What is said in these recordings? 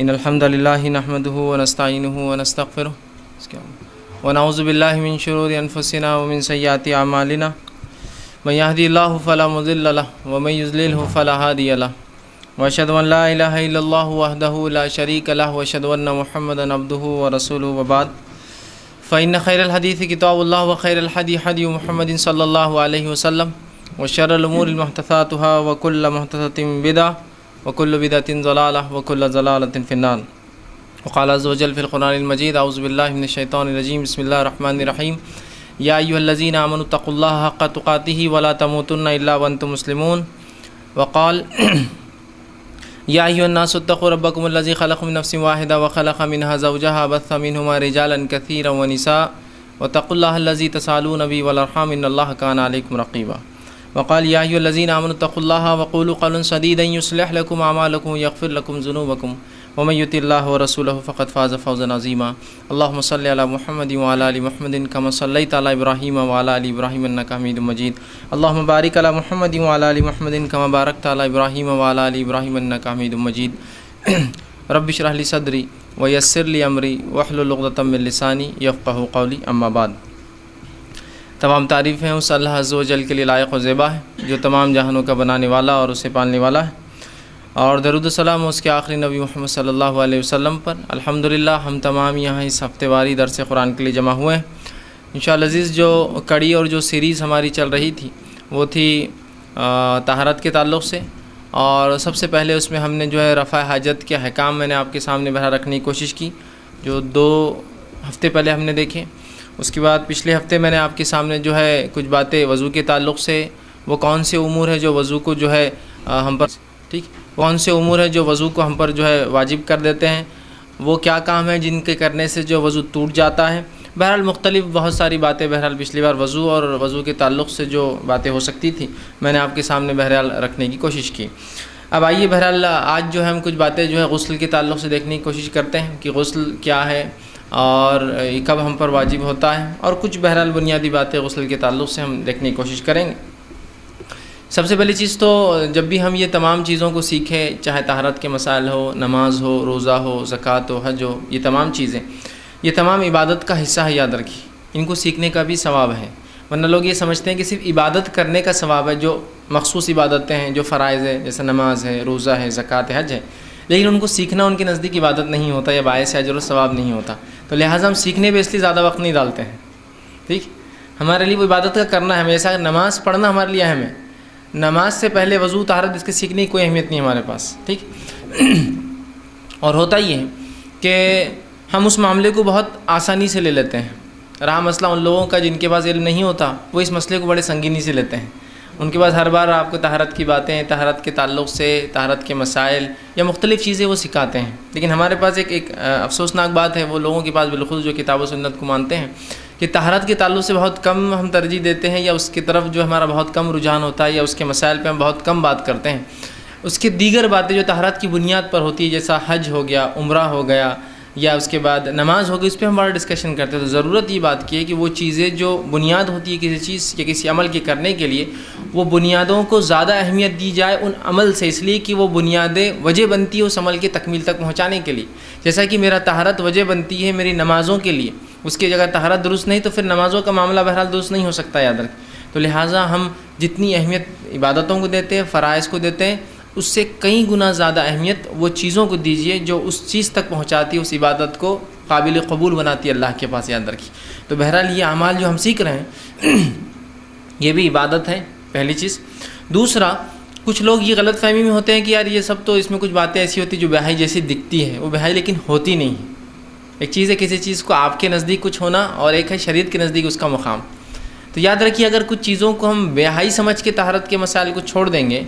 ان الحمد للہ نحمده ونستعینه ونستغفره ونعوذ باللہ من شرور انفسنا ومن سیئات اعمالنا من يهدي الله فلا مضل له ومن يضلل فلا هادي له واشهد ان لا الہ الا اللہ وحدہ لا شریک له واشهد ان محمدا عبدہ ورسولہ وبعد فإن خیر الحدیث کتاب اللہ وخیر الحدی حدی محمد صلی اللہ علیہ وسلم وشر الامور محدثاتها وكل محدثۃ بدعۃ وكل بدعة ضلالة وكل ضلالة في النار وقال عز وجل في القرآن المجيد أعوذ بالله من الشيطان الرجيم بسم الله الرحمن الرحيم يا أيها الذين آمنوا اتقوا الله حق تقاته ولا تموتن إلا وأنتم مسلمون وقال يا أيها الناس اتقوا ربكم الذي خلق من نفس واحدة وخلق منها زوجها بث منهما رجالا كثيرا ونساء واتقوا الله الذي تسألون به والأرحام إن الله كان عليكم رقيبا وقال يا أيها الذين آمنوا اتقوا الله وقولوا قولا سديدا يصلح لكم أعمالكم ويغفر لكم ذنوبكم ومن يطع الله ورسوله فقد فاز فوزا عظيما اللهم صل على محمد وعلى آل محمد كما صليت على إبراهيم وعلى آل إبراهيم إنك حميد مجيد اللهم بارك على محمد وعلى آل محمد كما باركت على إبراهيم وعلى آل إبراهيم إنك حميد مجيد رب اشرح لي صدري ويسر لي أمري واحلل عقدة من لساني يفقهوا قولي أما بعد تمام تعریفیں اس اللہ عز و جل کے لیے لائق و زیبا ہے جو تمام جہانوں کا بنانے والا اور اسے پالنے والا ہے، اور درود و سلام اس کے آخری نبی محمد صلی اللہ علیہ وسلم پر۔ الحمدللہ ہم تمام یہاں اس ہفتے واری درس قرآن کے لیے جمع ہوئے ہیں۔ انشاءاللہ عزیز جو کڑی اور جو سیریز ہماری چل رہی تھی وہ تھی طہارت کے تعلق سے، اور سب سے پہلے اس میں ہم نے جو ہے رفع حاجت کے احکام میں نے آپ کے سامنے بہرحال رکھنے کی کوشش کی، جو 2 ہفتے پہلے ہم نے دیکھے۔ اس کے بعد پچھلے ہفتے میں نے آپ کے سامنے جو ہے کچھ باتیں وضو کے تعلق سے، وہ کون سے امور ہے جو وضو کو جو ہے ہم پر کون سے امور ہے جو وضو کو ہم پر جو ہے واجب کر دیتے ہیں، وہ کیا کام ہے جن کے کرنے سے جو وضو ٹوٹ جاتا ہے۔ بہرحال مختلف بہت ساری باتیں بہرحال پچھلی بار وضو اور وضو کے تعلق سے جو باتیں ہو سکتی تھی میں نے آپ کے سامنے بہرحال رکھنے کی کوشش کی۔ اب آئیے بہرحال آج جو ہے ہم کچھ باتیں جو ہے غسل کے تعلق سے دیکھنے کی کوشش کرتے ہیں کہ غسل کیا ہے اور کب ہم پر واجب ہوتا ہے، اور کچھ بہرحال بنیادی باتیں غسل کے تعلق سے ہم دیکھنے کی کوشش کریں گے۔ سب سے پہلی چیز تو جب بھی ہم یہ تمام چیزوں کو سیکھیں، چاہے طہارت کے مسائل ہو، نماز ہو، روزہ ہو، زکوٰۃ ہو، حج ہو، یہ تمام چیزیں یہ تمام عبادت کا حصہ ہے، یاد رکھیے ان کو سیکھنے کا بھی ثواب ہے۔ ورنہ لوگ یہ سمجھتے ہیں کہ صرف عبادت کرنے کا ثواب ہے، جو مخصوص عبادتیں ہیں، جو فرائض ہے جیسے نماز ہے، روزہ ہے، زکوٰۃ ہے، حج ہے، لیکن ان کو سیکھنا ان کے نزدیک عبادت نہیں ہوتا یا باعث اجر و ثواب نہیں ہوتا، تو لہٰذا ہم سیکھنے پہ اس لیے زیادہ وقت نہیں ڈالتے ہیں۔ ٹھیک، ہمارے لیے وہ عبادت کا کرنا ہے، ہمیشہ نماز پڑھنا ہمارے لیے اہم ہے، نماز سے پہلے وضو طہارت اس کے سیکھنے کی کوئی اہمیت نہیں ہمارے پاس۔ ٹھیک، اور ہوتا یہ ہے کہ ہم اس معاملے کو بہت آسانی سے لے لیتے ہیں۔ رہا مسئلہ ان لوگوں کا جن کے پاس علم نہیں ہوتا، وہ اس مسئلے کو بڑے سنگینی سے لیتے ہیں۔ ان کے پاس ہر بار آپ کو طہارت کی باتیں، طہارت کے تعلق سے، طہارت کے مسائل یا مختلف چیزیں وہ سکھاتے ہیں، لیکن ہمارے پاس ایک افسوسناک بات ہے، وہ لوگوں کے پاس بالخصوص جو کتاب و سنت کو مانتے ہیں کہ طہارت کے تعلق سے بہت کم ہم ترجیح دیتے ہیں، یا اس کی طرف جو ہمارا بہت کم رجحان ہوتا ہے، یا اس کے مسائل پہ ہم بہت کم بات کرتے ہیں۔ اس کے دیگر باتیں جو طہارت کی بنیاد پر ہوتی ہے، جیسا حج ہو گیا، عمرہ ہو گیا، یا اس کے بعد نماز ہوگی، اس پہ ہم بڑا ڈسکشن کرتے ہیں۔ تو ضرورت یہ بات کی ہے کہ وہ چیزیں جو بنیاد ہوتی ہے کسی چیز یا کسی عمل کے کرنے کے لیے، وہ بنیادوں کو زیادہ اہمیت دی جائے ان عمل سے، اس لیے کہ وہ بنیادیں وجہ بنتی ہے اس عمل کے تکمیل تک پہنچانے کے لیے۔ جیسا کہ میرا طہارت وجہ بنتی ہے میری نمازوں کے لیے، اس کی اگر طہارت درست نہیں تو پھر نمازوں کا معاملہ بہرحال درست نہیں ہو سکتا، یاد رکھ۔ تو لہٰذا ہم جتنی اہمیت عبادتوں کو دیتے ہیں، فرائض کو دیتے ہیں، اس سے کئی گنا زیادہ اہمیت وہ چیزوں کو دیجیے جو اس چیز تک پہنچاتی ہے، اس عبادت کو قابل قبول بناتی ہے اللہ کے پاس، یاد رکھیے۔ تو بہرحال یہ اعمال جو ہم سیکھ رہے ہیں یہ بھی عبادت ہے، پہلی چیز۔ دوسرا، کچھ لوگ یہ غلط فہمی میں ہوتے ہیں کہ یار یہ سب تو اس میں کچھ باتیں ایسی ہوتی جو بہائی جیسی دکھتی ہے، وہ بہائی لیکن ہوتی نہیں ہے۔ ایک چیز ہے کسی چیز کو آپ کے نزدیک کچھ ہونا، اور ایک ہے شریعت کے نزدیک اس کا مقام۔ تو یاد رکھیے اگر کچھ چیزوں کو ہم بہائی سمجھ کے طہارت کے مسائل کو چھوڑ دیں گے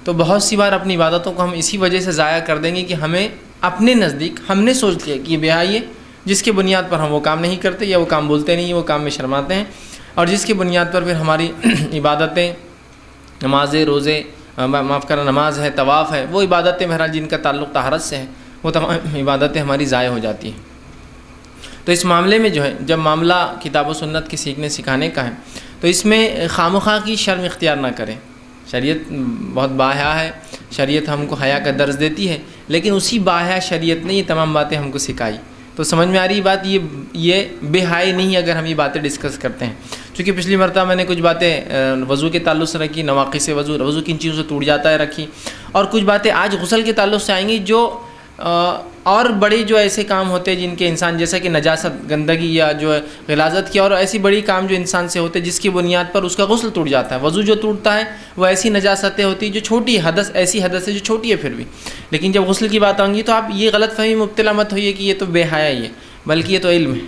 تو بہت سی بار اپنی عبادتوں کو ہم اسی وجہ سے ضائع کر دیں گے کہ ہمیں اپنے نزدیک ہم نے سوچ لیا کہ یہ بہائی ہے، جس کے بنیاد پر ہم وہ کام نہیں کرتے، یا وہ کام بولتے نہیں، وہ کام میں شرماتے ہیں، اور جس کی بنیاد پر پھر ہماری عبادتیں، نمازیں، روزے، معاف کرنا نماز ہے، طواف ہے، وہ عبادتیں بہرحال جن کا تعلق طہارت سے ہے، وہ تمام عبادتیں ہماری ضائع ہو جاتی ہیں۔ تو اس معاملے میں جو ہے جب معاملہ کتاب و سنت کے سیکھنے سکھانے کا ہے تو اس میں خواہ کی شرم اختیار نہ کریں۔ شریعت بہت باحیا ہے، شریعت ہم کو حیا کا درس دیتی ہے، لیکن اسی باحیا شریعت نے یہ تمام باتیں ہم کو سکھائی. تو سمجھ میں آ رہی بات, یہ بے حیائی نہیں اگر ہم یہ باتیں ڈسکس کرتے ہیں. چونکہ پچھلی مرتبہ میں نے کچھ باتیں وضو کے تعلق سے رکھی, نواقص وضو کن چیزوں سے ٹوٹ جاتا ہے رکھی, اور کچھ باتیں آج غسل کے تعلق سے آئیں گی جو اور بڑے جو ایسے کام ہوتے ہیں جن کے انسان, جیسا کہ نجاست, گندگی یا جو ہے غلاظت کی, اور ایسی بڑی کام جو انسان سے ہوتے ہیں جس کی بنیاد پر اس کا غسل ٹوٹ جاتا ہے. وضو جو ٹوٹتا ہے وہ ایسی نجاستیں ہوتی ہیں جو چھوٹی حدث, ایسی حدث ہے جو چھوٹی ہے پھر بھی. لیکن جب غسل کی بات آئیں گی تو آپ یہ غلط فہمی مبتلا مت ہوئیے کہ یہ تو بے حیائی ہے, بلکہ یہ تو علم ہے.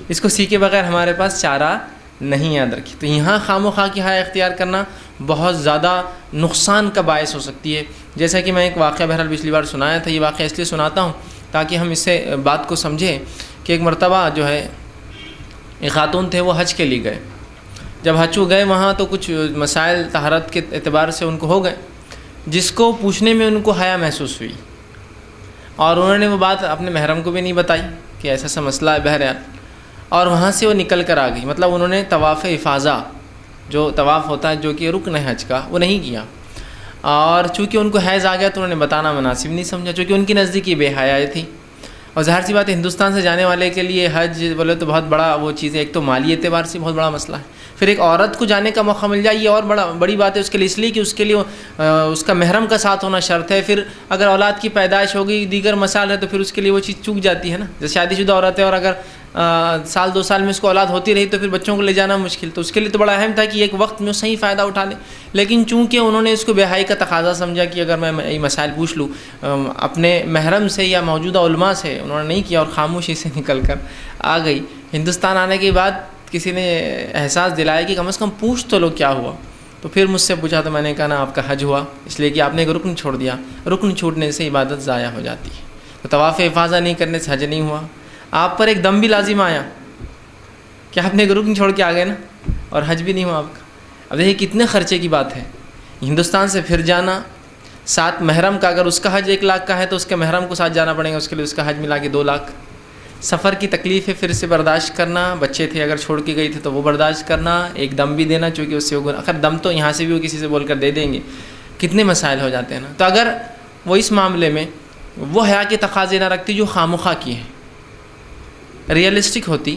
اس کو سیکھے بغیر ہمارے پاس چارہ نہیں, یاد رکھیے. تو یہاں خام و خواہ کی حیا اختیار کرنا بہت زیادہ نقصان کا باعث ہو سکتی ہے. جیسا کہ میں ایک واقعہ بہرحال پچھلی بار سنایا تھا, یہ واقعہ اس لیے سناتا ہوں تاکہ ہم اس سے بات کو سمجھیں کہ ایک مرتبہ جو ہے ایک خاتون تھے, وہ حج کے لیے گئے. جب حج کو گئے وہاں تو کچھ مسائل طہارت کے اعتبار سے ان کو ہو گئے, جس کو پوچھنے میں ان کو حیا محسوس ہوئی, اور انہوں نے وہ بات اپنے محرم کو بھی نہیں بتائی کہ ایسا ایسا مسئلہ ہے بہرحال. اور وہاں سے وہ نکل کر آ گئی. مطلب انہوں نے طواف افاضہ, جو طواف ہوتا ہے جو کہ رکن ہے حج کا, وہ نہیں کیا. اور چونکہ ان کو حیض آ گیا تو انہوں نے بتانا مناسب نہیں سمجھا, چونکہ ان کی نزدیک یہ بے حیائی تھی. اور ظاہر سی بات ہے ہندوستان سے جانے والے کے لیے حج بولے تو بہت بڑا وہ چیز ہے, ایک تو مالی اعتبار سے بہت بڑا مسئلہ ہے, پھر ایک عورت کو جانے کا موقع مل جائے یہ اور بڑی بات ہے اس کے لیے, اس لیے کہ اس کے لیے اس کا محرم کا ساتھ ہونا شرط ہے. پھر اگر اولاد کی پیدائش ہوگی, دیگر مسائل ہے, تو پھر اس کے لیے وہ چیز چوک جاتی ہے نا. جیسے شادی شدہ عورت ہے اور اگر سال 2 سال میں اس کو اولاد ہوتی رہی تو پھر بچوں کو لے جانا مشکل, تو اس کے لیے تو بڑا اہم تھا کہ ایک وقت میں صحیح فائدہ اٹھا لے. لیکن چونکہ انہوں نے اس کو بے حیائی کا تقاضا سمجھا کہ اگر میں یہ مسائل پوچھ لوں اپنے محرم سے یا موجودہ علماء سے, انہوں نے نہیں کیا اور خاموشی سے نکل کر آ گئی. ہندوستان آنے کے بعد کسی نے احساس دلایا کہ کم از کم پوچھ تو لو کیا ہوا. تو پھر مجھ سے پوچھا تو میں نے کہا نا آپ کا حج ہوا, اس لیے کہ آپ نے ایک رکن چھوڑ دیا, رکن چھوڑنے سے عبادت ضائع ہو جاتی ہے. تو طواف افاضہ نہیں کرنے سے حج نہیں ہوا. آپ پر ایک دم بھی لازم آیا کہ آپ نے ایک رکن چھوڑ کے آ گئے نا, اور حج بھی نہیں ہوا آپ کا. اب دیکھیے کتنے خرچے کی بات ہے, ہندوستان سے پھر جانا, ساتھ محرم کا, اگر اس کا حج 1 لاکھ کا ہے تو اس کے محرم کو ساتھ جانا پڑے گا, اس کے لیے اس کا حج ملا کے 2 لاکھ. سفر کی تکلیف ہے پھر سے برداشت کرنا, بچے تھے اگر چھوڑ کے گئی تھے تو وہ برداشت کرنا, ایک دم بھی دینا چونکہ اس سے وہ اگر دم تو یہاں سے بھی وہ کسی سے بول کر دے دیں گے, کتنے مسائل ہو جاتے ہیں نا. تو اگر وہ اس معاملے میں وہ حیا کے تقاضے نہ رکھتی جو خامخواہ کی ہیں, ریئلسٹک ہوتی,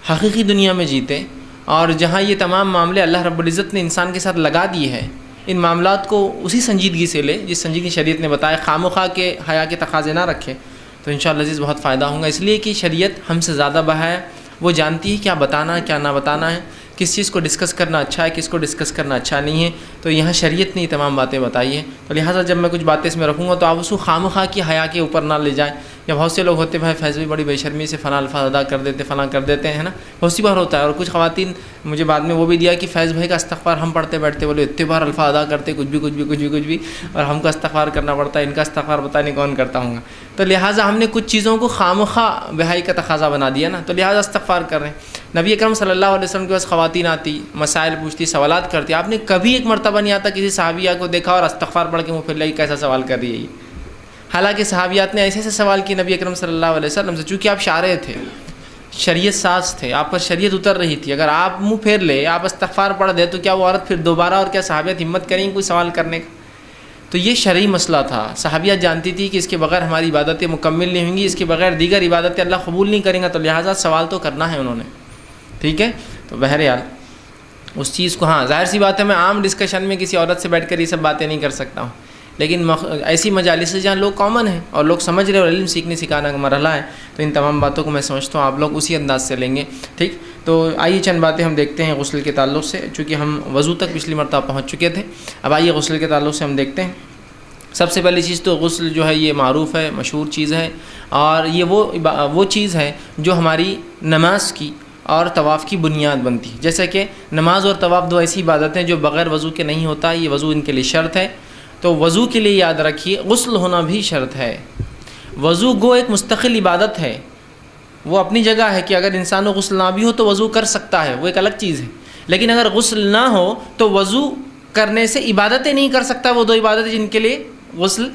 حقیقی دنیا میں جیتے, اور جہاں یہ تمام معاملے اللہ رب العزت نے انسان کے ساتھ لگا دیے ہیں, ان معاملات کو اسی سنجیدگی سے لے جس سنجیدگی شریعت نے بتایا, خامخواہ کے حیا کے تقاضے نہ رکھے, تو انشاءاللہ عزیز بہت فائدہ ہوگا. اس لیے کہ شریعت ہم سے زیادہ بحیا, وہ جانتی ہے کیا بتانا ہے کیا نہ بتانا ہے, کس چیز کو ڈسکس کرنا اچھا ہے کس کو ڈسکس کرنا اچھا نہیں ہے. تو یہاں شریعت نے یہ تمام باتیں بتائی ہیں. تو لہٰذا جب میں کچھ باتیں اس میں رکھوں گا تو آپ اس کو خامخواہ کی حیا کے اوپر نہ لے جائیں. یا بہت سے لوگ ہوتے بھائی فیض بھی بڑی بے شرمی سے فلاں الفاظ ادا کر دیتے, فلاں کر دیتے ہیں نا, بہت سی بار ہوتا ہے. اور کچھ خواتین مجھے بعد میں وہ بھی دیا کہ فیض بھائی کا استغفار ہم پڑھتے بیٹھتے, بولے اتنے بار الفاظ ادا کرتے کچھ بھی, اور ہم کا استغفار کرنا پڑتا ہے, ان کا استغفار پتہ نہیں کون کرتا ہوں گا. تو لہٰذا ہم نے کچھ چیزوں کو خامخواہ بے حیائی کا تقاضا بنا دیا نا, تو لہٰذا استغفار کر رہے ہیں. نبی اکرم صلی اللہ علیہ وسلم کے پاس خواتین آتی, مسائل پوچھتی, سوالات کرتی, آپ نے کبھی ایک مرتبہ نہیں آتا کسی صحابیہ کو دیکھا اور استغفار پڑھ کے منہ پھیر لیا کیسا سوال کر رہی ہے یہ. حالانکہ صحابیات نے ایسے ایسے سوال کی نبی اکرم صلی اللہ علیہ وسلم سے, چونکہ آپ شارع تھے, شریعت ساز تھے, آپ پر شریعت اتر رہی تھی. اگر آپ منہ پھیر لے, آپ استغفار پڑھ دے, تو کیا وہ عورت پھر دوبارہ اور کیا صحابیات ہمت کریں گے کوئی سوال کرنے کا؟ تو یہ شرعی مسئلہ تھا. صحابیات جانتی تھی کہ اس کے بغیر ہماری عبادتیں مکمل نہیں ہوں گی, اس کے بغیر دیگر عبادتیں اللہ قبول نہیں کریں گا, تو لہٰذا سوال تو کرنا ہے انہوں نے. ٹھیک ہے, تو بہرحال اس چیز کو, ہاں ظاہر سی بات ہے میں عام ڈسکشن میں کسی عورت سے بیٹھ کر یہ سب باتیں نہیں کر سکتا ہوں, لیکن ایسی مجالس سے جہاں لوگ کامن ہیں اور لوگ سمجھ رہے اور علم سیکھنے سکھانا کا مرحلہ ہے, تو ان تمام باتوں کو میں سمجھتا ہوں آپ لوگ اسی انداز سے لیں گے. ٹھیک, تو آئیے چند باتیں ہم دیکھتے ہیں غسل کے تعلق سے, چونکہ ہم وضو تک پچھلی مرتبہ پہنچ چکے تھے. اب آئیے غسل کے تعلق سے ہم دیکھتے ہیں. سب سے پہلی چیز تو غسل جو ہے یہ معروف ہے, مشہور چیز ہے, اور یہ وہ چیز ہے جو ہماری نماز کی اور طواف کی بنیاد بنتی ہے. جیسا کہ نماز اور طواف 2 ایسی عبادتیں جو بغیر وضو کے نہیں ہوتا, یہ وضو ان کے لیے شرط ہے. تو وضو کے لیے یاد رکھیے غسل ہونا بھی شرط ہے. وضو گو ایک مستقل عبادت ہے, وہ اپنی جگہ ہے کہ اگر انسان کو غسل نہ بھی ہو تو وضو کر سکتا ہے, وہ ایک الگ چیز ہے. لیکن اگر غسل نہ ہو تو وضو کرنے سے عبادتیں نہیں کر سکتا. وہ 2 عبادتیں جن کے لیے غسل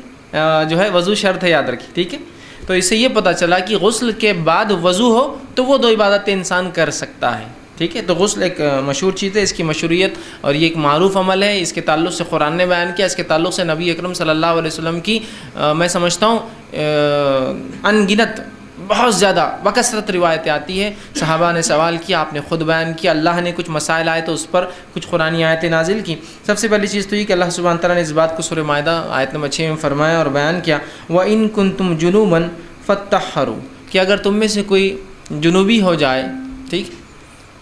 جو ہے وضو شرط ہے, یاد رکھیے. ٹھیک ہے, تو اس سے یہ پتہ چلا کہ غسل کے بعد وضو ہو تو وہ 2 عبادتیں انسان کر سکتا ہے. ٹھیک ہے, تو غسل ایک مشہور چیز ہے, اس کی مشہوریت اور یہ ایک معروف عمل ہے. اس کے تعلق سے قرآن نے بیان کیا, اس کے تعلق سے نبی اکرم صلی اللہ علیہ وسلم کی میں سمجھتا ہوں ان گنت بہت زیادہ بکثرت روایتیں آتی ہے. صحابہ نے سوال کیا، آپ نے خود بیان کیا، اللہ نے کچھ مسائل آئے تو اس پر کچھ قرآنی آیتیں نازل کی. سب سے پہلی چیز تو یہ کہ اللہ سبحانہ تعالیٰ نے اس بات کو سورہ مائدہ آیت نمبر 6 میں فرمایا اور بیان کیا، وَإِن كُنتُمْ جُنُوبًا فَاتَّحَّرُوا، کہ اگر تم میں سے کوئی جنوبی ہو جائے، ٹھیک،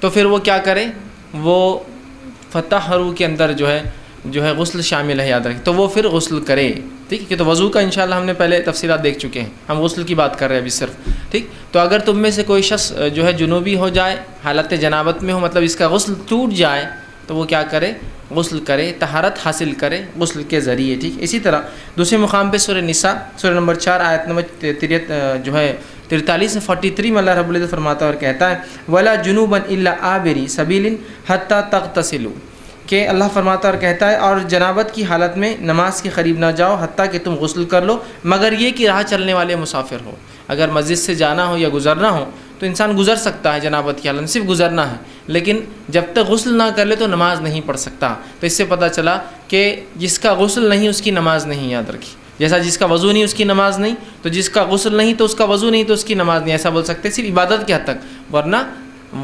تو پھر وہ کیا کرے، وہ فتحرو کے اندر جو ہے غسل شامل ہے، یاد رکھیں، تو وہ پھر غسل کرے. ٹھیک ہے، تو وضو کا انشاءاللہ ہم نے پہلے تفصیلات دیکھ چکے ہیں، ہم غسل کی بات کر رہے ہیں ابھی صرف. ٹھیک، تو اگر تم میں سے کوئی شخص جو ہے جنوبی ہو جائے، حالت جنابت میں ہو، مطلب اس کا غسل ٹوٹ جائے، تو وہ کیا کرے، غسل کرے، طہارت حاصل کرے غسل کے ذریعے. ٹھیک، اسی طرح دوسرے مقام پہ سورہ نساء سورہ نمبر 4 آیت نمبر 43 سے 43 میں اللہ رب العزت فرماتا ہے اور کہتا ہے، وَلَا جُنُوبًا إِلَّا آبِرِي سَبِيلٍ حَتَّى تَغْتَسِلُوا، کہ اللہ فرماتا اور کہتا ہے اور جنابت کی حالت میں نماز کے قریب نہ جاؤ حتیٰ کہ تم غسل کر لو، مگر یہ کہ راہ چلنے والے مسافر ہو. اگر مسجد سے جانا ہو یا گزرنا ہو تو انسان گزر سکتا ہے جنابت کی حالت میں، صرف گزرنا ہے، لیکن جب تک غسل نہ کر لے تو نماز نہیں پڑھ سکتا. تو اس سے پتہ چلا کہ جس کا غسل نہیں اس کی نماز نہیں، یاد رکھی. جیسا جس کا وضو نہیں اس کی نماز نہیں، تو جس کا غسل نہیں تو اس کا وضو نہیں تو اس کی نماز نہیں، ایسا بول سکتے صرف عبادت کے حد تک. ورنہ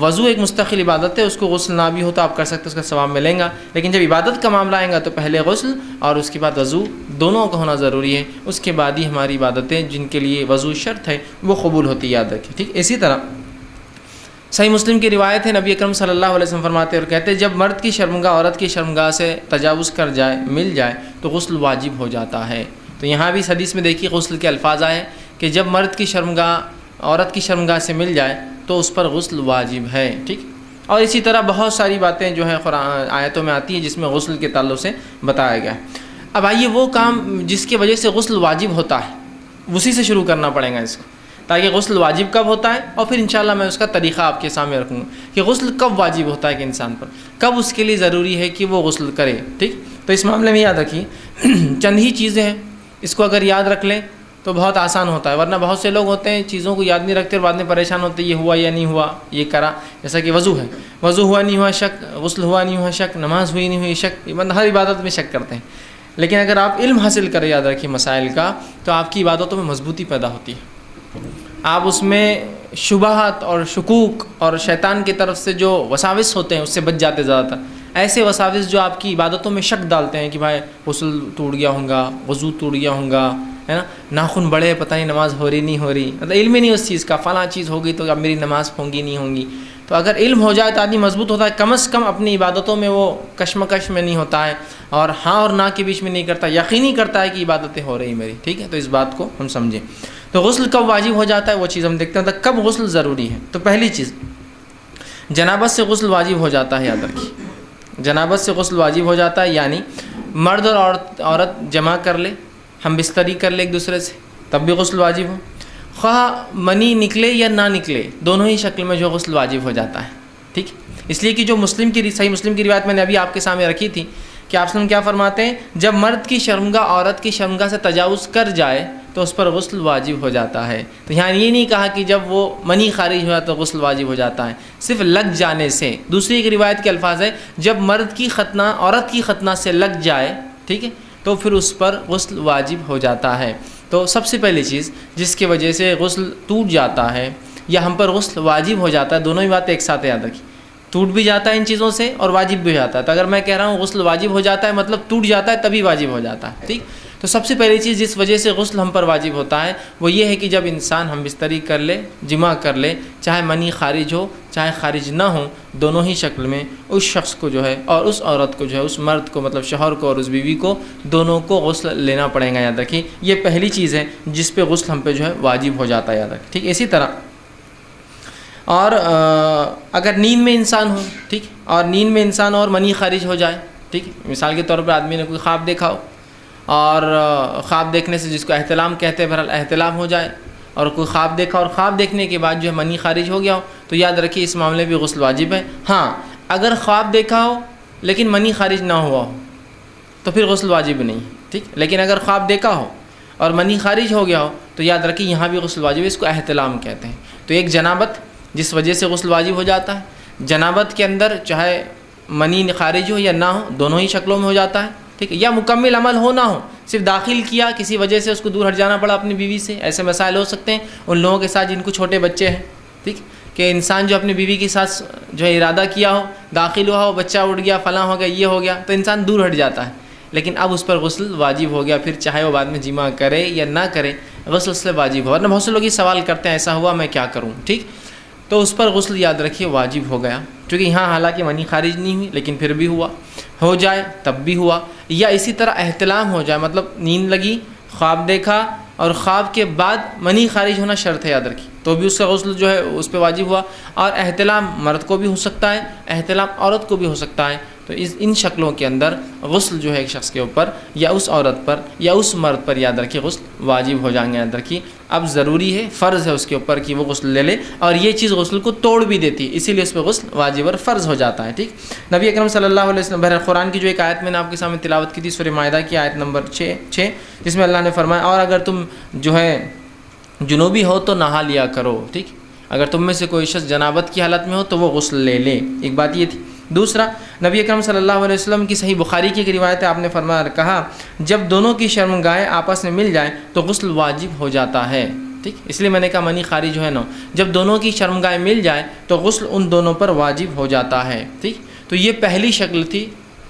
وضو ایک مستقل عبادت ہے، اس کو غسل نہ بھی ہو تو آپ کر سکتے، اس کا ثواب ملیں گا. لیکن جب عبادت کا معاملہ آئے گا تو پہلے غسل اور اس کے بعد وضو دونوں کا ہونا ضروری ہے. اس کے بعد ہی ہماری عبادتیں جن کے لیے وضو شرط ہے وہ قبول ہوتی ہے، یاد رکھیں. ٹھیک، اسی طرح صحیح مسلم کی روایت ہے، نبی اکرم صلی اللہ علیہ وسلم فرماتے اور کہتے ہیں، جب مرد کی شرمگاہ عورت کی شرمگاہ سے تجاوز کر جائے، مل جائے، تو غسل واجب ہو جاتا ہے. تو یہاں بھی اس حدیث میں دیکھیے غسل کے الفاظ آئے کہ جب مرد کی شرمگاہ عورت کی شرمگاہ سے مل جائے تو اس پر غسل واجب ہے. ٹھیک، اور اسی طرح بہت ساری باتیں جو ہیں قرآن آیتوں میں آتی ہیں جس میں غسل کے تعلق سے بتایا گیا. اب آئیے وہ کام جس کی وجہ سے غسل واجب ہوتا ہے اسی سے شروع کرنا پڑے گا اس کو، تاکہ غسل واجب کب ہوتا ہے، اور پھر انشاءاللہ میں اس کا طریقہ آپ کے سامنے رکھوں گا کہ غسل کب واجب ہوتا ہے کہ انسان پر، کب اس کے لیے ضروری ہے کہ وہ غسل کرے. ٹھیک، تو اس معاملے میں یاد رکھیے چند ہی چیزیں ہیں، اس کو اگر یاد رکھ لیں تو بہت آسان ہوتا ہے. ورنہ بہت سے لوگ ہوتے ہیں چیزوں کو یاد نہیں رکھتے اور بعد میں پریشان ہوتے، یہ ہوا یا نہیں ہوا، یہ کرا. جیسا کہ وضو ہے، وضو ہوا نہیں ہوا شک، غسل ہوا نہیں ہوا شک، نماز ہوئی نہیں ہوئی شک، بندہ ہر عبادت میں شک کرتے ہیں. لیکن اگر آپ علم حاصل کریں، یاد رکھیے مسائل کا، تو آپ کی عبادتوں میں مضبوطی پیدا ہوتی ہے. آپ اس میں شبہات اور شکوک اور شیطان کی طرف سے جو وساوس ہوتے ہیں اس سے بچ جاتے. زیادہ تر ایسے وساوس جو آپ کی عبادتوں میں شک ڈالتے ہیں کہ بھائی غسل ٹوٹ گیا ہوگا، وضو ٹوٹ گیا ہوگا، ہے نا، ناخن بڑے، پتہ نہیں نماز ہو رہی نہیں ہو رہی، مطلب علم ہی نہیں اس چیز کا، فلاں چیز ہوگی تو اب میری نماز ہوں گی نہیں ہوں گی. تو اگر علم ہو جائے تو آدمی مضبوط ہوتا ہے، کم از کم اپنی عبادتوں میں وہ کشمکش میں نہیں ہوتا ہے اور ہاں اور نہ کے بیچ میں نہیں کرتا، یقینی کرتا ہے کہ عبادتیں ہو رہی میری. ٹھیک ہے، تو اس بات کو ہم سمجھیں. تو غسل کب واجب ہو جاتا ہے وہ چیز ہم دیکھتے ہیں. کب غسل ضروری ہے؟ تو پہلی چیز جنابت سے غسل واجب ہو جاتا ہے، یاد رکھیے جنابت سے غسل واجب ہو جاتا ہے، یعنی مرد اور عورت جمع کر لے، ہم بستری کر لے ایک دوسرے سے، تب بھی غسل واجب ہو. خواہ منی نکلے یا نہ نکلے، دونوں ہی شکل میں جو غسل واجب ہو جاتا ہے. ٹھیک، اس لیے کہ جو صحیح مسلم کی روایت میں نے ابھی آپ کے سامنے رکھی تھی کہ آپ کیا فرماتے ہیں، جب مرد کی شرمگاہ عورت کی شرمگاہ سے تجاوز کر جائے تو اس پر غسل واجب ہو جاتا ہے. تو یہاں یہ نہیں کہا کہ جب وہ منی خارج ہوا تو غسل واجب ہو جاتا ہے، صرف لگ جانے سے. دوسری ایک روایت کے الفاظ ہے، جب مرد کی ختنہ عورت کی ختنہ سے لگ جائے، ٹھیک ہے، تو پھر اس پر غسل واجب ہو جاتا ہے. تو سب سے پہلی چیز جس کی وجہ سے غسل ٹوٹ جاتا ہے یا ہم پر غسل واجب ہو جاتا ہے، دونوں ہی باتیں ایک ساتھ یاد رکھیں، ٹوٹ بھی جاتا ہے ان چیزوں سے اور واجب بھی ہو جاتا ہے. تو اگر میں کہہ رہا ہوں غسل واجب ہو جاتا ہے مطلب ٹوٹ جاتا ہے تبھی واجب ہو جاتا ہے. ٹھیک، تو سب سے پہلی چیز جس وجہ سے غسل ہم پر واجب ہوتا ہے وہ یہ ہے کہ جب انسان ہم بستری کر لے، جمع کر لے، چاہے منی خارج ہو چاہے خارج نہ ہو، دونوں ہی شکل میں اس شخص کو جو ہے اور اس عورت کو جو ہے، اس مرد کو مطلب شوہر کو اور اس بیوی کو، دونوں کو غسل لینا پڑے گا. یاد رکھیے یہ پہلی چیز ہے جس پہ غسل ہم پہ جو ہے واجب ہو جاتا ہے، یاد رکھیں. ٹھیک، اسی طرح اور اگر نیند میں انسان ہو، ٹھیک، اور نیند میں انسان اور منی خارج ہو جائے، ٹھیک، مثال کے طور پر آدمی نے کوئی خواب دیکھا ہو اور خواب دیکھنے سے جس کو احتلام کہتے ہیں، بہرحال احتلام ہو جائے، اور کوئی خواب دیکھا اور خواب دیکھنے کے بعد جو ہے منی خارج ہو گیا ہو، تو یاد رکھیے اس معاملے بھی غسل واجب ہے. ہاں اگر خواب دیکھا ہو لیکن منی خارج نہ ہوا ہو تو پھر غسل واجب نہیں. ٹھیک، لیکن اگر خواب دیکھا ہو اور منی خارج ہو گیا ہو تو یاد رکھیے یہاں بھی غسل واجب ہے، اس کو احتلام کہتے ہیں. تو ایک جنابت جس وجہ سے غسل واجب ہو جاتا ہے، جنابت کے اندر چاہے منی خارج ہو یا نہ ہو، دونوں ہی شکلوں میں ہو جاتا ہے. ٹھیک ہے، یا مکمل عمل ہو نہ ہو، صرف داخل کیا، کسی وجہ سے اس کو دور ہٹ جانا پڑا اپنی بیوی سے، ایسے مسائل ہو سکتے ہیں ان لوگوں کے ساتھ جن کو چھوٹے بچے ہیں، ٹھیک، کہ انسان جو اپنی بیوی کے ساتھ جو ہے ارادہ کیا ہو، داخل ہوا ہو، بچہ اٹھ گیا، فلاں ہو گیا، یہ ہو گیا، تو انسان دور ہٹ جاتا ہے، لیکن اب اس پر غسل واجب ہو گیا، پھر چاہے وہ بعد میں جماع کرے یا نہ کرے غسل اس سے واجب ہو۔ ورنہ بہت سے لوگ یہ سوال کرتے ہیں ایسا ہوا میں کیا کروں، ٹھیک، تو اس پر غسل یاد رکھیے واجب ہو گیا، کیونکہ یہاں حالانکہ منی خارج نہیں ہوئی لیکن پھر بھی ہوا، ہو جائے تب بھی ہوا، یا اسی طرح احتلام ہو جائے، مطلب نیند لگی، خواب دیکھا اور خواب کے بعد منی خارج ہونا شرط ہے، یاد رکھیے، تو بھی اس کا غسل جو ہے اس پہ واجب ہوا، اور احتلام مرد کو بھی ہو سکتا ہے، احتلام عورت کو بھی ہو سکتا ہے، تو ان شکلوں کے اندر غسل جو ہے ایک شخص کے اوپر یا اس عورت پر یا اس مرد پر یاد رکھیے غسل واجب ہو جائیں گے، یاد رکھیے۔ اب ضروری ہے، فرض ہے اس کے اوپر کہ وہ غسل لے لے، اور یہ چیز غسل کو توڑ بھی دیتی ہے، اسی لیے اس پہ غسل واجب اور فرض ہو جاتا ہے، ٹھیک۔ نبی اکرم صلی اللہ علیہ وسلم بہرحال قرآن کی جو ایک آیت میں نے آپ کے سامنے تلاوت کی تھی، سورہ مائدہ کی آیت نمبر 6، جس میں اللہ نے فرمایا اور اگر تم جو ہے جنوبی ہو تو نہا لیا کرو، ٹھیک، اگر تم میں سے کوئی شخص جنابت کی حالت میں ہو تو وہ غسل لے لے، ایک بات یہ تھی۔ دوسرا، نبی اکرم صلی اللہ علیہ وسلم کی صحیح بخاری کی ایک روایت ہے، آپ نے فرمایا کہا جب دونوں کی شرمگاہیں آپس میں مل جائیں تو غسل واجب ہو جاتا ہے، ٹھیک، اس لیے میں نے کہا منی خارج جو ہے نا، جب دونوں کی شرمگاہیں مل جائیں تو غسل ان دونوں پر واجب ہو جاتا ہے، ٹھیک۔ تو یہ پہلی شکل تھی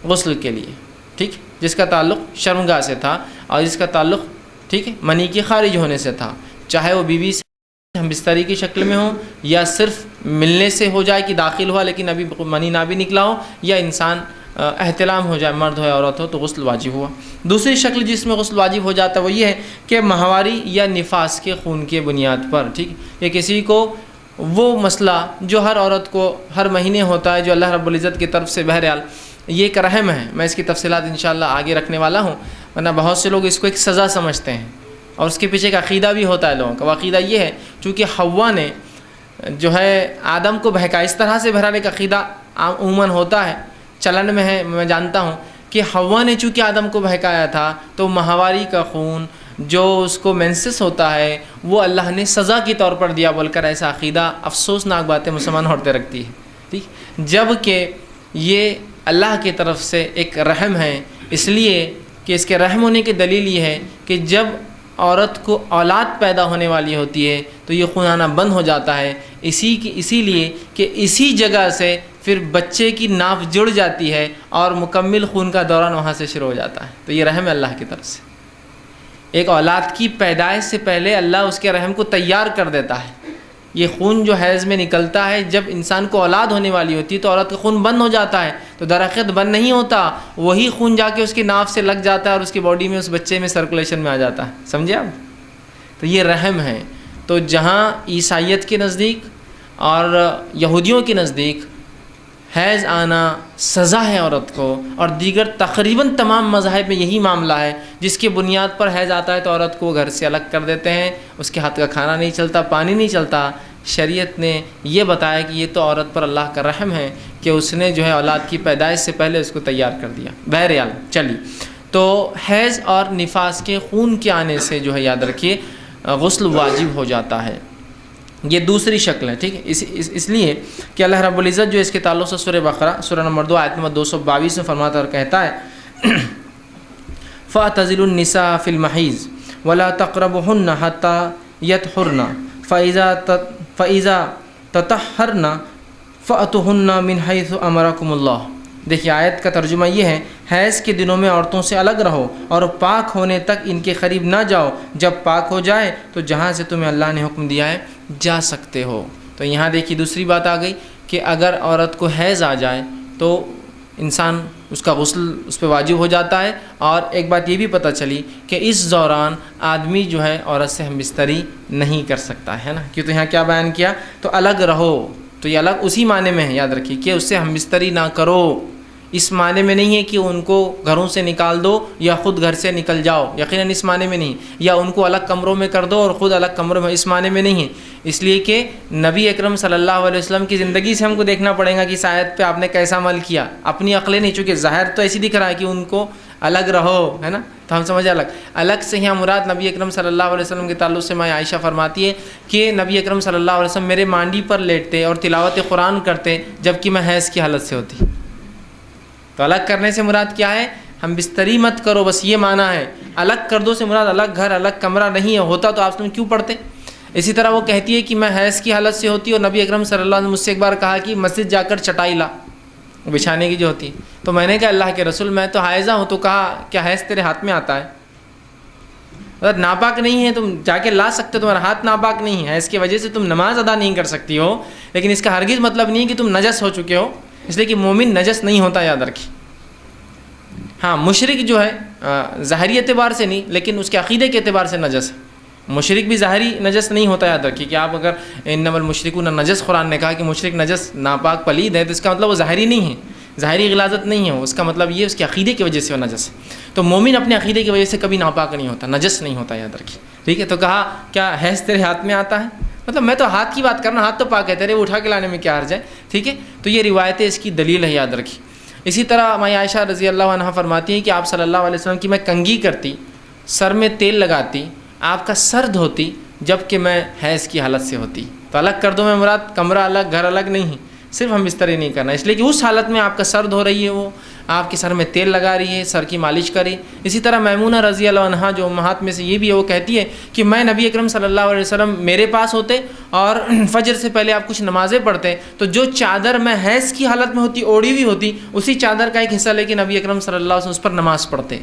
غسل کے لیے، ٹھیک، جس کا تعلق شرمگاہ سے تھا اور جس کا تعلق، ٹھیک ہے، منی کے خارج ہونے سے تھا، چاہے وہ بیوی سے ہم بستری کی شکل میں ہو یا صرف ملنے سے ہو جائے کہ داخل ہوا لیکن ابھی منی نہ بھی نکلا ہو، یا انسان احتلام ہو جائے، مرد ہو یا عورت ہو، تو غسل واجب ہوا۔ دوسری شکل جس میں غسل واجب ہو جاتا ہے وہ یہ ہے کہ ماہواری یا نفاس کے خون کے بنیاد پر، ٹھیک، یا کسی کو وہ مسئلہ جو ہر عورت کو ہر مہینے ہوتا ہے، جو اللہ رب العزت کی طرف سے، بہرحال یہ ایک رحم ہے، میں اس کی تفصیلات انشاءاللہ آگے رکھنے والا ہوں، ورنہ بہت سے لوگ اس کو ایک سزا سمجھتے ہیں، اور اس کے پیچھے ایک عقیدہ بھی ہوتا ہے لوگوں کا۔ وہ عقیدہ یہ ہے چونکہ حوا نے جو ہے آدم کو بہکا، اس طرح سے بہرحال ایک عقیدہ عموماً ہوتا ہے، چلن میں ہے، میں جانتا ہوں کہ حوا نے چونکہ آدم کو بہکایا تھا تو ماہواری کا خون جو اس کو مینسس ہوتا ہے وہ اللہ نے سزا کے طور پر دیا بول کر ایسا عقیدہ افسوسناک باتیں مسلمان عورتیں رکھتی ہیں، ٹھیک، جب کہ یہ اللہ کی طرف سے ایک رحم ہے، اس لیے کہ اس کے رحم ہونے کی دلیل یہ ہے کہ جب عورت کو اولاد پیدا ہونے والی ہوتی ہے تو یہ خون آنا بند ہو جاتا ہے، اسی لیے کہ اسی جگہ سے پھر بچے کی ناف جڑ جاتی ہے اور مکمل خون کا دوران وہاں سے شروع ہو جاتا ہے، تو یہ رحم ہے اللہ کی طرف سے۔ ایک اولاد کی پیدائش سے پہلے اللہ اس کے رحم کو تیار کر دیتا ہے۔ یہ خون جو حیض میں نکلتا ہے، جب انسان کو اولاد ہونے والی ہوتی ہے تو عورت کا خون بند ہو جاتا ہے، تو درخت بند نہیں ہوتا، وہی خون جا کے اس کی ناف سے لگ جاتا ہے اور اس کی باڈی میں، اس بچے میں سرکولیشن میں آ جاتا ہے، سمجھے آپ؟ تو یہ رحم ہے۔ تو جہاں عیسائیت کے نزدیک اور یہودیوں کے نزدیک حیض آنا سزا ہے عورت کو، اور دیگر تقریباً تمام مذاہب میں یہی معاملہ ہے، جس کی بنیاد پر حیض آتا ہے تو عورت کو گھر سے الگ کر دیتے ہیں، اس کے ہاتھ کا کھانا نہیں چلتا، پانی نہیں چلتا۔ شریعت نے یہ بتایا کہ یہ تو عورت پر اللہ کا رحم ہے کہ اس نے جو ہے اولاد کی پیدائش سے پہلے اس کو تیار کر دیا۔ بہرحال چلیے، تو حیض اور نفاس کے خون کے آنے سے جو ہے یاد رکھیے غسل واجب ہو جاتا ہے، یہ دوسری شکل ہے، ٹھیک ہے، اس لیے کہ اللہ رب العزت جو اس کے تعلق سے سورہ بقرہ سورہ نمبر 2 آیت نمبر 222 میں فرماتا اور کہتا ہے فَاعْتَزِلُوا النِّسَاءَ فِي الْمَحِيضِ وَلَا تَقْرَبُوهُنَّ حَتَّى يَطْهُرْنَ فَإِذَا تَطَهَّرْنَ فَأْتُوهُنَّ مِنْ حَيْثُ أَمَرَكُمُ اللَّهُ۔ دیکھیے آیت کا ترجمہ یہ ہے، حیض کے دنوں میں عورتوں سے الگ رہو اور پاک ہونے تک ان کے قریب نہ جاؤ، جب پاک ہو جائے تو جہاں سے تمہیں اللہ نے حکم دیا ہے جا سکتے ہو۔ تو یہاں دیکھیے دوسری بات آ گئی کہ اگر عورت کو حیض آ جائے تو انسان اس کا غسل اس پہ واجب ہو جاتا ہے، اور ایک بات یہ بھی پتہ چلی کہ اس دوران آدمی جو ہے عورت سے ہم بستری نہیں کر سکتا ہے نا، کیوں؟ تو یہاں کیا بیان کیا؟ تو الگ رہو، تو یہ الگ اسی معنی میں ہے، یاد رکھیے کہ اس سے ہم بستری نہ کرو، اس معنی میں نہیں ہے کہ ان کو گھروں سے نکال دو یا خود گھر سے نکل جاؤ، یقیناً اس معنی میں نہیں، یا ان کو الگ کمروں میں کر دو اور خود الگ کمروں میں، اس معنی میں نہیں ہے، اس لیے کہ نبی اکرم صلی اللہ علیہ وسلم کی زندگی سے ہم کو دیکھنا پڑے گا کہ اس آیت پہ آپ نے کیسا عمل کیا، اپنی عقلیں نہیں، چونکہ ظاہر تو ایسی دکھ رہا ہے کہ ان کو الگ رہو، ہے نا، تو ہم سمجھے الگ سے یہاں مراد نبی اکرم صلی اللہ علیہ وسلم کے تعلق سے ماں عائشہ فرماتی ہے کہ نبی اکرم صلی اللہ علیہ وسلم میرے مانڈی پر لیٹتے اور تلاوت قرآن کرتے جبکہ میں حیض کی حالت سے ہوتی۔ تو الگ کرنے سے مراد کیا ہے؟ ہم بستری مت کرو، بس یہ معنی ہے۔ الگ کر دو سے مراد الگ گھر الگ کمرہ نہیں ہے، ہوتا تو آپ کیوں پڑھتے؟ اسی طرح وہ کہتی ہے کہ میں حیض کی حالت سے ہوتی، اور نبی اکرم صلی اللہ علیہ وسلم نے مجھ سے ایک بار کہا کہ مسجد جا کر چٹائی لا، بچھانے کی جو ہوتی ہے۔ تو میں نے کہا اللہ کے رسول میں تو حائضہ ہوں، تو کہا کیا حیض تیرے ہاتھ میں آتا ہے؟ اگر ناپاک نہیں ہے تم جا کے لا سکتے، تمہارا ہاتھ ناپاک نہیں ہے، اس کی وجہ سے تم نماز ادا نہیں کر سکتی ہو، لیکن اس کا ہرگز مطلب نہیں کہ تم نجس ہو چکے ہو، اس لیے کہ مومن نجس نہیں ہوتا، یاد رکھیں۔ ہاں مشرک جو ہے ظاہری اعتبار سے نہیں، لیکن اس کے عقیدے کے اعتبار سے نجس ہے۔ مشرک بھی ظاہری نجس نہیں ہوتا، یاد رکھیے کہ آپ اگر انما المشرکون نجس قرآن نے کہا کہ مشرک نجس ناپاک پلید ہے، تو اس کا مطلب وہ ظاہری نہیں ہے، ظاہری غلاظت نہیں ہے، اس کا مطلب یہ اس کے عقیدے کی وجہ سے وہ نجس ہے۔ تو مومن اپنے عقیدے کی وجہ سے کبھی ناپاک نہیں ہوتا، نجس نہیں ہوتا، یاد رکھیے، ٹھیک ہے۔ تو کہا کیا حیض تیرے ہاتھ میں آتا ہے؟ مطلب میں تو ہاتھ کی بات کرنا، ہاتھ تو پاک ہے تیرے، وہ اٹھا کے لانے میں کیا حرج ہے، ٹھیک ہے۔ تو یہ روایتیں اس کی دلیل ہے، یاد رکھیے۔ اسی طرح ماں عائشہ رضی اللہ عنہا فرماتی ہیں کہ آپ صلی اللہ علیہ وسلم کی میں کنگھی کرتی، سر میں تیل لگاتی، آپ کا سر دھوتی، جب کہ میں حیض کی حالت سے ہوتی۔ تو الگ کر دو میں مراد کمرہ الگ گھر الگ نہیں، صرف ہم بستری نہیں کرنا، اس لیے کہ اس حالت میں آپ کا سر دھو رہی ہے، وہ آپ کے سر میں تیل لگا رہی ہے، سر کی مالش کری۔ اسی طرح میمونہ رضی اللہ عنہا جو امہات میں سے یہ بھی ہے، وہ کہتی ہے کہ میں نبی اکرم صلی اللہ علیہ وسلم میرے پاس ہوتے اور فجر سے پہلے آپ کچھ نمازیں پڑھتے، تو جو چادر میں حیض کی حالت میں ہوتی اوڑھی ہوئی ہوتی، اسی چادر کا ایک حصہ لے کے نبی اکرم صلی اللہ علیہ وسلم اس پر نماز پڑھتے۔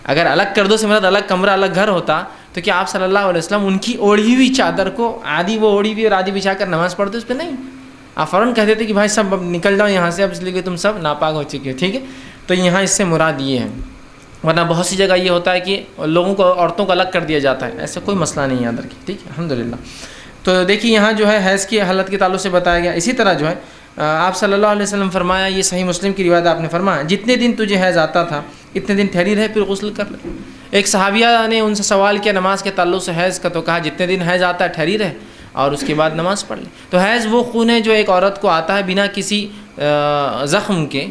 اگر الگ کر دو سے مراد الگ کمرہ الگ گھر ہوتا تو کیا آپ صلی اللہ علیہ وسلم ان کی اوڑھی ہوئی چادر کو آدھی وہ اوڑھی ہوئی اور آدھی بچھا کر نماز پڑھتے؟ اس پہ نہیں، آپ فوراً کہتے تھے کہ بھائی سب اب نکل جاؤ یہاں سے، اب اس لیے کہ تم سب ناپاک ہو چکے ہو، ٹھیک ہے۔ تو یہاں اس سے مراد یہ ہے، ورنہ بہت سی جگہ یہ ہوتا ہے کہ لوگوں کو عورتوں کو الگ کر دیا جاتا ہے، ایسا کوئی مسئلہ نہیں، یاد رکھیے، ٹھیک ہے، الحمدللہ۔ تو دیکھیے یہاں جو ہے حیض کی حالت کے تعلق سے بتایا گیا۔ اسی طرح جو ہے آپ صلی اللہ علیہ وسلم فرمایا، یہ صحیح مسلم کی روایت آپ نے فرمایا، جتنے دن تجھے حیض آتا تھا اتنے دن ٹھہری رہے، پھر غسل کر لے۔ ایک صحابیہ نے ان سے سوال کیا نماز کے تعلق سے حیض کا، تو کہا جتنے دن حیض آتا ہے ٹھہری رہے اور اس کے بعد نماز پڑھ لے۔ تو حیض وہ خون ہے جو ایک عورت کو آتا ہے بنا کسی زخم کے،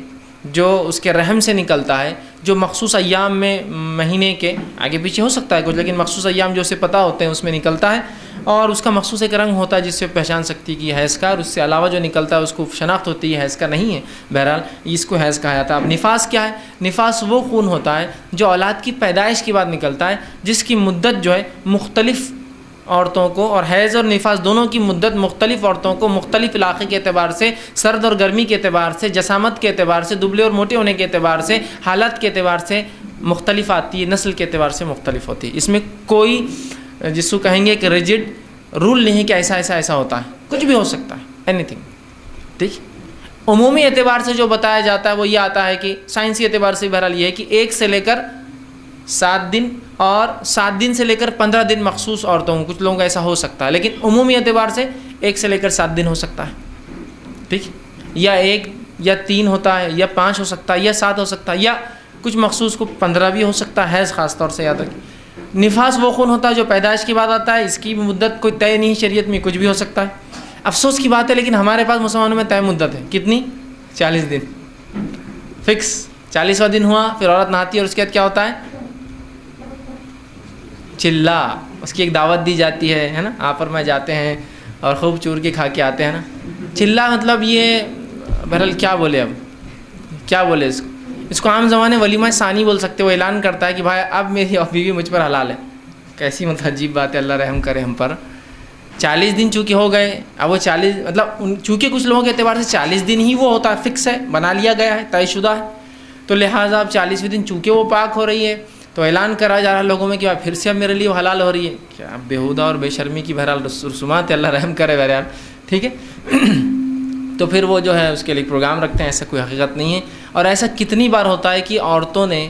جو اس کے رحم سے نکلتا ہے، جو مخصوص ایام میں مہینے کے آگے پیچھے ہو سکتا ہے کچھ، لیکن مخصوص ایام جو اسے پتہ ہوتے ہیں اس میں نکلتا ہے، اور اس کا مخصوص ایک رنگ ہوتا ہے جس سے پہچان سکتی ہے کہ یہ حیض کا، اور اس سے علاوہ جو نکلتا ہے اس کو شناخت ہوتی ہے حیض کا نہیں ہے، بہرحال اس کو حیض کہا جاتا ہے۔ اب نفاس کیا ہے؟ نفاس وہ خون ہوتا ہے جو اولاد کی پیدائش کے بعد نکلتا ہے، جس کی مدت جو ہے مختلف عورتوں کو، اور حیض اور نفاس دونوں کی مدت مختلف عورتوں کو مختلف علاقے کے اعتبار سے، سرد اور گرمی کے اعتبار سے، جسامت کے اعتبار سے، دبلے اور موٹے ہونے کے اعتبار سے، حالت کے اعتبار سے مختلف آتی ہے، نسل کے اعتبار سے مختلف ہوتی ہے۔ اس میں کوئی جس کو کہیں گے کہ ریجڈ رول نہیں کہ ایسا ایسا ایسا ہوتا ہے، کچھ بھی ہو سکتا ہے، اینی تھنگ، ٹھیک۔ عمومی اعتبار سے جو بتایا جاتا ہے وہ یہ آتا ہے کہ سائنسی اعتبار سے بہرحال یہ ہے کہ 1 سے لے کر 7 دن اور 7 دن سے لے کر 15 دن مخصوص عورتوں کو، کچھ لوگوں کا ایسا ہو سکتا ہے، لیکن عمومی اعتبار سے 1 سے لے کر 7 دن ہو سکتا ہے، ٹھیک، یا 1 یا 3 ہوتا ہے، یا 5 ہو سکتا ہے، یا 7 ہو سکتا ہے، یا کچھ مخصوص کو 15 بھی ہو سکتا ہے، حیض خاص طور سے یاد رکھیں۔ نفاس وہ خون ہوتا ہے جو پیدائش کے بعد آتا ہے، اس کی مدت کوئی طے نہیں، شریعت میں کچھ بھی ہو سکتا ہے۔ افسوس کی بات ہے لیکن ہمارے پاس مسلمانوں میں طے مدت ہے، کتنی؟ 40 دن، فکس 40واں دن ہوا پھر عورت نہاتی ہے، اور اس کے بعد کیا ہوتا ہے؟ چلا، اس کی ایک دعوت دی جاتی ہے نا، آپ اور میں جاتے ہیں اور خوب چور کے کھا کے آتے ہیں نا۔ چلا مطلب یہ بہرحال کیا بولے، اب کیا بولے اس کو عام زمانے ولیمہ ثانی بول سکتے، وہ اعلان کرتا ہے کہ بھائی اب میری بیوی مجھ پر حلال ہے۔ کیسی مطلب عجیب بات ہے، اللہ رحم کرے ہم پر۔ 40 دن چونکہ ہو گئے، اب وہ 40 مطلب چونکہ کچھ لوگوں کے اعتبار سے 40 دن ہی وہ ہوتا ہے، فکس ہے، بنا لیا گیا ہے، طے شدہ ہے، تو لہٰذا اب 40ویں دن چونکہ وہ پاک ہو رہی ہے تو اعلان کرا جا رہا ہے لوگوں میں کہ پھر سے اب میرے لیے وہ حلال ہو رہی ہے۔ کیا بےہودہ اور بے شرمی کی بہرحال رسومات ہے، اللہ رحم کرے بہرحال، ٹھیک ہے۔ تو پھر وہ جو ہے اس کے لیے پروگرام رکھتے ہیں، ایسا کوئی حقیقت نہیں ہے۔ اور ایسا کتنی بار ہوتا ہے کہ عورتوں نے،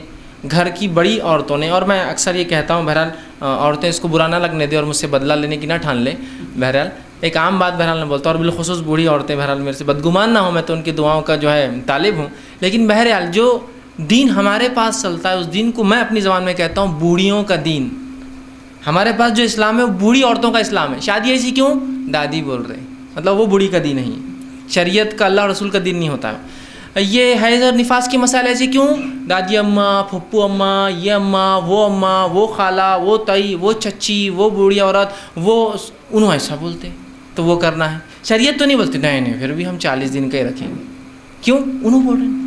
گھر کی بڑی عورتوں نے، اور میں اکثر یہ کہتا ہوں بہرحال عورتیں اس کو برا نہ لگنے دیں اور مجھ سے بدلہ لینے کی نہ ٹھان لیں، بہرحال ایک عام بات بہرحال میں بولتا ہوں، اور بالخصوص بوڑھی عورتیں بہرحال میرے سے بدگمان نہ ہوں، میں تو ان کی دعاؤں کا جو ہے طالب ہوں، لیکن بہرحال جو دین ہمارے پاس چلتا ہے اس دین کو میں اپنی زبان میں کہتا ہوں بوڑھیوں کا دین۔ ہمارے پاس جو اسلام ہے وہ بوڑھی عورتوں کا اسلام ہے۔ شادی ایسی کیوں؟ دادی بول رہے ہیں، مطلب وہ بوڑھی کا دین نہیں ہے، شریعت کا، اللہ اور رسول کا دین نہیں ہوتا ہے۔ یہ حیض اور نفاس کے مسائل ایسے کیوں؟ دادی اماں، پھپھو اماں، یہ اماں، وہ خالہ، وہ تائی، وہ چچی، وہ بوڑھی عورت، وہ انہوں ایسا بولتے تو وہ کرنا ہے۔ شریعت تو نہیں بولتے، نہیں پھر بھی ہم 40 دن کا ہی رکھیں گے، کیوں؟ انہوں بول رہے ہیں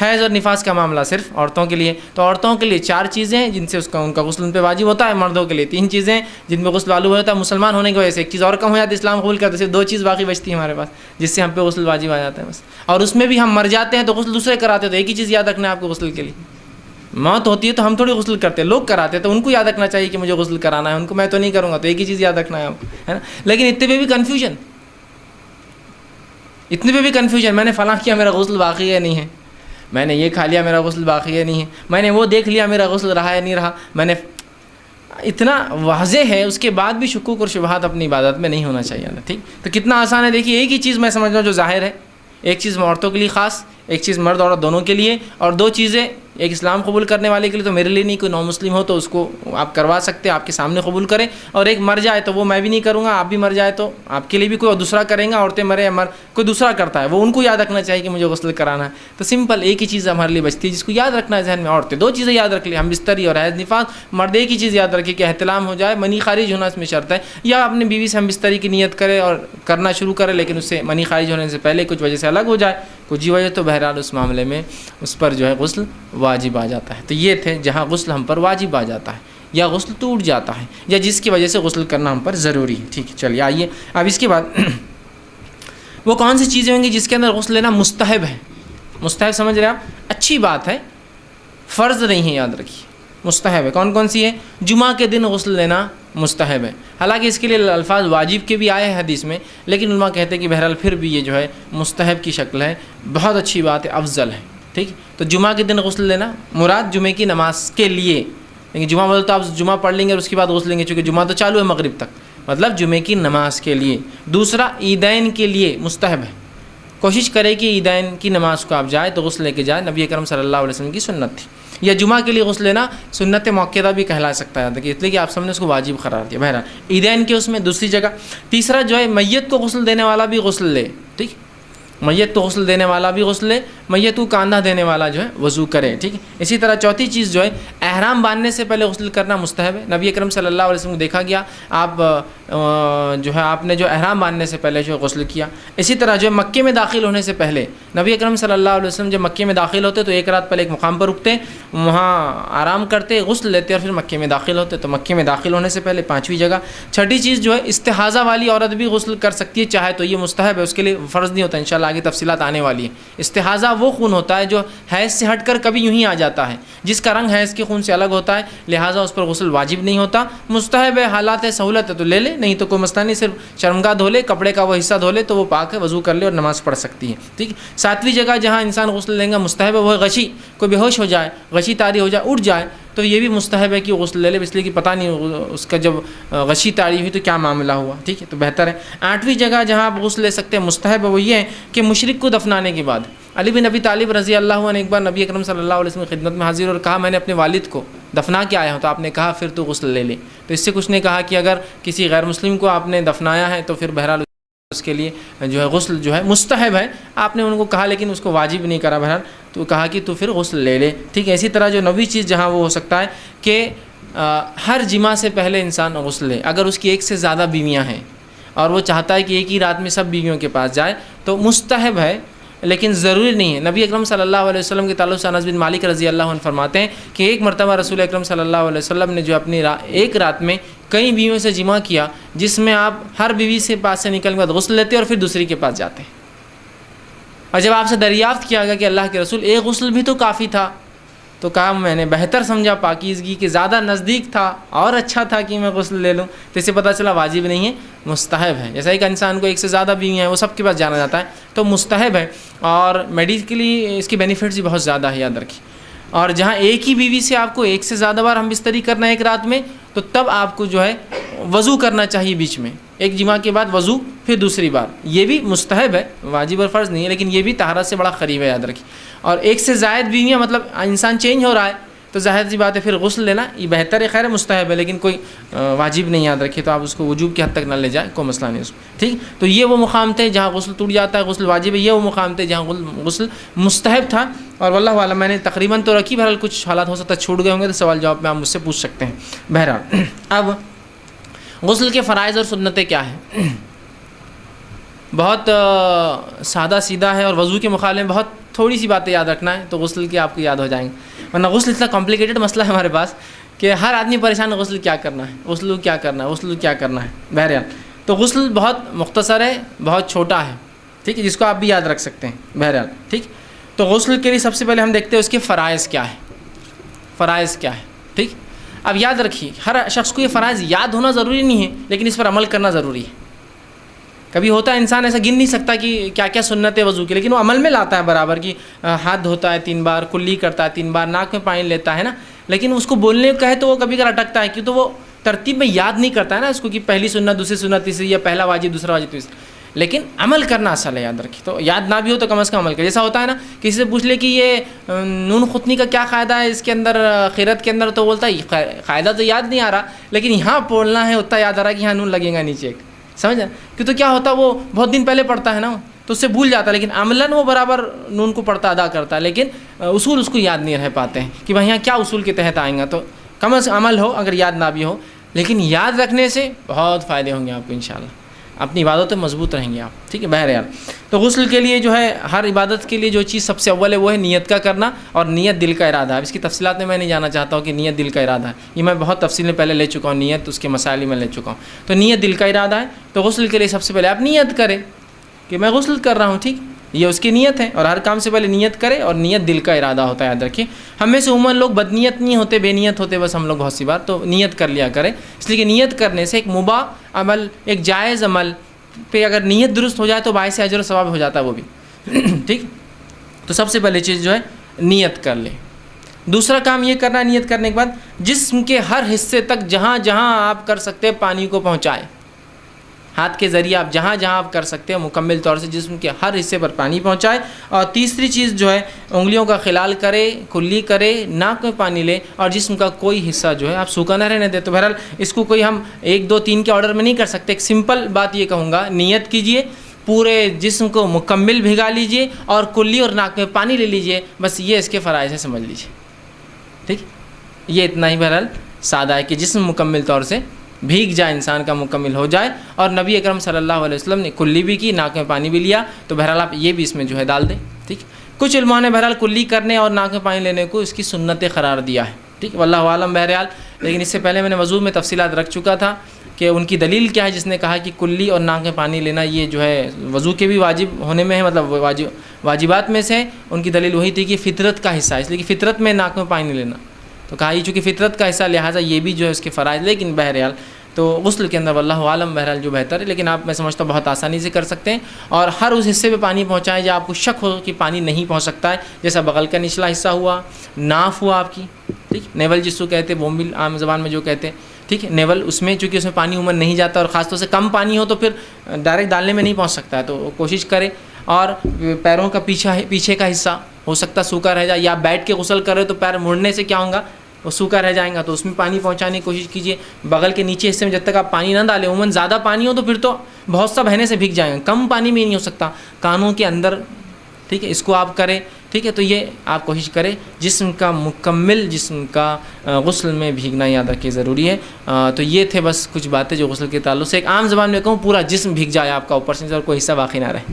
حیض اور نفاس کا معاملہ صرف عورتوں کے لیے، تو عورتوں کے لیے 4 چیزیں ہیں جن سے ان کا غسل ان پہ واجب ہوتا ہے، مردوں کے لیے 3 چیزیں ہیں جن پہ غسل واجب ہوتا ہے، مسلمان ہونے کی وجہ سے ایک چیز اور کم ہو جاتی ہے، اسلام قبول کرتے صرف 2 چیز باقی بچتی ہیں ہمارے پاس جس سے ہم پہ غسل واجب آ جاتا ہے بس، اور اس میں بھی ہم مر جاتے ہیں تو غسل دوسرے کراتے ہیں، تو ایک ہی چیز یاد رکھنا ہے آپ کو غسل کے لیے، موت ہوتی ہے تو ہم تھوڑی غسل کرتے ہیں، لوگ کراتے ہیں تو ان کو یاد رکھنا چاہیے کہ مجھے غسل کرانا ہے، ان کو میں تو نہیں کروں گا، تو ایک ہی چیز یاد رکھنا ہے آپ کو، ہے نا. لیکن اتنے پہ بھی کنفیوژن، میں نے فلاں کیا میرا غسل باقی ہے نہیں ہے، میں نے یہ کھا لیا میرا غسل باقی ہے نہیں ہے، میں نے وہ دیکھ لیا میرا غسل رہا ہے نہیں رہا، میں نے اتنا واضح ہے، اس کے بعد بھی شکوک اور شبہات اپنی عبادت میں نہیں ہونا چاہیے. ٹھیک، تو کتنا آسان ہے، دیکھیے ایک ہی چیز میں سمجھ رہا ہوں جو ظاہر ہے، ایک چیز عورتوں کے لیے خاص، ایک چیز مرد عورت دونوں کے لیے، اور 2 چیزیں ایک اسلام قبول کرنے والے کے لیے تو میرے لیے نہیں، کوئی نو مسلم ہو تو اس کو آپ کروا سکتے ہیں، آپ کے سامنے قبول کریں، اور ایک مر جائے تو وہ میں بھی نہیں کروں گا، آپ بھی مر جائے تو آپ کے لیے بھی کوئی دوسرا کریں گا، عورتیں مرے یا کوئی دوسرا کرتا ہے وہ ان کو یاد رکھنا چاہیے کہ مجھے غسل کرانا ہے. تو سمپل ایک ہی چیز ہمارے لیے بچتی ہے جس کو یاد رکھنا ہے ذہن میں. عورتیں 2 چیزیں یاد رکھ لیں، ہم بستری اور حیض نفاس، مرد ایک ہی چیز یاد رکھے کہ احتلام ہو جائے، منی خارج ہونا اس میں شرط ہے، یا اپنی بیوی سے ہم بستری کی نیت کرے اور کرنا شروع کرے لیکن اس سے منی خارج ہونے سے پہلے کچھ وجہ سے الگ ہو جائے، کچھ وجہ تو بہرحال اس معاملے میں اس پر جو ہے غسل واجب آ جاتا ہے. تو یہ تھے جہاں غسل ہم پر واجب آ جاتا ہے یا غسل ٹوٹ جاتا ہے یا جس کی وجہ سے غسل کرنا ہم پر ضروری ہے. ٹھیک ہے، چلیے آئیے اب اس کے بعد وہ کون سی چیزیں ہوں گی جس کے اندر غسل لینا مستحب ہے. مستحب سمجھ رہے آپ، اچھی بات ہے، فرض نہیں ہے، یاد رکھیے مستحب ہے. کون کون سی ہے؟ جمعہ کے دن غسل لینا مستحب ہے. حالانکہ اس کے لیے الفاظ واجب کے بھی آئے ہیں حدیث میں، لیکن علماء کہتے ہیں کہ بہرحال پھر بھی یہ جو ہے مستحب کی شکل ہے، بہت اچھی بات ہے، افضل ہے. ٹھیک، تو جمعہ کے دن غسل لینا مراد جمعے کی نماز کے لیے، لیکن جمعہ بولے تو آپ جمعہ پڑھ لیں گے اور اس کے بعد غسل لیں گے، چونکہ جمعہ تو چالو ہے مغرب تک، مطلب جمعے کی نماز کے لیے. دوسرا عیدین کے لیے مستحب ہے، کوشش کرے کہ عیدین کی نماز کو آپ جائے تو غسل لے کے جائے، نبی اکرم صلی اللہ علیہ وسلم کی سنت تھی. یا جمعہ کے لیے غسل لینا سنت موقعہ بھی کہلا سکتا ہے، اس لیے کہ آپ سب نے اس کو واجب قرار دیا. بہرحال عیدین کے اس میں دوسری جگہ. تیسرا جو ہے میت کو غسل دینے والا بھی غسل لے. ٹھیک، میت کو غسل دینے والا بھی غسل لے، میت کو کاندھا دینے والا جو ہے وضو کرے. ٹھیک ہے، اسی طرح چوتھی چیز جو ہے احرام باندھنے سے پہلے غسل کرنا مستحب ہے. نبی اکرم صلی اللہ علیہ وسلم کو دیکھا گیا آپ جو ہے آپ نے جو احرام باندھنے سے پہلے جو غسل کیا. اسی طرح جو مکے میں داخل ہونے سے پہلے نبی اکرم صلی اللہ علیہ وسلم جب مکے میں داخل ہوتے تو 1 رات پہلے ایک مقام پر رکتے، وہاں آرام کرتے، غسل لیتے اور پھر مکے میں داخل ہوتے. تو مکے میں داخل ہونے سے پہلے 5ویں جگہ. چھٹی چیز جو ہے استحاضہ والی عورت بھی غسل کر سکتی ہے چاہے تو، یہ مستحب ہے، اس کے لیے فرض نہیں ہوتا، انشاءاللہ آگے تفصیلات آنے والی ہیں. استحاضہ وہ خون ہوتا ہے جو حیض سے ہٹ کر کبھی یوں ہی آ جاتا ہے، جس کا رنگ حیض کے خون سے الگ ہوتا ہے، لہٰذا اس پر غسل واجب نہیں ہوتا، مستحب ہے. حالات ہے، سہولت ہے تو لے لے، نہیں تو کوئی مسئلہ نہیں، صرف شرمگاہ دھو لے، کپڑے کا وہ حصہ دھو لے تو وہ پاک ہے، وضو کر لے اور نماز پڑھ سکتی ہے. ٹھیک، 7ویں جگہ جہاں انسان غسل لیں گا مستحب ہے وہ ہے غشی. کوئی بے ہوش ہو جائے، غشی طاری ہو جائے، اٹھ جائے تو یہ بھی مستحب ہے کہ غسل لے لے، اس لیے کہ پتہ نہیں اس کا جب غشی طاری ہوئی تو کیا معاملہ ہوا. ٹھیک ہے، تو بہتر ہے. 8ویں جگہ جہاں آپ غسل لے سکتے ہیں مستحب ہے وہ یہ ہے کہ مشرک کو دفنانے کے بعد. علی بن ابی طالب رضی اللہ عنہ ایک بار نبی اکرم صلی اللہ علیہ وسلم کی خدمت میں حاضر اور کہا میں نے اپنے والد کو دفنا کے آیا ہوں. تو آپ نے کہا پھر تو غسل لے لے. تو اس سے کچھ نے کہا کہ اگر کسی غیر مسلم کو آپ نے دفنایا ہے تو پھر بہرحال اس کے لیے جو ہے غسل جو ہے مستحب ہے. آپ نے ان کو کہا لیکن اس کو واجب نہیں کرا بہرحال، تو کہا کہ تو پھر غسل لے لے. ٹھیک ہے، اسی طرح جو 9ویں چیز جہاں وہ ہو سکتا ہے کہ ہر جمعہ سے پہلے انسان غسل لے. اگر اس کی 1 سے زیادہ بیویاں ہیں اور وہ چاہتا ہے کہ ایک ہی رات میں سب بیویوں کے پاس جائے تو مستحب ہے، لیکن ضروری نہیں ہے. نبی اکرم صلی اللہ علیہ وسلم کے تعلق سے انس بن مالک رضی اللہ عنہ فرماتے ہیں کہ ایک مرتبہ رسول اکرم صلی اللہ علیہ وسلم نے جو اپنی ایک رات میں کئی بیویوں سے جمع کیا، جس میں آپ ہر بیوی سے پاس سے نکلنے کے بعد غسل لیتے اور پھر دوسری کے پاس جاتے. اور جب آپ سے دریافت کیا گیا کہ اللہ کے رسول ایک غسل بھی تو کافی تھا، تو کہا میں نے بہتر سمجھا پاکیزگی کے زیادہ نزدیک تھا اور اچھا تھا کہ میں غسل لے لوں. تو اس سے پتہ چلا واجب نہیں ہے، مستحب ہے. جیسا ایک انسان کو 1 سے زیادہ بیویاں ہیں وہ سب کے پاس جانا جاتا ہے تو مستحب ہے، اور میڈیکلی اس کی بینیفٹس بھی بہت زیادہ ہے، یاد رکھیے. اور جہاں ایک ہی بیوی سے آپ کو 1 سے زیادہ بار ہم بستری کرنا ہے ایک رات میں، تو تب آپ کو جو ہے وضو کرنا چاہیے بیچ میں، ایک جمعہ کے بعد وضو پھر دوسری بار. یہ بھی مستحب ہے، واجب اور فرض نہیں ہے، لیکن یہ بھی طہارت سے بڑا قریب ہے، یاد رکھیے. اور 1 سے زائد بیویاں مطلب انسان چینج ہو رہا ہے تو ظاہر سی بات ہے پھر غسل لینا یہ بہتر ہے، خیر مستحب ہے، لیکن کوئی واجب نہیں، یاد رکھیے. تو آپ اس کو وجوب کی حد تک نہ لے جائیں، کوئی مسئلہ نہیں اس میں. ٹھیک، تو یہ وہ مقام تھے جہاں غسل ٹوٹ جاتا ہے، غسل واجب ہے. یہ وہ مقام تھے جہاں غسل مستحب تھا. اور واللہ اعلم میں نے تقریباً تو رکھی، بہرحال کچھ حالات ہو سکتا ہے چھوٹ گئے ہوں گے تو سوال جواب میں آپ مجھ سے پوچھ سکتے ہیں. بہرحال اب غسل کے فرائض اور سنتیں کیا ہیں؟ بہت سادہ سیدھا ہے اور وضو کے مقابلے میں بہت تھوڑی سی باتیں یاد رکھنا ہے تو غسل کی آپ کو یاد ہو جائیں گے، ورنہ غسل اتنا کمپلیکیٹڈ مسئلہ ہے ہمارے پاس کہ ہر آدمی پریشان ہے غسل کیا کرنا ہے، غسل کیا کرنا ہے، غسل کیا کرنا ہے۔ بہرحال تو غسل بہت مختصر ہے، بہت چھوٹا ہے، ٹھیک ہے، جس کو آپ بھی یاد رکھ سکتے ہیں۔ بہرحال ٹھیک، تو غسل کے لیے سب سے پہلے ہم دیکھتے ہیں اس کے فرائض کیا ہے، فرائض کیا ہے، ٹھیک۔ اب یاد رکھیے ہر شخص کو یہ فرائض یاد ہونا ضروری نہیں ہے، لیکن اس پر عمل کرنا ضروری ہے۔ کبھی ہوتا ہے انسان ایسا گن نہیں سکتا کہ کیا کیا سنت ہے وضو کی، لیکن وہ عمل میں لاتا ہے برابر کی ہاتھ دھوتا ہے 3 بار، کلی کرتا ہے 3 بار، ناک میں پانی لیتا ہے نا، لیکن اس کو بولنے کو کہے تو وہ کبھی کبھی اٹکتا ہے، کیوں تو وہ ترتیب میں یاد نہیں کرتا ہے نا اس کو کہ پہلی سنت، دوسری سنت، تیسری، یا پہلا واجب، دوسرا واجب، تیسرا، لیکن عمل کرنا اصل ہے۔ یاد رکھیے، تو یاد نہ بھی ہو تو کم از کم عمل کرے۔ جیسا ہوتا ہے نا کسی سے پوچھ لے کہ یہ نون خطنی کا کیا قاعدہ ہے اس کے اندر، خیرت کے اندر، تو بولتا ہے قاعدہ تو یاد نہیں آ رہا، لیکن یہاں بولنا ہے اتنا یاد آ رہا ہے کہ یہاں نون لگے گا نیچے ایک، سمجھا؟ کہ تو کیا ہوتا ہے وہ بہت دن پہلے پڑھتا ہے نا تو اس سے بھول جاتا ہے، لیکن عملاً وہ برابر نون کو پڑھتا ادا کرتا ہے، لیکن اصول اس کو یاد نہیں رہ پاتے ہیں کہ بھائی یہاں کیا اصول کے تحت آئیں گا۔ تو کم از عمل ہو اگر یاد نہ بھی ہو، لیکن یاد رکھنے سے بہت فائدے ہوں گے آپ کو انشاءاللہ، اپنی عبادتیں مضبوط رہیں گے آپ، ٹھیک ہے۔ بہرحال تو غسل کے لیے جو ہے ہر عبادت کے لیے جو چیز سب سے اول ہے وہ ہے نیت کا کرنا، اور نیت دل کا ارادہ ہے۔ اس کی تفصیلات میں نہیں جانا چاہتا ہوں کہ نیت دل کا ارادہ ہے، یہ میں بہت تفصیل میں پہلے لے چکا ہوں، نیت اس کے مسائل میں لے چکا ہوں۔ تو نیت دل کا ارادہ ہے، تو غسل کے لیے سب سے پہلے آپ نیت کریں کہ میں غسل کر رہا ہوں، ٹھیک، یہ اس کی نیت ہے، اور ہر کام سے پہلے نیت کرے، اور نیت دل کا ارادہ ہوتا ہے، یاد رکھیے۔ ہم میں سے عموماً لوگ بدنیت نہیں ہوتے، بے نیت ہوتے بس ہم لوگ بہت سی بار، تو نیت کر لیا کریں، اس لیے کہ نیت کرنے سے ایک مباح عمل، ایک جائز عمل پہ اگر نیت درست ہو جائے تو باعث اجر و ثواب ہو جاتا ہے وہ بھی، ٹھیک۔ تو سب سے پہلے چیز جو ہے نیت کر لیں۔ دوسرا کام یہ کرنا ہے نیت کرنے کے بعد جسم کے ہر حصے تک جہاں جہاں آپ کر سکتے ہیں پانی کو پہنچائیں، ہاتھ کے ذریعے آپ جہاں جہاں آپ کر سکتے ہیں مکمل طور سے جسم کے ہر حصے پر پانی پہنچائے۔ اور تیسری چیز جو ہے انگلیوں کا خلال کرے، کلی کرے، ناک میں پانی لے، اور جسم کا کوئی حصہ جو ہے آپ سوکھا نہ رہنے دیں۔ تو بہرحال اس کو کوئی ہم 1 2 3 کے آرڈر میں نہیں کر سکتے، ایک سمپل بات یہ کہوں گا، نیت کیجئے، پورے جسم کو مکمل بھگا لیجئے، اور کلی اور ناک میں پانی لے لیجئے، بس یہ اس کے فرائض ہے، سمجھ لیجئے، ٹھیک۔ یہ اتنا ہی بہرحال سادہ ہے کہ جسم مکمل طور سے بھیگ جائے، انسان کا مکمل ہو جائے۔ اور نبی اکرم صلی اللہ علیہ وسلم نے کلی بھی کی، ناک میں پانی بھی لیا، تو بہرحال آپ یہ بھی اس میں جو ہے ڈال دیں، ٹھیک۔ کچھ علماء نے بہرحال کلی کرنے اور ناک میں پانی لینے کو اس کی سنت قرار دیا ہے، ٹھیک، واللہ عالم۔ بہرحال لیکن اس سے پہلے میں نے وضو میں تفصیلات رکھ چکا تھا کہ ان کی دلیل کیا ہے، جس نے کہا کہ کلی اور ناک میں پانی لینا یہ جو ہے وضو کے بھی واجب ہونے میں ہے، مطلب واجبات میں سے ان کی دلیل وہی تھی کہ فطرت کا حصہ ہے، اس لیے کہ فطرت میں ناک میں پانی لینا، تو کہا یہ چونکہ فطرت کا حصہ لہٰذا یہ بھی جو ہے اس کے فرائض۔ لیکن بہرحال تو غسل کے اندر واللہ عالم بہرحال جو بہتر ہے، لیکن آپ میں سمجھتا ہوں بہت آسانی سے کر سکتے ہیں، اور ہر اس حصے پہ پانی پہنچائیں جہاں آپ کو شک ہو کہ پانی نہیں پہنچ سکتا ہے، جیسا بغل کا نچلا حصہ ہوا، ناف ہوا آپ کی، ٹھیک، نیول جس کو کہتے ہیں، بومبل عام زبان میں جو کہتے ہیں، ٹھیک ہے، نیول، اس میں چونکہ اس میں پانی عموماً نہیں جاتا، اور خاص طور سے کم پانی ہو تو پھر ڈائریکٹ ڈالنے میں نہیں پہنچ سکتا ہے، تو کوشش کرے۔ اور پیروں کا پیچھے کا حصہ ہو سکتا سوکھا رہ جائے، یا بیٹھ کے غسل کرے تو پیر مڑنے سے کیا ہوگا، وہ سوکھا رہ جائیں گا، تو اس میں پانی پہنچانے کی کوشش کیجیے۔ بغل کے نیچے حصے میں جب تک آپ پانی نہ ڈالیں، عموماً زیادہ پانی ہو تو پھر تو بہت سا بہنے سے بھیگ جائیں گا، کم پانی میں نہیں ہو سکتا، کانوں کے اندر، ٹھیک ہے، اس کو آپ کریں، ٹھیک ہے۔ تو یہ آپ کوشش کریں جسم کا مکمل جسم کا غسل میں بھیگنا یاد رکھیں ضروری ہے۔ تو یہ تھے بس کچھ باتیں جو غسل کے تعلق سے، ایک عام زبان میں کہوں پورا جسم بھیگ جائے آپ کا اوپر سے اور کوئی حصہ باقی نہ رہے۔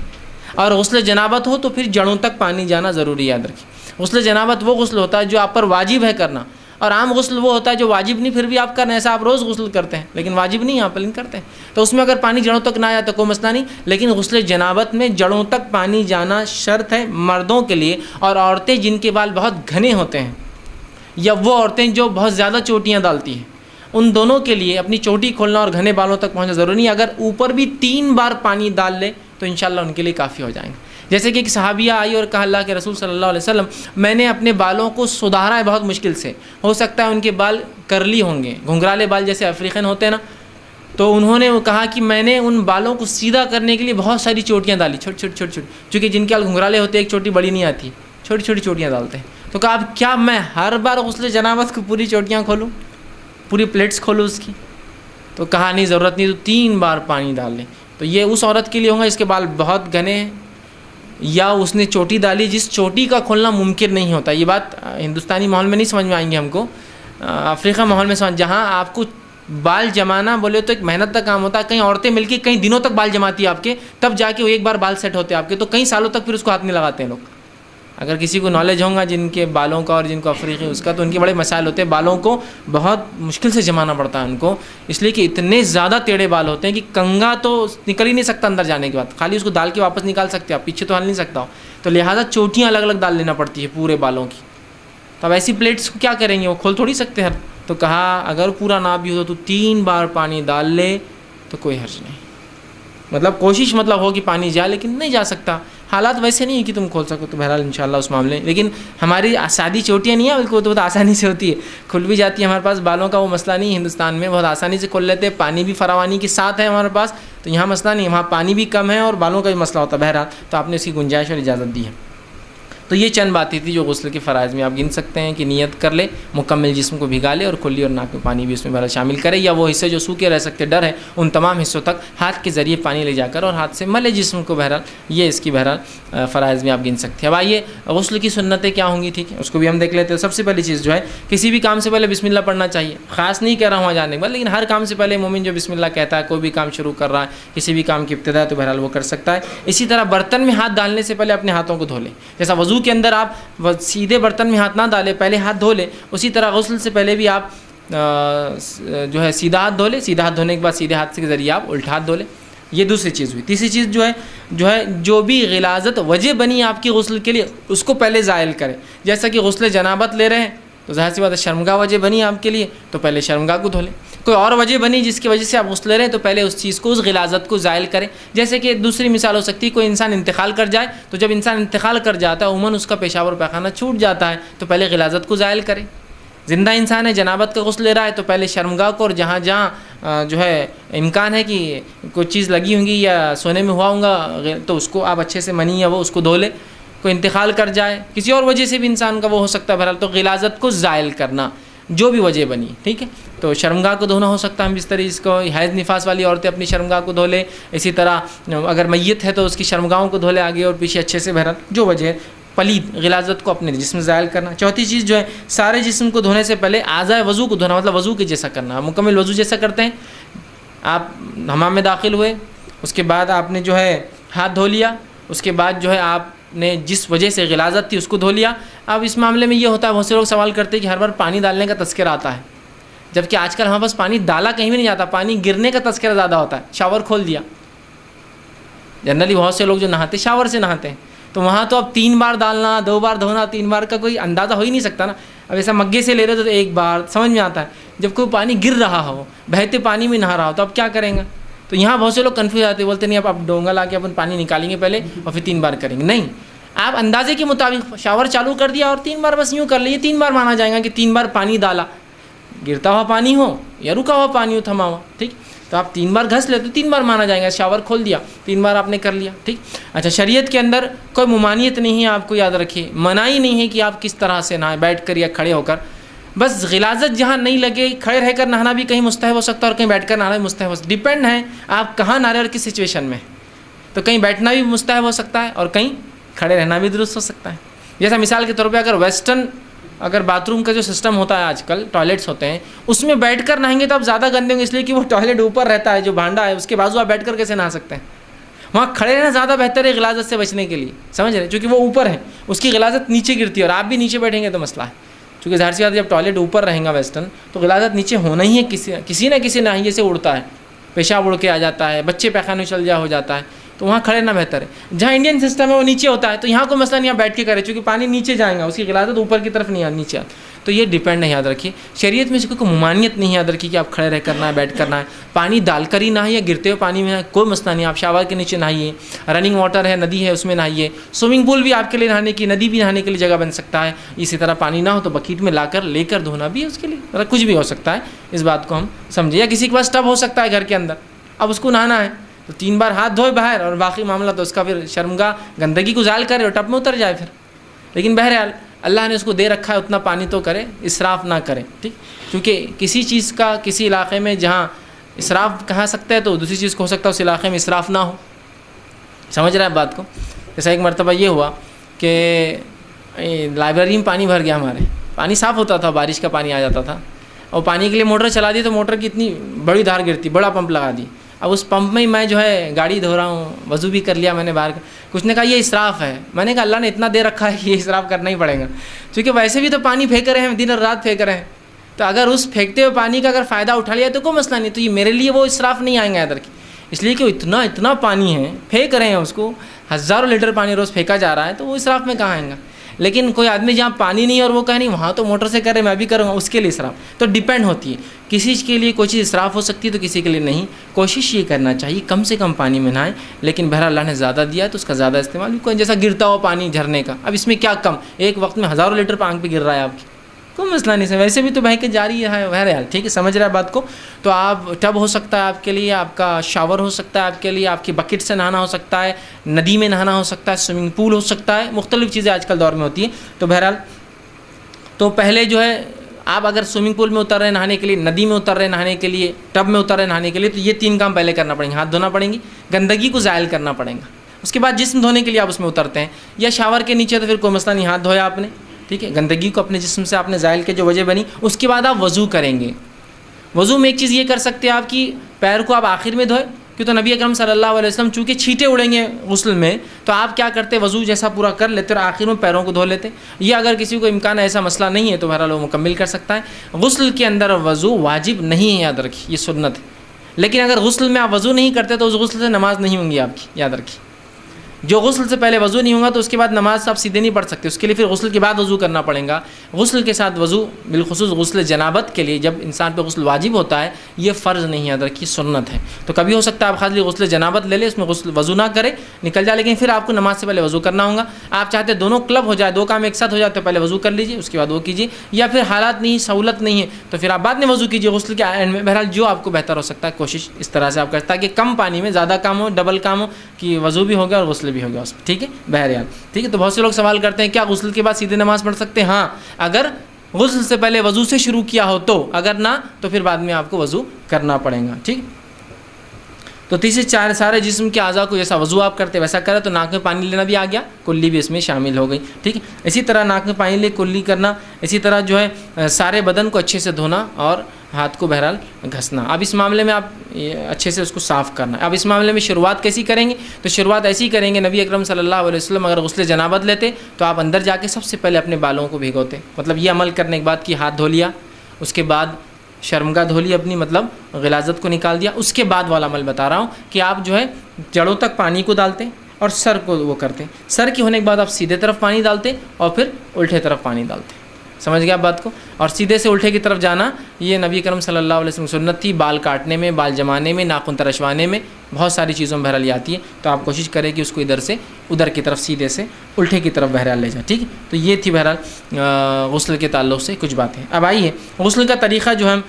اور غسل جنابت ہو تو پھر جڑوں تک پانی جانا ضروری، یاد رکھیں۔ غسل جنابت وہ غسل ہوتا ہے جو آپ پر واجب ہے کرنا، اور عام غسل وہ ہوتا ہے جو واجب نہیں پھر بھی آپ کرنا، ایسا آپ روز غسل کرتے ہیں لیکن واجب نہیں آپ لیکن کرتے ہیں، تو اس میں اگر پانی جڑوں تک نہ آیا تو کوئی مسئلہ نہیں، لیکن غسل جنابت میں جڑوں تک پانی جانا شرط ہے مردوں کے لیے، اور عورتیں جن کے بال بہت گھنے ہوتے ہیں، یا وہ عورتیں جو بہت زیادہ چوٹیاں ڈالتی ہیں، ان دونوں کے لیے اپنی چوٹی کھولنا اور گھنے بالوں تک پہنچنا ضروری نہیں، اگر اوپر بھی 3 بار پانی ڈال لے تو انشاءاللہ ان کے لیے کافی ہو جائیں گے۔ جیسے کہ ایک صحابیہ آئی اور کہا اللہ کے رسول صلی اللہ علیہ وسلم، میں نے اپنے بالوں کو سدھارا ہے بہت مشکل سے، ہو سکتا ہے ان کے بال کرلی ہوں گے، گھنگرالے بال جیسے افریقن ہوتے ہیں نا، تو انہوں نے کہا کہ میں نے ان بالوں کو سیدھا کرنے کے لیے بہت ساری چوٹیاں ڈالی، چھوٹی چھوٹی، چونکہ جن کے بال گھنگرالے ہوتے ہیں ایک چوٹی بڑی نہیں آتی، چھوٹی چھوٹی چوٹیاں ڈالتے ہیں، تو کہا اب کیا میں ہر بار غسل جنابت کو پوری چوٹیاں کھولوں، پوری پلیٹس کھولوں اس کی؟ تو کہا نہیں ضرورت نہیں، تو 3 بار پانی ڈال لیں۔ تو یہ اس عورت کے لیے ہوگا جس کے بال بہت گھنے ہیں، یا اس نے چوٹی ڈالی جس چوٹی کا کھولنا ممکن نہیں ہوتا۔ یہ بات ہندوستانی ماحول میں نہیں سمجھ میں آئیں گے ہم کو، افریقہ ماحول میں سمجھ، جہاں آپ کو بال جمانا بولے تو ایک محنت کا کام ہوتا ہے، کئی عورتیں مل کے کئی دنوں تک بال جماتی ہیں آپ کے، تب جا کے وہ ایک بار بال سیٹ ہوتے ہیں آپ کے، تو کئی سالوں تک پھر اس کو ہاتھ نہیں لگاتے ہیں لوگ، اگر کسی کو نالج ہوگا جن کے بالوں کا اور جن کو افریقی اس کا، تو ان کے بڑے مسائل ہوتے ہیں، بالوں کو بہت مشکل سے جمانا پڑتا ہے ان کو، اس لیے کہ اتنے زیادہ ٹیڑھے بال ہوتے ہیں کہ کنگھا تو نکل ہی نہیں سکتا اندر جانے کے بعد، خالی اس کو ڈال کے واپس نکال سکتے آپ، پیچھے تو ہل نہیں سکتا ہو، تو لہٰذا چوٹیاں الگ الگ ڈال لینا پڑتی ہے پورے بالوں کی. تو اب ایسی پلیٹس کو کیا کریں گے، وہ کھول تھوڑی سکتے ہیں. تو کہا اگر پورا نہ بھی ہو تو 3 بار پانی ڈال لے تو کوئی حرج نہیں. مطلب کوشش مطلب ہو کہ پانی جائے، لیکن نہیں جا سکتا، حالات ویسے نہیں ہے کہ تم کھول سکو، تو بہرحال انشاءاللہ اس معاملے. لیکن ہماری سادی چوٹیاں نہیں ہیں، بالکل تو بہت آسانی سے ہوتی ہے، کھل بھی جاتی ہے. ہمارے پاس بالوں کا وہ مسئلہ نہیں ہے، ہندوستان میں بہت آسانی سے کھول لیتے ہیں، پانی بھی فراوانی کے ساتھ ہے ہمارے پاس، تو یہاں مسئلہ نہیں ہے، وہاں پانی بھی کم ہے اور بالوں کا بھی مسئلہ ہوتا ہے. بہرحال تو آپ نے اس کی گنجائش اور اجازت دی ہے. تو یہ چند باتیں تھی جو غسل کے فرائض میں آپ گن سکتے ہیں کہ نیت کر لے، مکمل جسم کو بھگا لے اور کلی اور ناک میں پانی بھی اس میں بہرحال شامل کرے، یا وہ حصے جو سوکھے رہ سکتے ڈر ہے ان تمام حصوں تک ہاتھ کے ذریعے پانی لے جا کر اور ہاتھ سے ملے جسم کو. بہرحال یہ اس کی بہرحال فرائض میں آپ گن سکتے ہیں. اب آئیے غسل کی سنتیں کیا ہوں گی، ٹھیک ہے، اس کو بھی ہم دیکھ لیتے ہیں. سب سے پہلی چیز جو ہے کسی بھی کام سے پہلے بسم اللہ پڑھنا چاہیے. خاص نہیں کہہ رہا ہوں وہاں جانے کے بعد، لیکن ہر کام سے پہلے مومن جو بسم اللہ کہتا ہے، کوئی بھی کام شروع کر رہا ہے، کسی بھی کام کی ابتدا ہے تو بہرحال وہ کر سکتا ہے. اسی طرح برتن میں ہاتھ ڈالنے سے پہلے اپنے ہاتھوں کو دھو لیں. جیسا وضو کے اندر آپ سیدھے برتن میں ہاتھ نہ ڈالیں، پہلے ہاتھ دھو لیں، اسی طرح غسل سے پہلے بھی آپ جو ہے سیدھا ہاتھ دھو لیں. سیدھا ہاتھ دھونے کے بعد سیدھے ہاتھ کے ذریعے آپ الٹا ہاتھ دھو لیں. یہ دوسری چیز ہوئی. تیسری چیز جو بھی غلاظت وجہ بنی آپ کی غسل کے لیے اس کو پہلے زائل کریں. جیسا کہ غسل جنابت لے رہے ہیں تو ظاہر سی بات ہے شرمگاہ وجہ بنی آپ کے لیے تو پہلے شرمگاہ کو دھو لیں. کوئی اور وجہ بنی جس کی وجہ سے آپ غسل لے رہے ہیں تو پہلے اس چیز کو، اس غلاظت کو زائل کریں. جیسے کہ دوسری مثال ہو سکتی ہے کوئی انسان انتقال کر جائے، تو جب انسان انتقال کر جاتا ہے عموماً اس کا پیشاب اور پیخانہ چھوٹ جاتا ہے، تو پہلے غلاظت کو زائل کریں. زندہ انسان ہے، جنابت کا غسل لے رہا ہے تو پہلے شرمگاہ کو، اور جہاں جہاں جو ہے امکان ہے کہ کوئی چیز لگی ہوں گی یا سونے میں ہوا ہوگا تو اس کو آپ اچھے سے منی یا وہ اس کو دھو لیں. کوئی انتقال کر جائے، کسی اور وجہ سے بھی انسان کا وہ ہو سکتا ہے بہرحال، تو غلاظت کو زائل کرنا جو بھی وجہ بنی، ٹھیک ہے. تو شرمگاہ کو دھونا ہو سکتا ہے بستر، اس کو حیض نفاس والی عورتیں اپنی شرمگاہ کو دھو لیں. اسی طرح اگر میت ہے تو اس کی شرمگاہوں کو دھو لے آگے اور پیچھے اچھے سے، بہرحال جو وجہ ہے پلید غلاظت کو اپنے جسم زائل کرنا. چوتھی چیز جو ہے سارے جسم کو دھونے سے پہلے اعضاء وضو کو دھونا، مطلب وضو کے جیسا کرنا، مکمل وضو جیسا کرتے ہیں. آپ حمام میں داخل ہوئے، اس کے بعد آپ نے جو ہے ہاتھ دھو لیا، اس کے بعد جو ہے آپ نے جس وجہ سے غلاظت تھی اس کو دھو لیا. اب اس معاملے میں یہ ہوتا ہے بہت سے لوگ سوال کرتے ہیں کہ ہر بار پانی ڈالنے کا تذکرہ آتا ہے، جبکہ آج کل ہمارے پاس پانی ڈالا کہیں بھی نہیں جاتا، پانی گرنے کا تذکرہ زیادہ ہوتا ہے. شاور کھول دیا، جنرلی بہت سے لوگ جو نہاتے شاور سے نہاتے ہیں، تو وہاں تو اب 3 بار ڈالنا، 2 بار دھونا، 3 بار کا کوئی اندازہ ہو ہی نہیں سکتا نا. اب ایسا مگے سے لے رہے تو 1 بار سمجھ میں آتا ہے. جب کوئی پانی گر رہا ہو، بہتے پانی میں نہا رہا ہو، تو اب کیا کریں گا؟ تو یہاں بہت سے لوگ کنفیوز آتے ہیں، بولتے نہیں اب ڈونگا لا کے اپن پانی نکالیں گے پہلے اور پھر 3 بار کریں گے. نہیں، آپ اندازے کے مطابق شاور چالو کر دیا اور 3 بار بس یوں کر لیے، 3 بار مانا جائے گا کہ 3 بار پانی ڈالا، گرتا ہوا پانی ہو یا رکا ہوا پانی ہو، تھما ہوا، ٹھیک. تو آپ 3 بار گھس لے تو 3 بار مانا جائے گا. شاور کھول دیا، 3 بار آپ نے کر لیا، ٹھیک. اچھا، شریعت کے اندر کوئی ممانعت نہیں ہے، آپ کو یاد رکھیے، منائی نہیں ہے کہ آپ کس طرح سے نہائیں، بیٹھ کر یا کھڑے ہو کر. بس غلاظت جہاں نہیں لگے، کھڑے رہ کر نہانا بھی کہیں مستحب ہو سکتا ہے اور کہیں بیٹھ کر نہانا بھی مستحب ہو سکتا ہے. ڈیپینڈ ہے آپ کہاں نہا رہے اور کس سچویشن میں. تو کہیں بیٹھنا بھی مستحب ہو سکتا ہے اور کہیں کھڑے رہنا بھی درست ہو سکتا ہے. جیسا مثال کے طور پہ اگر باتھ روم کا جو سسٹم ہوتا ہے آج کل، ٹوائلٹس ہوتے ہیں، اس میں بیٹھ کر نہائیں گے تو آپ زیادہ گندے ہوں گے، اس لیے کہ وہ ٹوائلٹ اوپر رہتا ہے، جو بھانڈا ہے اس کے بازو آپ بیٹھ کر کیسے نہا سکتے ہیں. وہاں کھڑے رہنا زیادہ بہتر ہے غلاظت سے بچنے کے لیے، سمجھ رہے ہیں، چونکہ وہ اوپر ہے، اس کی غلاظت نیچے گرتی ہے اور آپ بھی نیچے بیٹھیں گے تو مسئلہ ہے. چونکہ ظاہر سی بات ہے جب ٹوائلٹ اوپر رہیں گا ویسٹرن تو غلاظت نیچے ہونا ہی ہے، کسی نہ کسی ناحیے سے اڑتا ہے، پیشاب اڑ کے آ جاتا ہے، بچے پیخانے چل جا ہو جاتا ہے، تو وہاں کھڑے رہنا بہتر ہے. جہاں انڈین سسٹم ہے وہ نیچے ہوتا ہے تو یہاں کوئی مسئلہ نہیں، آپ بیٹھ کے کریں، چونکہ پانی نیچے جائیں گا، اس کی غلاظت اوپر کی طرف نہیں آ نیچے. تو یہ ڈیپینڈ ہے، یاد رکھیے شریعت میں کوئی ممانعت نہیں ہے، یاد رکھیے کہ آپ کھڑے رہ کرنا ہے، بیٹھ کرنا ہے. پانی ڈال کر ہی نہائیے، گرتے ہوئے پانی میں کوئی مسئلہ نہیں، آپ شاور کے نیچے نہائیے، رننگ واٹر ہے، ندی ہے، اس میں نہائیے. سوئمنگ پول بھی آپ کے لیے نہانے کی، ندی بھی نہانے کے لیے جگہ بن سکتا ہے. اسی طرح پانی نہ ہو تو بکیٹ میں لا کر لے کر دھونا بھی ہے اس کے لیے، مطلب کچھ بھی ہو سکتا ہے. اس بات کو ہم سمجھے. یا کسی کے پاس ٹب ہو سکتا ہے گھر کے اندر، اب اس کو نہانا ہے تو 3 بار ہاتھ دھوئے باہر اور باقی معاملہ تو اس کا پھر شرمگاہ گندگی کو زائل کرے اور ٹب میں اتر جائے پھر. لیکن بہرحال اللہ نے اس کو دے رکھا ہے اتنا پانی تو کرے، اسراف نہ کریں، ٹھیک. کیونکہ کسی چیز کا کسی علاقے میں جہاں اسراف کہا سکتا ہے تو دوسری چیز کو ہو سکتا ہے اس علاقے میں اسراف نہ ہو. سمجھ رہے ہیں بات کو. جیسا ایک مرتبہ یہ ہوا کہ لائبریری میں پانی بھر گیا، ہمارے پانی صاف ہوتا تھا، بارش کا پانی آ جاتا تھا، اور پانی کے لیے موٹر چلا دی تو موٹر کی اتنی بڑی دھار گرتی، بڑا پمپ لگا دی، اب اس پمپ میں ہی میں جو ہے گاڑی دھو رہا ہوں، وضو بھی کر لیا میں نے باہر کا. کچھ نے کہا یہ اسراف ہے. میں نے کہا اللہ نے اتنا دے رکھا ہے کہ یہ اسراف کرنا ہی پڑے گا، کیونکہ ویسے بھی تو پانی پھینک رہے ہیں، دن اور رات پھینک رہے ہیں. تو اگر اس پھینکتے ہوئے پانی کا اگر فائدہ اٹھا لیا تو کوئی مسئلہ نہیں. تو یہ میرے لیے وہ اسراف نہیں آئیں گا ادھر کی، اس لیے کہ اتنا پانی ہے، پھینک رہے ہیں اس کو، ہزاروں لیٹر پانی روز پھینکا جا رہا ہے، تو وہ اسراف میں کہاں آئیں گا. لیکن کوئی آدمی جہاں پانی نہیں اور وہ کہے نہیں وہاں تو موٹر سے کر رہے میں بھی کروں گا، اس کے لیے اسراف. تو ڈیپینڈ ہوتی ہے، کسی کے لیے کوئی چیز اسراف ہو سکتی ہے تو کسی کے لیے نہیں. کوشش یہ کرنا چاہیے کم سے کم پانی میں نہائیں، لیکن بہرحال اللہ نے زیادہ دیا ہے تو اس کا زیادہ استعمال بھی. کوئی جیسا گرتا ہو پانی جھرنے کا، اب اس میں کیا کم، ایک وقت میں ہزاروں لیٹر آنکھ پہ گر رہا ہے آپ کی، کوئی مسئلہ نہیں ہے، ویسے بھی تو بہہ کے جاری ہے بہرحال. ٹھیک ہے، سمجھ رہا ہے بات کو. تو آپ ٹب ہو سکتا ہے آپ کے لیے، آپ کا شاور ہو سکتا ہے آپ کے لیے، آپ کی بکٹ سے نہانا ہو سکتا ہے، ندی میں نہانا ہو سکتا ہے، سوئمنگ پول ہو سکتا ہے، مختلف چیزیں آج کل دور میں ہوتی ہیں. تو بہرحال تو پہلے جو ہے آپ اگر سوئمنگ پول میں اتر رہے ہیں نہانے کے لیے، ندی میں اتر رہے ہیں نہانے کے لیے، ٹب میں اتر رہے ہیں نہانے کے لیے، تو یہ 3 کام پہلے کرنا پڑیں گے. ہاتھ دھونا پڑیں گے، گندگی کو زائل کرنا پڑے گا. اس کے بعد جسم دھونے کے لیے آپ اس میں اترتے ہیں، یا شاور کے نیچے تو پھر کوئی مسئلہ نہیں، ہاتھ دھویا آپ نے، ٹھیک ہے، گندگی کو اپنے جسم سے آپ نے زائل کے جو وجہ بنی. اس کے بعد آپ وضو کریں گے. وضو میں ایک چیز یہ کر سکتے ہیں آپ کی پیر کو آپ آخر میں دھوئے، کیوں تو نبی اکرم صلی اللہ علیہ وسلم چونکہ چھینٹے اڑیں گے غسل میں، تو آپ کیا کرتے، وضو جیسا پورا کر لیتے اور آخر میں پیروں کو دھو لیتے. یہ اگر کسی کو امکان ایسا مسئلہ نہیں ہے تو بہرحال وہ مکمل کر سکتا ہے. غسل کے اندر وضو واجب نہیں ہے، یاد رکھیے، یہ سنت ہے. لیکن اگر غسل میں آپ وضو نہیں کرتے تو اس غسل سے نماز نہیں ہوں گی آپ کی، یاد رکھیے. جو غسل سے پہلے وضو نہیں ہوگا تو اس کے بعد نماز آپ سیدھے نہیں پڑھ سکتے، اس کے لیے پھر غسل کے بعد وضو کرنا پڑے گا. غسل کے ساتھ وضو، بالخصوص غسل جنابت کے لیے جب انسان پہ غسل واجب ہوتا ہے، یہ فرض نہیں ہے، یاد رکھیے سنت ہے. تو کبھی ہو سکتا ہے آپ خالی غسل جنابت لے لیں، اس میں غسل وضو نہ کرے، نکل جائے، لیکن پھر آپ کو نماز سے پہلے وضو کرنا ہوگا. آپ چاہتے دونوں کلب ہو جائے، 2 کام ایک ساتھ ہو جائے، تو پہلے وضو کر لیجیے، اس کے بعد وہ کیجیے. یا پھر حالات نہیں، سہولت نہیں ہے تو پھر آپ بعد میں وضو کیجیے غسل کے اینڈ میں. بہرحال جو آپ کو بہتر ہو سکتا ہے کوشش اس طرح سے آپ کریں تاکہ کم پانی میں زیادہ کام ہو، ڈبل کام ہو، کہ وضو بھی ہو گیا اور غسل بھی ہو گیا اس میں. ٹھیک ہے بہرحال. ٹھیک ہے. تو بہت سے لوگ سوال کرتے ہیں کیا غسل کے بعد سیدھے نماز پڑھ سکتے ہیں؟ ہاں، اگر غسل سے پہلے وضو سے شروع کیا ہو تو، اگر نہ تو پھر بعد میں آپ کو وضو کرنا پڑے گا. ٹھیک. تو تیسرے 4 سارے جسم کے اعضاء کو جیسا وضو آپ کرتے ویسا کرے. تو ناک میں پانی لینا بھی آ گیا، کلی بھی اس میں شامل ہو گئی. ٹھیک ہے. اسی طرح ناک میں پانی لے کلی کرنا، اسی طرح جو ہے سارے بدن کو اچھے سے دھونا اور ہاتھ کو بہرحال گھسنا. اب اس معاملے میں آپ اچھے سے اس کو صاف کرنا ہے. اب اس معاملے میں شروعات کیسی کریں گے؟ تو شروعات ایسی کریں گے، نبی اکرم صلی اللہ علیہ وسلم اگر غسل جنابت لیتے تو آپ اندر جا کے سب سے پہلے اپنے بالوں کو بھگوتے. مطلب یہ عمل کرنے کے بعد کہ ہاتھ دھو لیا، اس کے بعد شرمگاہ دھو لی اپنی، مطلب غلاظت کو نکال دیا. اس کے بعد والا عمل بتا رہا ہوں کہ آپ جو ہے جڑوں تک پانی کو ڈالتے اور سر کو وہ کرتے. سر کی ہونے کے بعد آپ سیدھے طرف پانی ڈالتے اور پھر الٹے طرف پانی ڈالتے. سمجھ گیا آپ بات کو؟ اور سیدھے سے الٹے کی طرف جانا یہ نبی کرم صلی اللہ علیہ وسلم سنت تھی. بال کاٹنے میں، بال جمانے میں، ناخن ترشوانے میں، بہت ساری چیزوں میں بہرحال یہ آتی ہے. تو آپ کوشش کریں کہ اس کو ادھر سے ادھر کی طرف سیدھے سے الٹے کی طرف بہرحال لے جائیں. ٹھیک ہے. تو یہ تھی بہرحال غسل کے تعلق سے کچھ باتیں. اب آئیے غسل کا طریقہ جو ہم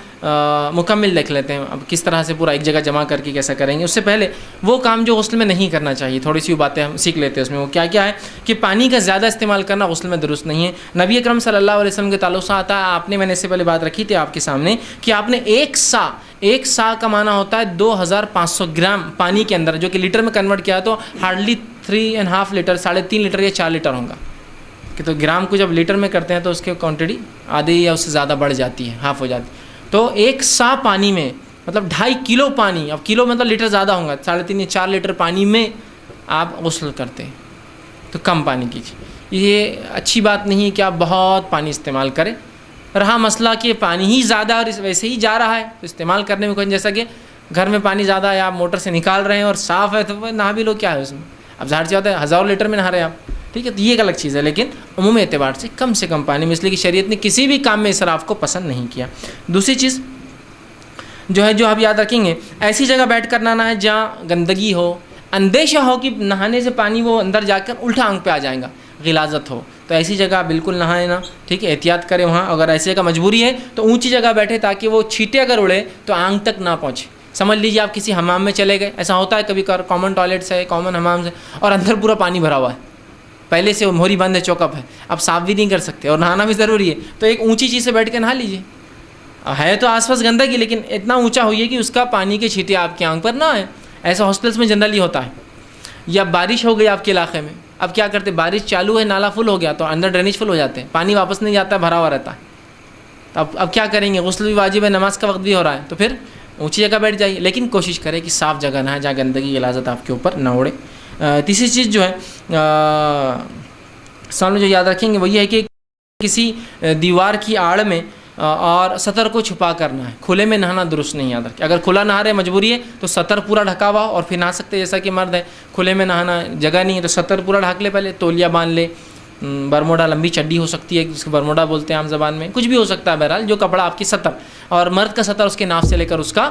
مکمل دیکھ لیتے ہیں. اب کس طرح سے پورا ایک جگہ جمع کر کے کیسا کریں گے. اس سے پہلے وہ کام جو غسل میں نہیں کرنا چاہیے، تھوڑی سی باتیں ہم سیکھ لیتے ہیں. اس میں وہ کیا کیا ہے کہ پانی کا زیادہ استعمال کرنا غسل میں درست نہیں ہے. نبی اکرم صلی اللہ علیہ وسلم کے تعلق سے آتا ہے، آپ نے، میں نے اس سے پہلے بات رکھی تھی آپ کے سامنے کہ آپ نے ایک سا کا معنی ہوتا ہے 2500 گرام پانی کے اندر، جو کہ لیٹر میں کنورٹ کیا تو ہارڈلی 3.5 لیٹر، 3.5 لیٹر یا 4 لیٹر ہوگا. کہ تو گرام کو جب لیٹر میں کرتے ہیں تو اس کی کوانٹٹی آدھی یا اس سے زیادہ بڑھ جاتی ہے، ہاف ہو جاتی ہے. تو 1 سا پانی میں مطلب 2.5 کلو پانی، اب کلو مطلب لیٹر زیادہ ہوگا، 3.5 یا 4 لیٹر پانی میں آپ غسل کرتے ہیں. تو کم پانی کیجیے. یہ اچھی بات نہیں کہ آپ بہت پانی استعمال کریں. رہا مسئلہ کہ پانی ہی زیادہ اور ویسے ہی جا رہا ہے تو استعمال کرنے میں کوئی، جیسا کہ گھر میں پانی زیادہ ہے، آپ موٹر سے نکال رہے ہیں اور صاف ہے تو نہا بھی لو، کیا ہے اس میں. اب ظاہر سی بات ہے ہزاروں لیٹر میں نہا رہے ہیں آپ. ٹھیک ہے. تو یہ ایک الگ چیز ہے، لیکن عمومی اعتبار سے کم پانی میں، اس لیے کہ شریعت نے کسی بھی کام میں اسراف کو پسند نہیں کیا. دوسری چیز جو ہے، جو آپ یاد رکھیں گے، ایسی جگہ بیٹھ کر نہانا ہے جہاں گندگی ہو، اندیشہ ہو کہ نہانے سے پانی وہ اندر جا کر الٹا آنکھ پہ آ جائے گا، غلاظت ہو، تو ایسی جگہ بالکل نہائے نا. ٹھیک ہے. احتیاط کریں وہاں. اگر ایسی جگہ مجبوری ہے تو اونچی جگہ بیٹھے تاکہ وہ چھینٹے اگر اڑے تو آنکھ تک نہ پہنچے. سمجھ لیجیے آپ کسی حمام میں چلے گئے، ایسا ہوتا ہے کبھی کبھار، کامن ٹوائلٹ ہے، کامن حمام سے، اور اندر پورا پانی بھرا ہوا ہے، پہلے سے موہری بند ہے، چوک اپ ہے، اب صاف بھی نہیں کر سکتے اور نہانا بھی ضروری ہے. تو ایک اونچی چیز سے بیٹھ کے نہا لیجیے. ہے تو آس پاس گندگی لیکن اتنا اونچا ہوئیے کہ اس کا پانی کے چھینٹے آپ کی آنکھ پر نہ آئے. ایسا ہاسٹلس میں جنرلی ہوتا ہے. یا بارش ہو گئی آپ کے علاقے میں، اب کیا کرتے، بارش چالو ہے، نالا فل ہو گیا تو اندر ڈرینیج فل ہو جاتے ہیں، پانی واپس نہیں جاتا ہے، بھرا ہوا رہتا ہے. اب کیا کریں گے، غسل بھی واجب ہے، نماز کا وقت بھی ہو رہا ہے، تو پھر اونچی جگہ بیٹھ جائیے، لیکن کوشش کریں کہ صاف جگہ نہ ہے جہاں گندگی غلاظت آپ کے اوپر نہ اڑے۔ تیسری چیز جو ہے سامنے جو یاد رکھیں گے وہ یہ ہے کہ کسی دیوار کی آڑ میں اور سطر کو چھپا کرنا ہے، کھلے میں نہانا درست نہیں یاد رکھیں۔ اگر کھلا نہا رہے مجبوری ہے تو سطر پورا ڈھکا ہوا اور پھر نہا سکتے، جیسا کہ مرد ہے کھلے میں نہانا جگہ نہیں ہے تو سطر پورا ڈھک لے، پہلے تولیہ باندھ لے، برموڈا لمبی چڈی ہو سکتی ہے جس کو برموڈا بولتے ہیں عام زبان میں، کچھ بھی ہو سکتا ہے، بہرحال جو کپڑا آپ کی سطر، اور مرد کا سطر اس کے ناف سے لے کر اس کا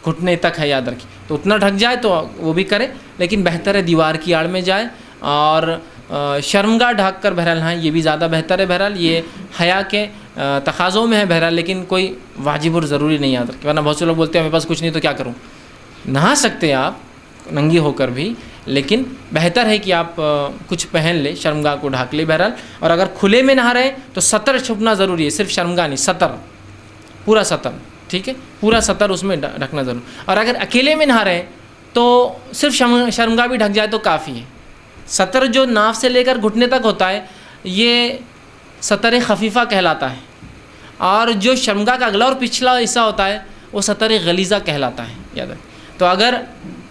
گھٹنے تک ہے یاد رکھیں، تو اتنا ڈھک جائے تو وہ بھی کرے، لیکن بہتر ہے دیوار کی آڑ میں جائے اور شرمگاہ ڈھک کر بہرحال نہائیں، یہ بھی زیادہ بہتر ہے۔ بہرحال یہ حیا کے تقاضوں میں ہے بہرحال، لیکن کوئی واجب اور ضروری نہیں یاد رکھیں، ورنہ بہت سے لوگ بولتے ہیں میرے پاس کچھ نہیں تو کیا کروں۔ نہا سکتے ہیں آپ ننگی ہو کر بھی، لیکن بہتر ہے کہ آپ کچھ پہن لیں، شرمگاہ کو ڈھک لیں بہرحال۔ اور اگر کھلے میں نہا رہے ہیں تو سطر چھپنا ضروری ہے، صرف شرمگاہ نہیں، سطر پورا سطر، ٹھیک ہے، پورا سطر اس میں ڈھکنا ضروری۔ اور اگر اکیلے میں نہا رہے ہیں تو صرف شرمگاہ بھی ڈھک جائے تو کافی ہے۔ سطر جو ناف سے لے کر گھٹنے تک ہوتا ہے یہ سطر خفیفہ کہلاتا ہے، اور جو شرمگاہ کا اگلا اور پچھلا حصہ ہوتا ہے وہ سطر غلیظہ کہلاتا ہے یاد رکھیں۔ تو اگر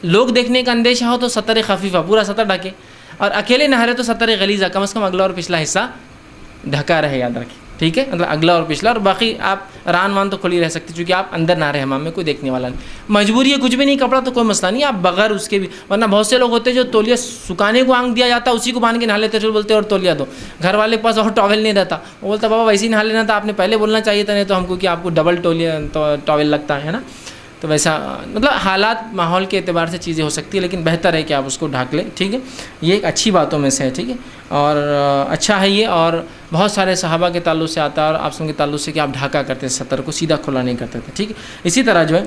لوگ دیکھنے کا اندیشہ ہو تو سطر خفیفہ پورا سطر ڈھکے، اور اکیلے نہا رہے تو سطر غلیظہ کم از کم اگلا اور پچھلا حصہ ڈھکا رہے یاد رکھیں، ٹھیک ہے، مطلب اگلا اور پچھلا، اور باقی آپ ران وان تو کھلی رہ سکتی چونکہ آپ اندر نہ رہے حمام میں، کوئی دیکھنے والا نہیں، مجبوری ہے کچھ بھی نہیں کپڑا تو کوئی مسئلہ نہیں، آپ بغیر اس کے بھی، ورنہ بہت سے لوگ ہوتے ہیں جو تولیہ سکھانے کو آنگ دیا جاتا ہے اسی کو باندھ کے نہا لیتے، بولتے اور تولیہ دو، گھر والے کے پاس اور ٹاول نہیں رہتا، وہ بولتا بابا ویسے ہی نہا لینا تھا، آپ نے پہلے بولنا چاہیے تھا، نہیں تو ہم کو کہ آپ کو ڈبل ٹاول لگتا ہے نا، تو ویسا مطلب حالات ماحول کے اعتبار سے چیزیں ہو سکتی ہیں، لیکن بہتر ہے کہ آپ اس کو ڈھک لیں، ٹھیک ہے، یہ ایک اچھی باتوں میں سے ہے، ٹھیک ہے، اور اچھا ہے یہ، اور بہت سارے صحابہ کے تعلق سے آتا ہے اور آپ سن کے تعلق سے کہ آپ ڈھاکا کرتے ہیں، سطر کو سیدھا کھلا نہیں کرتے تھے، ٹھیک ہے۔ اسی طرح جو ہے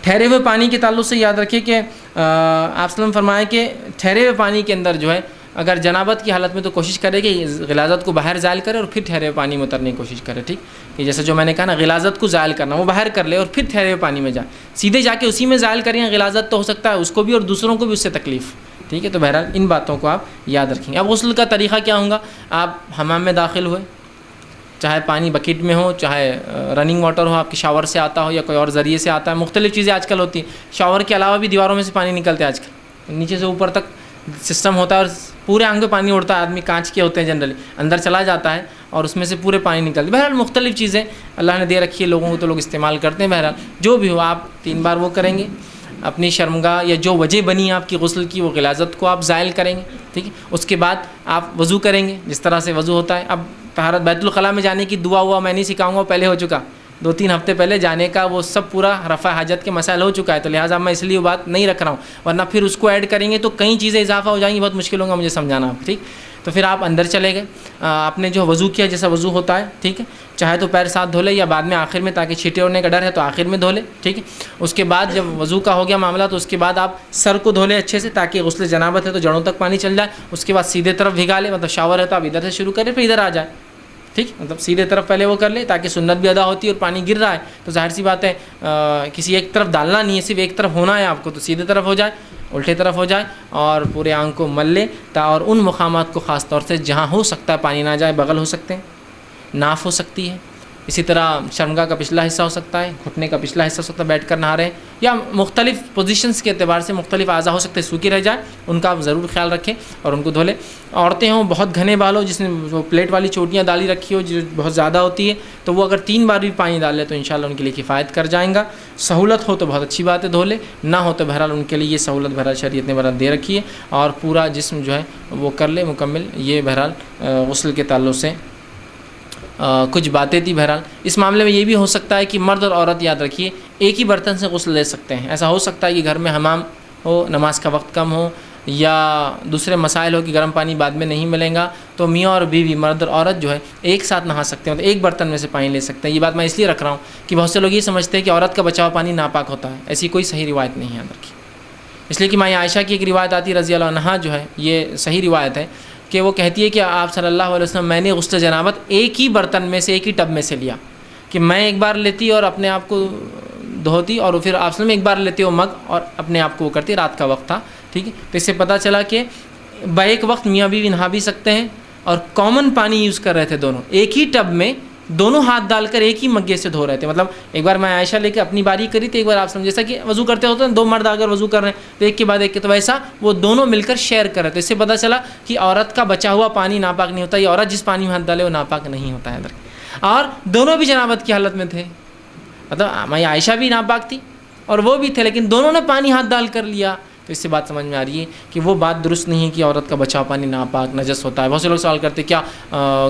ٹھہرے ہوئے پانی کے تعلق سے یاد رکھیے کہ آپ وسلم فرمائے کہ ٹھہرے ہوئے پانی کے اندر جو ہے اگر جنابت کی حالت میں تو کوشش کرے کہ غلاظت کو باہر زائل کرے اور پھر ٹھہرے ہوئے پانی میں اترنے کی کوشش کرے، ٹھیک کہ جیسے جو میں نے کہا نا غلاظت کو زائل کرنا، وہ باہر کر لے اور پھر ٹھہرے ہوئے پانی میں جائے، سیدھے جا کے اسی میں زائل کریں غلاظت تو ہو سکتا ہے اس کو بھی اور دوسروں کو بھی اس سے تکلیف، ٹھیک ہے، تو بہرحال ان باتوں کو آپ یاد رکھیں گے۔ اب غسل کا طریقہ کیا ہوگا، آپ حمام میں داخل ہوئے، چاہے پانی بکیٹ میں ہو، چاہے رننگ واٹر ہو، آپ کے شاور سے آتا ہو یا کوئی اور ذریعے سے آتا ہے، مختلف چیزیں آج کل ہوتی ہیں، شاور کے علاوہ بھی دیواروں میں سے پانی نکلتے ہیں آج کل، نیچے سے اوپر تک سسٹم ہوتا ہے اور پورے آنگ پہ پانی اڑتا ہے، آدمی کانچ کے ہوتے ہیں جنرلی، اندر چلا جاتا ہے اور اس میں سے پورے پانی نکلتے ہیں، بہرحال مختلف چیزیں اللہ نے دے رکھی ہے لوگوں کو تو لوگ استعمال کرتے ہیں، بہرحال جو بھی ہو آپ 3 بار وہ کریں گے، اپنی شرمگاہ یا جو وجہ بنی آپ کی غسل کی وہ غلاظت کو آپ زائل کریں گے، ٹھیک ہے، اس کے بعد آپ وضو کریں گے جس طرح سے وضو ہوتا ہے۔ اب طہارت بیت الخلاء میں جانے کی دعا ہوا میں نہیں سکھاؤں گا، پہلے ہو چکا، 2-3 ہفتے پہلے جانے کا وہ سب پورا رفع حاجت کے مسائل ہو چکا ہے، تو لہٰذا میں اس لیے وہ بات نہیں رکھ رہا ہوں، ورنہ پھر اس کو ایڈ کریں گے تو کئی چیزیں اضافہ ہو جائیں گی، بہت مشکل ہوگا مجھے سمجھانا آپ، ٹھیک، تو پھر آپ اندر چلے گئے، آپ نے جو وضو کیا جیسا وضو ہوتا ہے، ٹھیک ہے، چاہے تو پیر ساتھ دھو لے یا بعد میں آخر میں، تاکہ چھینٹے اڑنے کا ڈر ہے تو آخر میں دھو لے، ٹھیک ہے، اس کے بعد جب وضو کا ہو گیا معاملہ تو اس کے بعد آپ سر کو دھو لے اچھے سے، تاکہ غسل جنابت ہے تو جڑوں تک پانی چل جائے، اس کے بعد سیدھے طرف بھگا لے، مطلب شاور ہے تو آپ ادھر سے شروع کریں پھر ادھر آ جائے، ٹھیک، مطلب سیدھے طرف پہلے وہ کر لے تاکہ سنت بھی ادا ہوتی ہے، اور پانی گر رہا ہے تو ظاہر سی بات ہے کسی ایک طرف ڈالنا نہیں ہے، صرف ایک طرف ہونا ہے آپ کو، تو سیدھے طرف ہو جائے، الٹے طرف ہو جائے اور پورے آنگ کو مل لے، اور ان مقامات کو خاص طور سے جہاں ہو سکتا ہے پانی نہ جائے، بغل ہو سکتے ہیں، ناف ہو سکتی ہے، اسی طرح شرمگاہ کا پچھلا حصہ ہو سکتا ہے، گھٹنے کا پچھلا حصہ ہو سکتا ہے بیٹھ کر نہا رہے ہیں، یا مختلف پوزیشنز کے اعتبار سے مختلف اعضاء ہو سکتے ہیں سوکھی رہ جائے، ان کا آپ ضرور خیال رکھیں اور ان کو دھو لیں۔ عورتیں ہوں بہت گھنے بال ہو، جس نے وہ پلیٹ والی چوٹیاں ڈالی رکھی ہو جو بہت زیادہ ہوتی ہے، تو وہ اگر 3 بار بھی پانی ڈال لے تو انشاءاللہ ان کے لیے کفایت کر جائیں گا، سہولت ہو تو بہت اچھی بات ہے دھو لے، نہ ہو تو بہرحال ان کے لیے یہ سہولت بہرحال شریعت نے بہرحال دے رکھی ہے، اور پورا جسم جو ہے وہ کر لے مکمل، یہ بہرحال غسل کے تعلق سے کچھ باتیں تھی۔ بہرحال اس معاملے میں یہ بھی ہو سکتا ہے کہ مرد اور عورت یاد رکھیے ایک ہی برتن سے غسل لے سکتے ہیں، ایسا ہو سکتا ہے کہ گھر میں حمام ہو، نماز کا وقت کم ہو، یا دوسرے مسائل ہو کہ گرم پانی بعد میں نہیں ملیں گا، تو میاں اور بیوی مرد اور عورت جو ہے ایک ساتھ نہا سکتے ہیں، تو ایک برتن میں سے پانی لے سکتے ہیں۔ یہ بات میں اس لیے رکھ رہا ہوں کہ بہت سے لوگ یہ سمجھتے ہیں کہ عورت کا بچا ہوا پانی ناپاک ہوتا ہے، ایسی کوئی صحیح روایت نہیں ہے یاد رکھیے، اس لیے کہ ماں عائشہ کی ایک روایت آتی رضی اللہ عنہا جو ہے، یہ صحیح روایت ہے کہ وہ کہتی ہے کہ آپ صلی اللہ علیہ وسلم میں نے غسل جنابت ایک ہی برتن میں سے ایک ہی ٹب میں سے لیا، کہ میں ایک بار لیتی اور اپنے آپ کو دھوتی، اور پھر آپ میں ایک بار لیتے وہ مگ اور اپنے آپ کو وہ کرتی، رات کا وقت تھا، ٹھیک ہے، تو اس سے پتہ چلا کہ بیک وقت میاں بیوی نہا بھی سکتے ہیں اور کامن پانی یوز کر رہے تھے دونوں، ایک ہی ٹب میں دونوں ہاتھ ڈال کر ایک ہی مگے سے دھو رہے تھے. مطلب ایک بار میں عائشہ لے کے اپنی باری کری تھی, ایک بار آپ سمجھ جیسا کہ وضو کرتے ہوتے ہیں دو مرد اگر وضو کر رہے ہیں تو ایک کے بعد ایک کے, تو ویسا وہ دونوں مل کر شیئر کر رہے تھے. اس سے پتہ چلا کہ عورت کا بچا ہوا پانی ناپاک نہیں ہوتا, یہ عورت جس پانی میں ہاتھ ڈالے وہ ناپاک نہیں ہوتا ہے. اور دونوں بھی جنابت کی حالت میں تھے, مطلب میں عائشہ بھی ناپاک تھی اور وہ بھی تھے, لیکن دونوں نے پانی ہاتھ ڈال کر لیا. تو اس سے بات سمجھ میں آ رہی ہے کہ وہ بات درست نہیں ہے کہ عورت کا بچا پانی ناپاک نجس ہوتا ہے. بہت سے لوگ سوال کرتے ہیں کیا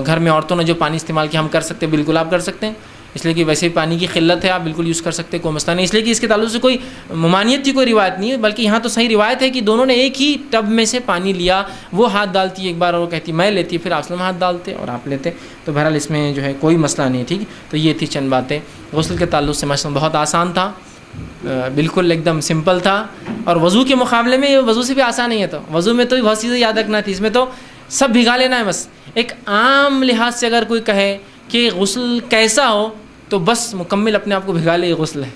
گھر میں عورتوں نے جو پانی استعمال کیا ہم کر سکتے ہیں؟ بالکل آپ کر سکتے ہیں, اس لیے کہ ویسے ہی پانی کی قلت ہے, آپ بالکل یوز کر سکتے ہیں, کوئی مسئلہ نہیں. اس لیے کہ اس کے تعلق سے کوئی ممانعت کی کوئی روایت نہیں ہے, بلکہ یہاں تو صحیح روایت ہے کہ دونوں نے ایک ہی ٹب میں سے پانی لیا, وہ ہاتھ ڈالتی ایک بار اور وہ کہتی میں لیتی, پھر آپ ہاتھ ڈالتے اور آپ لیتے. تو بہرحال اس میں جو ہے کوئی مسئلہ نہیں ہے. ٹھیک, تو یہ تھی چند باتیں غسل کے تعلق سے. مسئلہ بہت آسان تھا, بالکل ایک دم سمپل تھا, اور وضو کے مقابلے میں وضو سے بھی آسان نہیں ہے. تو وضو میں تو بہت چیزیں یاد رکھنا تھی, اس میں تو سب بھگا لینا ہے بس. ایک عام لحاظ سے اگر کوئی کہے کہ غسل کیسا ہو تو بس مکمل اپنے آپ کو بھگا لے, یہ غسل ہے,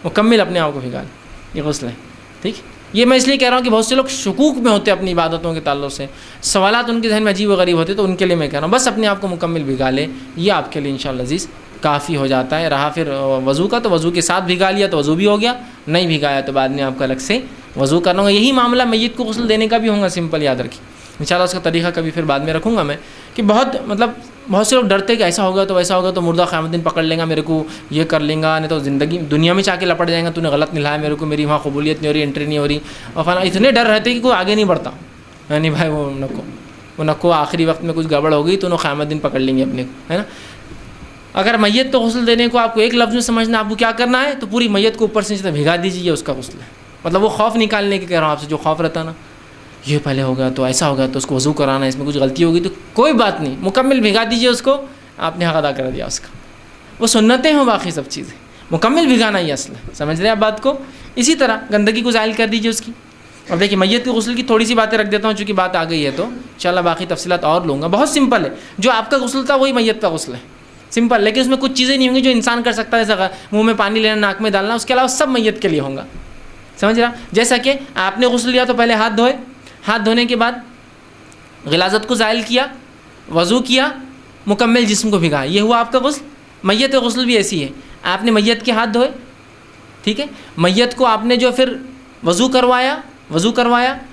مکمل اپنے آپ کو بھگا لے, یہ غسل ہے. ٹھیک, یہ میں اس لیے کہہ رہا ہوں کہ بہت سے لوگ شکوک میں ہوتے ہیں اپنی عبادتوں کے تعلق سے, سوالات ان کے ذہن میں عجیب و غریب ہوتے, تو ان کے لیے میں کہہ رہا ہوں بس اپنے آپ کو مکمل بھگا لے, یہ آپ کے لیے انشاءاللہ عزیز کافی ہو جاتا ہے. رہا پھر وضو کا, تو وضو کے ساتھ بھگا لیا تو وضو بھی ہو گیا, نہیں بھگایا تو بعد میں آپ کا الگ سے وضو کرنا ہوگا. یہی معاملہ میت کو غسل دینے کا بھی ہوگا, سمپل یاد رکھیے. انشاءاللہ اس کا طریقہ کبھی پھر بعد میں رکھوں گا میں, کہ بہت سے لوگ ڈرتے کہ ایسا ہوگا تو ویسا ہوگا, تو مردہ قیامت دن پکڑ لیں گا میرے کو, یہ کر لیں گا, نہیں تو زندگی دنیا میں چاہ کے لپٹ جائیں گا, تو نے غلط نلایا میرے کو, میری وہاں قبولیت نہیں ہو رہی, انٹری نہیں ہو رہی, اور فلاں اتنے ڈر رہتے کہ کوئی آگے نہیں بڑھتا. نہیں بھائی وہ نکو آخری وقت میں کچھ گڑبڑ ہو گئی تو انہوں قیامت دن پکڑ لیں گے اپنے کو, ہے نا. اگر میت تو غسل دینے کو آپ کو ایک لفظ میں سمجھنا, آپ کو کیا کرنا ہے, تو پوری میت کو اوپر سے نیچے بھگا دیجیے, اس کا غسل ہے. مطلب وہ خوف نکالنے کے کہہ رہا ہوں آپ سے, جو خوف رہتا نا یہ پہلے ہوگا تو ایسا ہوگا تو اس کو وضو کرانا ہے, اس میں کچھ غلطی ہوگی تو کوئی بات نہیں, مکمل بھگا دیجیے اس کو, آپ نے حق ادا کر دیا اس کا. وہ سنتیں ہوں, باقی سب چیزیں مکمل بھگانا ہی اصل ہے. سمجھ رہے ہیں آپ بات کو. اسی طرح گندگی کو زائل کر دیجیے اس کی. اب دیکھیے میت کے غسل کی تھوڑی سی باتیں رکھ دیتا ہوں, چونکہ بات آ گئی ہے تو انشاءاللہ باقی تفصیلات اور لوں گا. بہت سمپل ہے, جو آپ کا غسل تھا وہی میت کا غسل ہے, سمپل. لیکن اس میں کچھ چیزیں نہیں ہوں گی جو انسان کر سکتا ہے, جیسا منہ میں پانی لینا, ناک میں ڈالنا, اس کے علاوہ سب میت کے لیے ہوں گا. سمجھ رہا, جیسا کہ آپ نے غسل لیا تو پہلے ہاتھ دھوئے, ہاتھ دھونے کے بعد غلاظت کو زائل کیا, وضو کیا, مکمل جسم کو بھگایا, یہ ہوا آپ کا غسل. میت کا غسل بھی ایسی ہے, آپ نے میت کے ہاتھ دھوئے, ٹھیک ہے, میت کو آپ نے جو پھر وضو کروایا,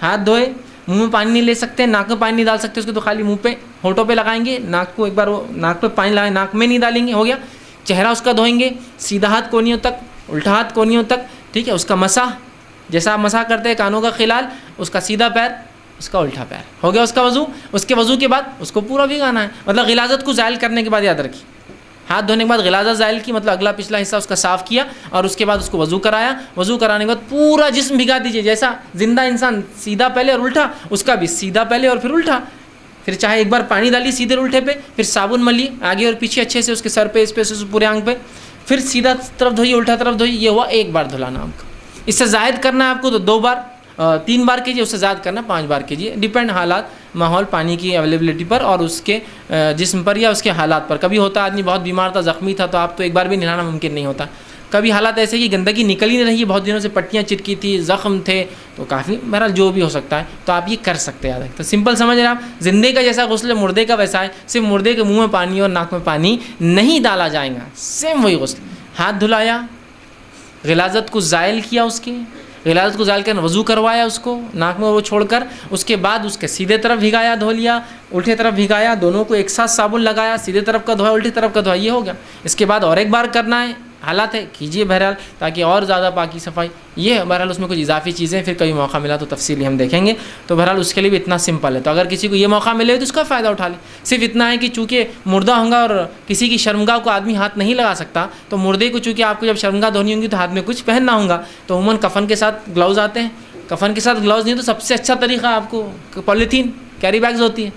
ہاتھ دھوئے, منہ میں پانی نہیں لے سکتے, ناک میں پانی نہیں ڈال سکتے اس کو, تو خالی منہ پہ ہونٹوں پہ لگائیں گے, ناک کو ایک بار وہ ناک پہ پانی لگائیں, ناک میں نہیں ڈالیں گے, ہو گیا. چہرہ اس کا دھوئیں گے, سیدھا ہاتھ کونیوں تک, الٹا ہاتھ کونیوں تک, ٹھیک ہے. اس کا مسح, جیسا آپ مسح کرتے ہیں کانوں کا خلال, اس کا سیدھا پیر, اس کا الٹا پیر, ہو گیا اس کا وضو. اس کے وضو کے بعد اس کو پورا بھگانا ہے. مطلب غلاظت کو زائل کرنے کے بعد یاد رکھیے, ہاتھ دھونے کے بعد غلاظت زائل کی, مطلب اگلا پچھلا حصہ اس کا صاف کیا, اور اس کے بعد اس کو وضو کرایا. وضو کرانے کے بعد پورا جسم بھگا دیجیے, جیسا زندہ انسان سیدھا پہلے اور الٹا, اس کا بھی سیدھا پہلے اور پھر الٹا. پھر چاہے ایک بار پانی ڈالیے سیدھے الٹے پہ, پھر صابن ملیے آگے اور پیچھے اچھے سے, اس کے سر پہ, اس پہ, پورے آنکھ پہ, پھر سیدھا طرف دھوئیے, الٹا طرف دھوئیے. یہ ہوا ایک بار دھلانا آپ کا. اس سے زائد کرنا ہے آپ کو تو 2 بار 3 بار کیجیے, اس سے زائد کرنا 5 بار کیجیے, ڈیپینڈ حالات, ماحول, پانی کی اویلیبلٹی پر اور اس کے جسم پر یا اس کے حالات پر. کبھی ہوتا آدمی بہت بیمار تھا, زخمی تھا, تو آپ تو ایک بار بھی نہلانا ممکن نہیں ہوتا. کبھی حالات ایسے کہ گندگی نکل ہی نہیں رہی ہے, بہت دنوں سے پٹیاں چٹکی تھی, زخم تھے, تو کافی بہرحال جو بھی ہو سکتا ہے تو آپ یہ کر سکتے ہیں. تو سمپل سمجھ رہے ہیں آپ, زندے کا جیسا غسل مردے کا ویسا ہے, صرف مردے کے منہ میں پانی اور ناک میں پانی نہیں ڈالا جائے گا, سیم وہی غسل. ہاتھ دھلایا, غلاظت کو زائل کیا, اس کے غلاظت کو زائل کر وضو کروایا, اس کو ناک میں وہ چھوڑ کر, اس کے بعد اس کے سیدھے طرف بھگایا, دھو لیا, الٹے طرف بھگایا, دونوں کو ایک ساتھ صابن لگایا, سیدھے طرف کا دھویا, الٹی طرف کا دھویا, یہ ہو گیا. اس کے بعد اور ایک بار کرنا ہے, حالات ہے کیجیے بہرحال, تاکہ اور زیادہ پاکی صفائی. یہ بہرحال اس میں کچھ اضافی چیزیں پھر کبھی موقع ملا تو تفصیلی ہم دیکھیں گے. تو بہرحال اس کے لیے بھی اتنا سمپل ہے, تو اگر کسی کو یہ موقع ملے تو اس کا فائدہ اٹھا لے. صرف اتنا ہے کہ چونکہ مردہ ہوں گا اور کسی کی شرمگاہ کو آدمی ہاتھ نہیں لگا سکتا, تو مردے کو چونکہ آپ کو جب شرمگاہ دھونی ہوں گی تو ہاتھ میں کچھ پہننا ہوگا, تو عموماً کفن کے ساتھ گلاؤز آتے ہیں. کفن کے ساتھ گلاؤز نہیں تو سب سے اچھا طریقہ آپ کو پولیتھین کیری بیگز ہوتی ہے,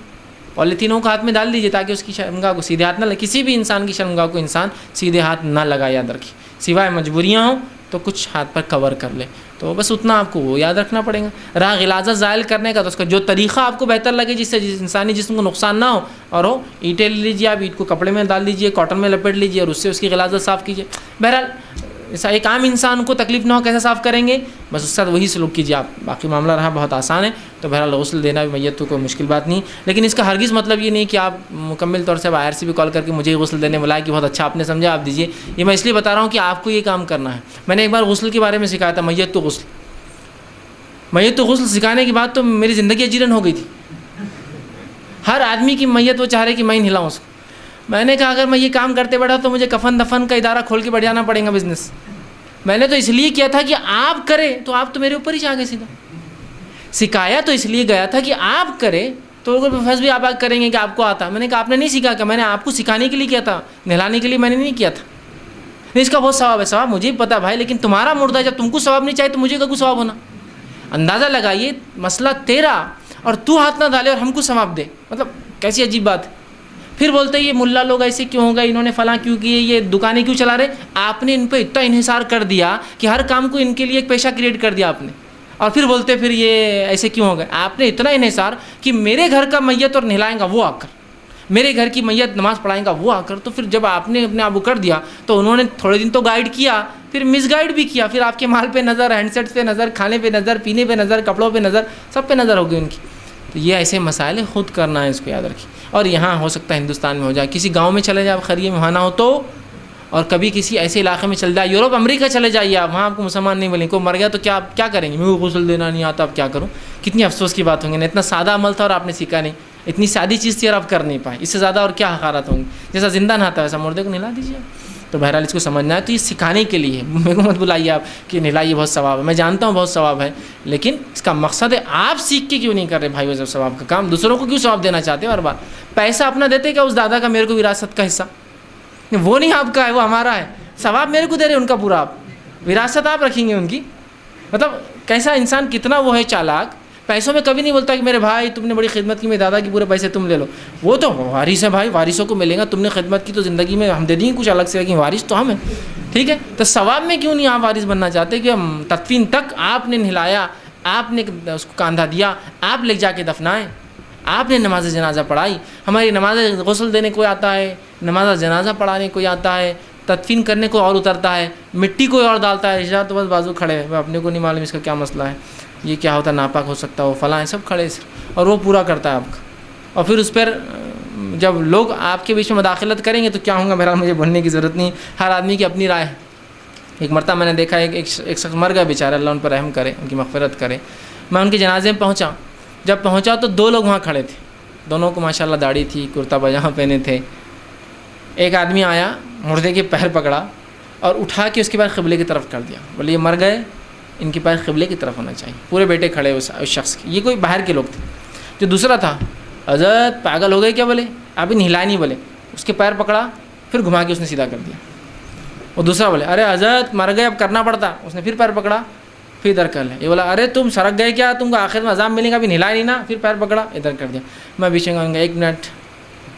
پولیتھینوں کو ہاتھ میں ڈال دیجیے تاکہ اس کی شرمگاہ کو سیدھے ہاتھ نہ لگے. کسی بھی انسان کی شرمگاہ کو انسان سیدھے ہاتھ نہ لگائے, یاد رکھیے. سوائے مجبوریاں ہوں تو کچھ ہاتھ پر کور کر لے, تو بس اتنا آپ کو وہ یاد رکھنا پڑے گا. رہا غلاظت زائل کرنے کا, تو اس کا جو طریقہ آپ کو بہتر لگے, جس سے انسانی جسم کو نقصان نہ ہو, اور ہو اینٹیں لے لیجیے, آپ اینٹ کو کپڑے میں ڈال دیجیے, کاٹن میں لپیٹ لیجیے, اور اس سے اس کی غلاظت صاف کیجیے. بہرحال ایسا ایک عام انسان کو تکلیف نہ ہو کیسے صاف کریں گے؟ بس اس کے ساتھ وہی سلوک کیجیے آپ. باقی معاملہ رہا بہت آسان ہے. تو بہرحال غسل دینا بھی میت کو کوئی مشکل بات نہیں. لیکن اس کا ہرگز مطلب یہ نہیں کہ آپ مکمل طور سے IRC پہ کال کر کے مجھے ہی غسل دینے بلائے کہ بہت اچھا آپ نے سمجھا آپ دیجیے. یہ میں اس لیے بتا رہا ہوں کہ آپ کو یہ کام کرنا ہے. میں نے ایک بار غسل کے بارے میں سکھایا تھا، میت تو غسل سکھانے کے بعد تو میری زندگی اجیرن ہو گئی تھی. ہر آدمی کی میت وہ چاہ رہے کہ میں ہی نہلاؤں اس کو. میں نے کہا اگر میں یہ کام کرتے بیٹھا تو مجھے کفن دفن کا ادارہ کھول کے بیٹھ جانا پڑے گا بزنس. میں نے تو اس لیے کیا تھا کہ آپ کرے تو آپ تو میرے اوپر ہی چاہ گئے سیدھا. سکھایا تو اس لیے گیا تھا کہ آپ کرے تو فرض بھی آپ کریں گے کہ آپ کو آتا. میں نے کہا آپ نے نہیں سیکھا کہ میں نے آپ کو سکھانے کے لیے کیا تھا، نہلانے کے لیے میں نے نہیں کیا تھا. اس کا بہت ثواب ہے. ثواب مجھے بھی پتا بھائی، لیکن تمہارا مردہ جب تم کو ثواب نہیں چاہیے تو مجھے کا ثواب ہونا. اندازہ لگائیے مسئلہ تیرا اور تو ہاتھ نہ ڈالے اور ہم کو ثواب دے. مطلب کیسی عجیب بات ہے. پھر بولتے ہیں یہ ملا لوگ ایسے کیوں ہو گئے، انہوں نے فلاں کیوں کیے، یہ دکانیں کیوں چلا رہے. آپ نے ان پہ اتنا انحصار کر دیا کہ ہر کام کو ان کے لیے ایک پیشہ کریٹ کر دیا آپ نے. اور پھر بولتے پھر یہ ایسے کیوں ہو گئے. آپ نے اتنا انحصار کہ میرے گھر کا میت اور نہلائیں گا وہ آ کر، میرے گھر کی میت نماز پڑھائیں گا وہ آ کر. تو پھر جب آپ نے اپنے آپ کو کر دیا تو انہوں نے تھوڑے دن تو گائیڈ کیا، پھر مس گائیڈ بھی کیا. پھر آپ کے مال پہ نظر، ہینڈ سیٹ پہ نظر، کھانے پہ نظر، پینے پہ نظر، کپڑوں پہ نظر، سب پہ نظر ہوگی ان کی. تو یہ ایسے مسائل خود کرنا ہے، اس کو یاد رکھیے. اور یہاں ہو سکتا ہے ہندوستان میں ہو جائے، کسی گاؤں میں چلے جائے آپ خریے میں وہاں نہ ہو تو، اور کبھی کسی ایسے علاقے میں چل جائے، یورپ امریکہ چلے جائیے آپ، وہاں آپ کو مسلمان نہیں ملیں. کوئی مر گیا تو کیا کریں گے؟ میرے کو غسل دینا نہیں آتا، اب کیا کروں؟ کتنی افسوس کی بات ہوں گی نا. اتنا سادہ عمل تھا اور آپ نے سیکھا نہیں. اتنی سادی چیز تھی اور آپ کر نہیں پائے. اس سے زیادہ اور کیا حقارت ہوں گی؟ جیسا زندہ نہاتا ہے ویسا مردے کو نہلا دیجیے. تو بہرحال اس کو سمجھنا ہے. تو یہ سکھانے کے لیے میرے کو مت بلائیے آپ کہ نہلائیے بہت ثواب ہے. میں جانتا ہوں بہت ثواب ہے، لیکن اس کا مقصد ہے آپ سیکھ کے کیوں نہیں کر رہے بھائی وہ ثواب کا کام؟ دوسروں کو کیوں ثواب دینا چاہتے ہیں؟ ہر بار پیسہ اپنا دیتے کیا اس دادا کا میرے کو وراثت کا حصہ؟ وہ نہیں آپ کا ہے، وہ ہمارا ہے. ثواب میرے کو دے رہے ان کا پورا، آپ وراثت آپ رکھیں گے ان کی. مطلب کیسا انسان کتنا وہ ہے چالاک. پیسوں میں کبھی نہیں بولتا کہ میرے بھائی تم نے بڑی خدمت کی، میرے دادا کی پورے پیسے تم لے لو. وہ تو وارث ہے بھائی، وارثوں کو ملے گا. تم نے خدمت کی تو زندگی میں ہم دے دیں گے کچھ الگ سے، لیکن وارث تو ہم ہیں. ٹھیک ہے، تو ثواب میں کیوں نہیں آپ وارث بننا چاہتے کہ ہم تدفین تک آپ نے نہلایا، آپ نے اس کو کاندھا دیا، آپ لے جا کے دفنائیں، آپ نے نماز جنازہ پڑھائی. ہماری نماز غسل دینے کوئی آتا ہے، نماز جنازہ پڑھانے کوئی آتا ہے، تدفین کرنے کو اور اترتا ہے، مٹی کوئی اور ڈالتا ہے. رشتہ تو بس بازو کھڑے ہیں، اپنے کو نہیں معلوم اس کا کیا مسئلہ ہے، یہ کیا ہوتا ہے، ناپاک ہو سکتا ہے، وہ فلاں سب کھڑے اور وہ پورا کرتا ہے آپ کا. اور پھر اس پر جب لوگ آپ کے بیچ میں مداخلت کریں گے تو کیا ہوگا، بہرحال مجھے بولنے کی ضرورت نہیں. ہر آدمی کی اپنی رائے ہے. ایک مرتبہ میں نے دیکھا ایک شخص مر گیا بیچارہ، اللہ ان پر رحم کرے، ان کی مغفرت کرے. میں ان کے جنازے میں پہنچا. جب پہنچا تو 2 لوگ وہاں کھڑے تھے. دونوں کو ماشاءاللہ داڑھی تھی، کرتا پاجامہ پہنے تھے. ایک آدمی آیا، مردے کے پیر پکڑا اور اٹھا کے اس کے پیر قبلے کی طرف کر دیا. بولے یہ مر گئے، ان کے پیر قبلے کی طرف ہونا چاہیے. پورے بیٹے کھڑے اس شخص کے. یہ کوئی باہر کے لوگ تھے. جو دوسرا تھا، حضرت پاگل ہو گئے کیا؟ بولے ابھی نہلائے نہیں. بولے اس کے پیر پکڑا، پھر گھما کے اس نے سیدھا کر دیا. وہ دوسرا بولے ارے حضرت مر گئے اب کرنا پڑتا. اس نے پھر پیر پکڑا، پھر ادھر کر لیا. یہ بولا ارے تم سرک گئے کیا، تم کو آخر میں عذاب ملے گا، ابھی نہلائے نہیں نا. پھر پیر پکڑا، ادھر کر دیا. میں پیچھے کہوں گا ایک منٹ،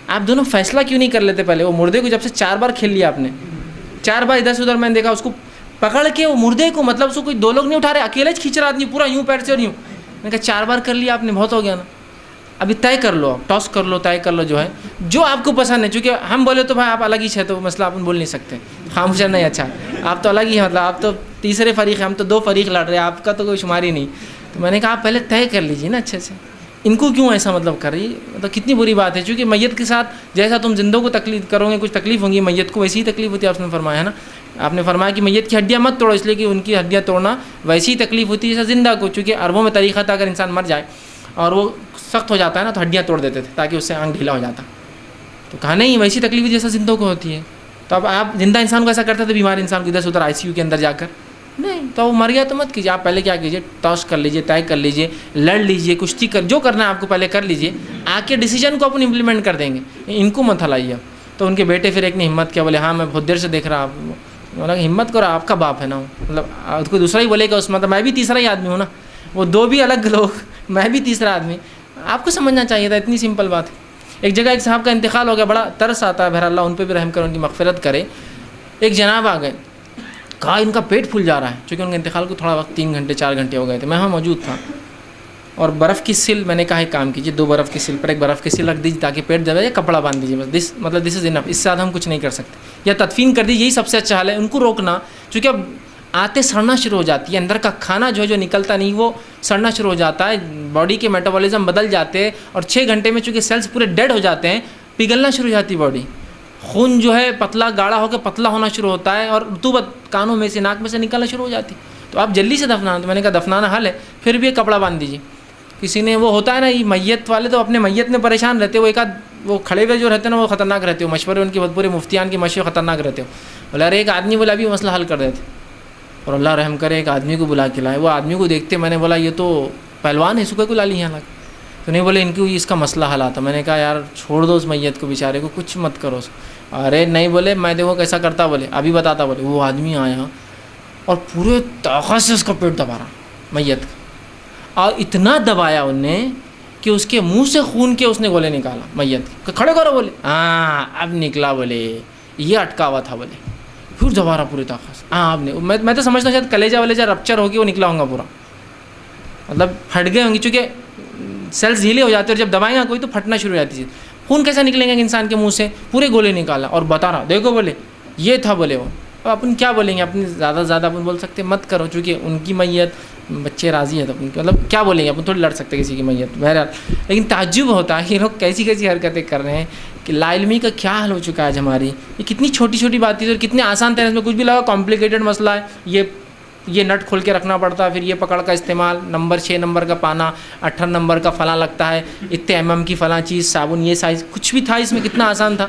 آپ دونوں فیصلہ کیوں نہیں کر لیتے پہلے؟ وہ مردے کو جب سے 4 بار کھیل لیا آپ نے، 4 بار ادھر سے ادھر میں نے دیکھا اس کو پکڑ کے وہ مردے کو، مطلب اس کو کوئی 2 لوگ نہیں اٹھا رہے، اکیلے کھینچ رہا آدمی پورا یوں پیر سے اور یوں. میں نے کہا 4 بار کر لیا آپ نے، بہت ہو گیا نا. ابھی طے کر لو، ٹاس کر لو، طے کر لو جو ہے جو آپ کو پسند ہے. چونکہ ہم بولے تو بھائی آپ الگ ہی ہے تو مسئلہ آپ بول نہیں سکتے. خاموشی نہیں، اچھا آپ تو الگ ہی ہیں، مطلب آپ تو تیسرے فریق ہیں، ہم تو 2 فریق لڑ رہے ہیں، آپ کا تو کوئی شمار ہی نہیں. تو میں نے کہا آپ پہلے طے کر لیجیے نا اچھے سے. ان کو کیوں ایسا مطلب کر رہی، مطلب کتنی بری بات ہے. چونکہ میت کے ساتھ جیسا تم زندوں کو تکلیف کرو گے، کچھ تکلیف ہوں گی، میت کو ویسی ہی تکلیف ہوتی ہے. آپ نے فرمایا ہے نا، آپ نے فرمایا کہ میت کی ہڈیاں مت توڑو، اس لیے کہ ان کی ہڈیاں توڑنا ویسی ہی تکلیف ہوتی ہے جیسا زندہ کو. چونکہ عربوں میں طریقہ تھا اگر انسان مر جائے اور وہ سخت ہو جاتا ہے نا تو ہڈیاں توڑ دیتے تھے تاکہ اس سے آنکھ ڈھیلا ہو جاتا. تو کہا نہیں ویسی تکلیف جیسا زندوں کو ہوتی ہے. تو اب آپ زندہ انسان کو ایسا کرتے تھے، بیمار انسان کو ادھر سے ادھر ICU کے اندر جا کر نہیں. تو وہ مر گیا تو مت کیجیے. آپ پہلے کیا کیجیے، ٹاس کر لیجیے، طے کر لیجیے، لڑ لیجیے، کشتی کر، جو کرنا ہے آپ کو پہلے کر لیجیے. آ کے ڈیسیجن کو اپن امپلیمنٹ کر دیں گے، ان کو مت ہلائیے. تو ان کے بیٹے پھر ایک نے ہمت کیا، بولے ہاں میں بہت دیر سے دیکھ رہا. آپ ہمت کرو، آپ کا باپ ہے نا. مطلب کوئی دوسرا ہی بولے گا اس میں، میں بھی تیسرا ہی آدمی ہوں نا. وہ 2 بھی الگ لوگ، میں بھی تیسرا آدمی. آپ کو سمجھنا چاہیے تھا، اتنی سمپل بات ہے. ایک جگہ ایک صاحب کا انتقال ہو گیا، بڑا ترس آتا ہے. بہر اللہ ان پہ بھی رحم کرے، ان کی مغفرت کرے. ایک جناب آ گئے، کہا ان کا پیٹ پھول جا رہا ہے. چونکہ ان کے انتقال کو تھوڑا وقت 3 گھنٹے 4 گھنٹے ہو گئے تھے. میں وہاں موجود تھا. اور برف کی سل، میں نے کہا ایک کام کیجیے، 2 برف کی سل پر ایک برف کی سل رکھ دیجیے تاکہ پیٹ دبے، یا کپڑا باندھ دیجیے بس. دس از انف، اس سے زیادہ ہم کچھ نہیں کر سکتے. یا تدفین کر دیجیے، یہی سب سے اچھا حل ہے. ان کو روکنا، چونکہ اب آتے سڑنا شروع ہو جاتی ہے، اندر کا کھانا جو نکلتا نہیں وہ سڑنا شروع ہو جاتا ہے، باڈی کے میٹابولزم بدل جاتے ہیں، اور 6 گھنٹے میں چونکہ سیلز پورے ڈیڈ ہو جاتے ہیں، پگھلنا شروع ہو جاتی باڈی، خون جو ہے پتلا گاڑھا ہو کے پتلا ہونا شروع ہوتا ہے، اور رطوبت کانوں میں سے ناک میں سے نکلنا شروع ہو جاتی. تو آپ جلدی سے دفنانا. تو میں نے کہا دفنانا حل ہے، پھر بھی ایک کپڑا باندھ دیجیے. کسی نے وہ ہوتا ہے نا، یہ میت والے تو اپنے میت میں پریشان رہتے، وہ ایک آدھ وہ کھڑے ہوئے جو رہتے ہیں نا وہ خطرناک رہتے ہو، مشورے ان کی بہت پورے مفتیان کی مشورے خطرناک رہتے ہو. بولا ارے ایک آدمی بولا ابھی مسئلہ حل کر دیتے، اور اللہ رحم کرے ایک آدمی کو بلا کے لائے. وہ آدمی کو دیکھتے میں نے بولا یہ تو پہلوان ہے، سکے کو لا لی یہاں. تو نہیں بولے ان کی اس کا مسئلہ حل آتا. میں نے کہا یار چھوڑ دو اس میت کو، بیچارے کو کچھ مت کرو. ارے نہیں بولے میں دیکھو کیسا کرتا، بولے ابھی بتاتا. بولے وہ آدمی آیا اور پورے طاقت سے اس کا پیٹ دبا رہا میت کا، اور اتنا دبایا ان نے کہ اس کے منہ سے خون کے اس نے گولے نکالا میت کے. کھڑے کرو بولے ہاں اب نکلا، بولے یہ اٹکا ہوا تھا، بولے پھر دبا رہا پوری طاقت سے. ہاں اب نہیں، میں تو سمجھتا ہوں شاید کلیجہ ولیجہ رپچر ہو کے وہ نکلا ہوگا پورا، مطلب پھٹ گئے ہوں گے، چونکہ سیلز ہیلے ہو جاتے اور جب دبائیں گا کوئی تو پھٹنا شروع ہو جاتی ہے. خون کیسا نکلیں گا انسان کے منہ سے؟ پورے گولے نکالا اور بتا رہا دیکھو بولے یہ تھا. بولے وہ اب اپن کیا بولیں گے، اپنی زیادہ سے زیادہ اپن بول سکتے مت کرو، چونکہ ان کی میت بچے راضی ہیں تو اپن مطلب کیا بولیں گے، اپن تھوڑی لڑ سکتے کسی کی میت. بہرحال لیکن تعجب ہوتا ہے کہ لوگ کیسی کیسی حرکتیں کر رہے ہیں کہ لا علمی کا کیا حل ہو چکا ہے آج ہماری. یہ کتنی چھوٹی چھوٹی باتیں اور کتنے آسان طرح اس میں کچھ بھی لگا کمپلیکیٹڈ مسئلہ ہے. یہ نٹ کھول کے رکھنا پڑتا ہے، پھر یہ پکڑ کا استعمال، نمبر 6 نمبر کا پانا، 18 نمبر کا فلاں لگتا ہے، اتنے mm کی فلاں چیز، صابن، یہ سائز کچھ بھی تھا اس میں، کتنا آسان تھا.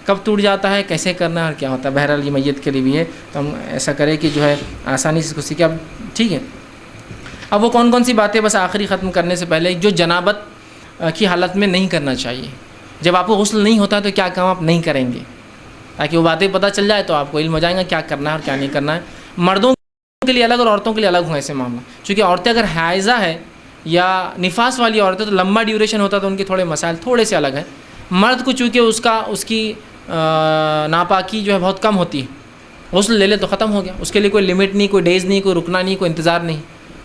کب ٹوٹ جاتا ہے، کیسے کرنا ہے اور کیا ہوتا ہے. بہرحال یہ میت کے لیے بھی ہے، تو ہم ایسا کریں کہ جو ہے آسانی سے کسی کے. اب ٹھیک ہے، اب وہ کون کون سی باتیں بس آخری ختم کرنے سے پہلے جو جنابت کی حالت میں نہیں کرنا چاہیے. جب آپ کو غسل نہیں ہوتا تو کیا کام آپ نہیں کریں گے، تاکہ وہ باتیں پتہ چل جائے تو آپ کو علم ہو جائے گا کیا کرنا ہے اور کیا نہیں کرنا ہے. مردوں کے لیے الگ اور عورتوں کے لیے الگ ہوں ایسے معاملہ، چونکہ عورتیں اگر حائضہ ہے یا نفاس والی عورتیں تو لمبا ڈیوریشن ہوتا تو ان کے تھوڑے مسائل تھوڑے سے الگ ہیں. مرد کو چونکہ اس کی ناپاکی جو ہے بہت کم ہوتی ہے، غسل لے لے تو ختم ہو گیا، اس کے لیے کوئی لمٹ نہیں، کوئی ڈیز نہیں، کوئی رکنا نہیں، کوئی انتظار نہیں،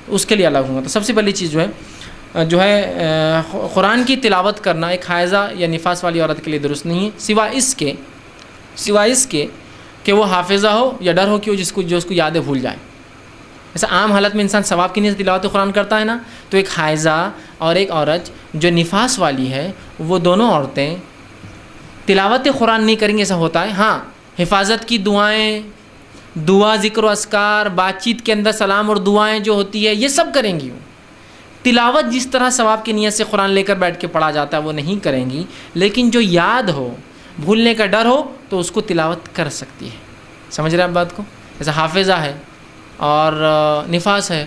اس کے لیے الگ ہوں گا. تو سب سے پہلی چیز جو ہے قرآن کی تلاوت کرنا ایک حائضہ یا نفاس والی عورت کے لیے درست نہیں ہے، سوا اس کے کہ وہ حافظہ ہو یا ڈر ہو کہ وہ جو اس کو یادیں بھول جائے. ایسا عام حالت میں انسان ثواب کی نیت سے تلاوت قرآن کرتا ہے نا، تو ایک حائضہ اور ایک عورت جو نفاس والی ہے وہ دونوں عورتیں تلاوت قرآن نہیں کریں گے، ایسا ہوتا ہے. ہاں حفاظت کی دعائیں، دعا، ذکر و اذکار، بات چیت کے اندر سلام اور دعائیں جو ہوتی ہے یہ سب کریں گی. تلاوت جس طرح ثواب کی نیت سے قرآن لے کر بیٹھ کے پڑھا جاتا ہے وہ نہیں کریں گی، لیکن جو یاد ہو، بھولنے کا ڈر ہو تو اس کو تلاوت کر سکتی ہے. سمجھ رہے ہیں آپ بات کو؟ جیسا حافظہ ہے اور نفاس ہے،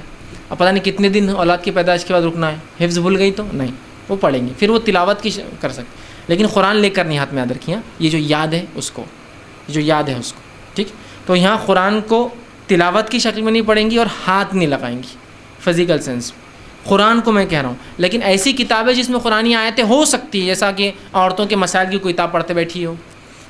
اب پتہ نہیں کتنے دن اولاد کی پیدائش کے بعد رکنا ہے، حفظ بھول گئی تو نہیں، وہ پڑھیں گی، پھر وہ تلاوت کی کر سکتے، لیکن قرآن لے کر نہیں ہاتھ میں یاد رکھیاں. یہ جو یاد ہے اس کو، ٹھیک. تو یہاں قرآن کو تلاوت کی شکل میں نہیں پڑھیں گی اور ہاتھ نہیں لگائیں گی فزیکل سینس. قرآن کو میں کہہ رہا ہوں، لیکن ایسی کتابیں جس میں قرآنی آیتیں ہو سکتی ہے، جیسا کہ عورتوں کے مسائل کی کوئی کتاب پڑھتے بیٹھی ہو،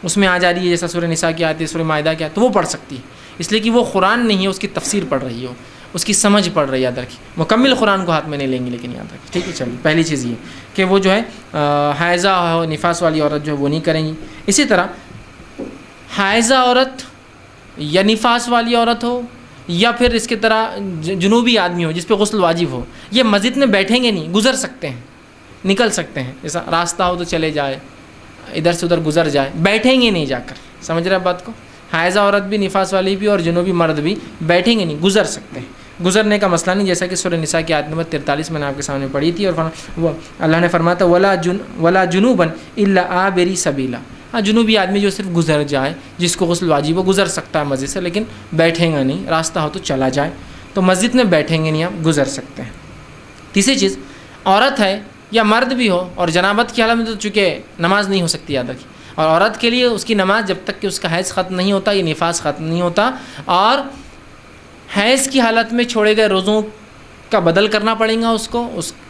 اس میں آ جا رہی ہے جیسا سورہ نساء کی آیت ہے، سورہ مائدہ کی آیت، تو وہ پڑھ سکتی ہے، اس لیے کہ وہ قرآن نہیں ہے، اس کی تفسیر پڑھ رہی ہو، اس کی سمجھ پڑھ رہی ہے. یاد رکھیے مکمل قرآن کو ہاتھ میں نہیں لیں گے، لیکن یاد رکھیے. ٹھیک ہے، چلیے پہلی چیز یہ کہ وہ جو ہے حائضہ ہو، نفاس والی عورت جو ہے وہ نہیں کریں گی. اسی طرح حائضہ عورت یا نفاس والی عورت ہو یا پھر اس کی طرح جنوبی آدمی ہو جس پہ غسل واجب ہو، یہ مسجد میں بیٹھیں گے نہیں، گزر سکتے ہیں، نکل سکتے ہیں، جیسا راستہ ہو تو چلے جائے، ادھر سے ادھر گزر جائے، بیٹھیں گے نہیں جا کر. سمجھ رہے ہیں بات کو؟ حائضہ عورت بھی، نفاس والی بھی اور جنوبی مرد بھی بیٹھیں گے نہیں، گزر سکتے ہیں. گزرنے کا مسئلہ نہیں، جیسا کہ سورہ نساء کی آیت نمبر 43 میں نے آپ کے سامنے پڑھی تھی، اور وہ اللہ نے فرمایا تھا ولا جنوبا الا عابری سبیلا. ہاں جنوبی آدمی جو صرف گزر جائے، جس کو غسل واجب ہو، گزر سکتا ہے مسجد سے، لیکن بیٹھیں گا نہیں، راستہ ہو تو چلا جائے. تو مسجد میں بیٹھیں گے نہیں، آپ گزر سکتے ہیں. تیسری چیز، عورت ہے یا مرد بھی ہو اور جنابت کی حالت میں تو چونکہ نماز نہیں ہو سکتی، یاد رکھیے. اور عورت کے لیے اس کی نماز جب تک کہ اس کا حیض ختم نہیں ہوتا، یہ نفاس ختم نہیں ہوتا، اور حیض کی حالت میں چھوڑے گئے روزوں کا بدل کرنا پڑے گا اس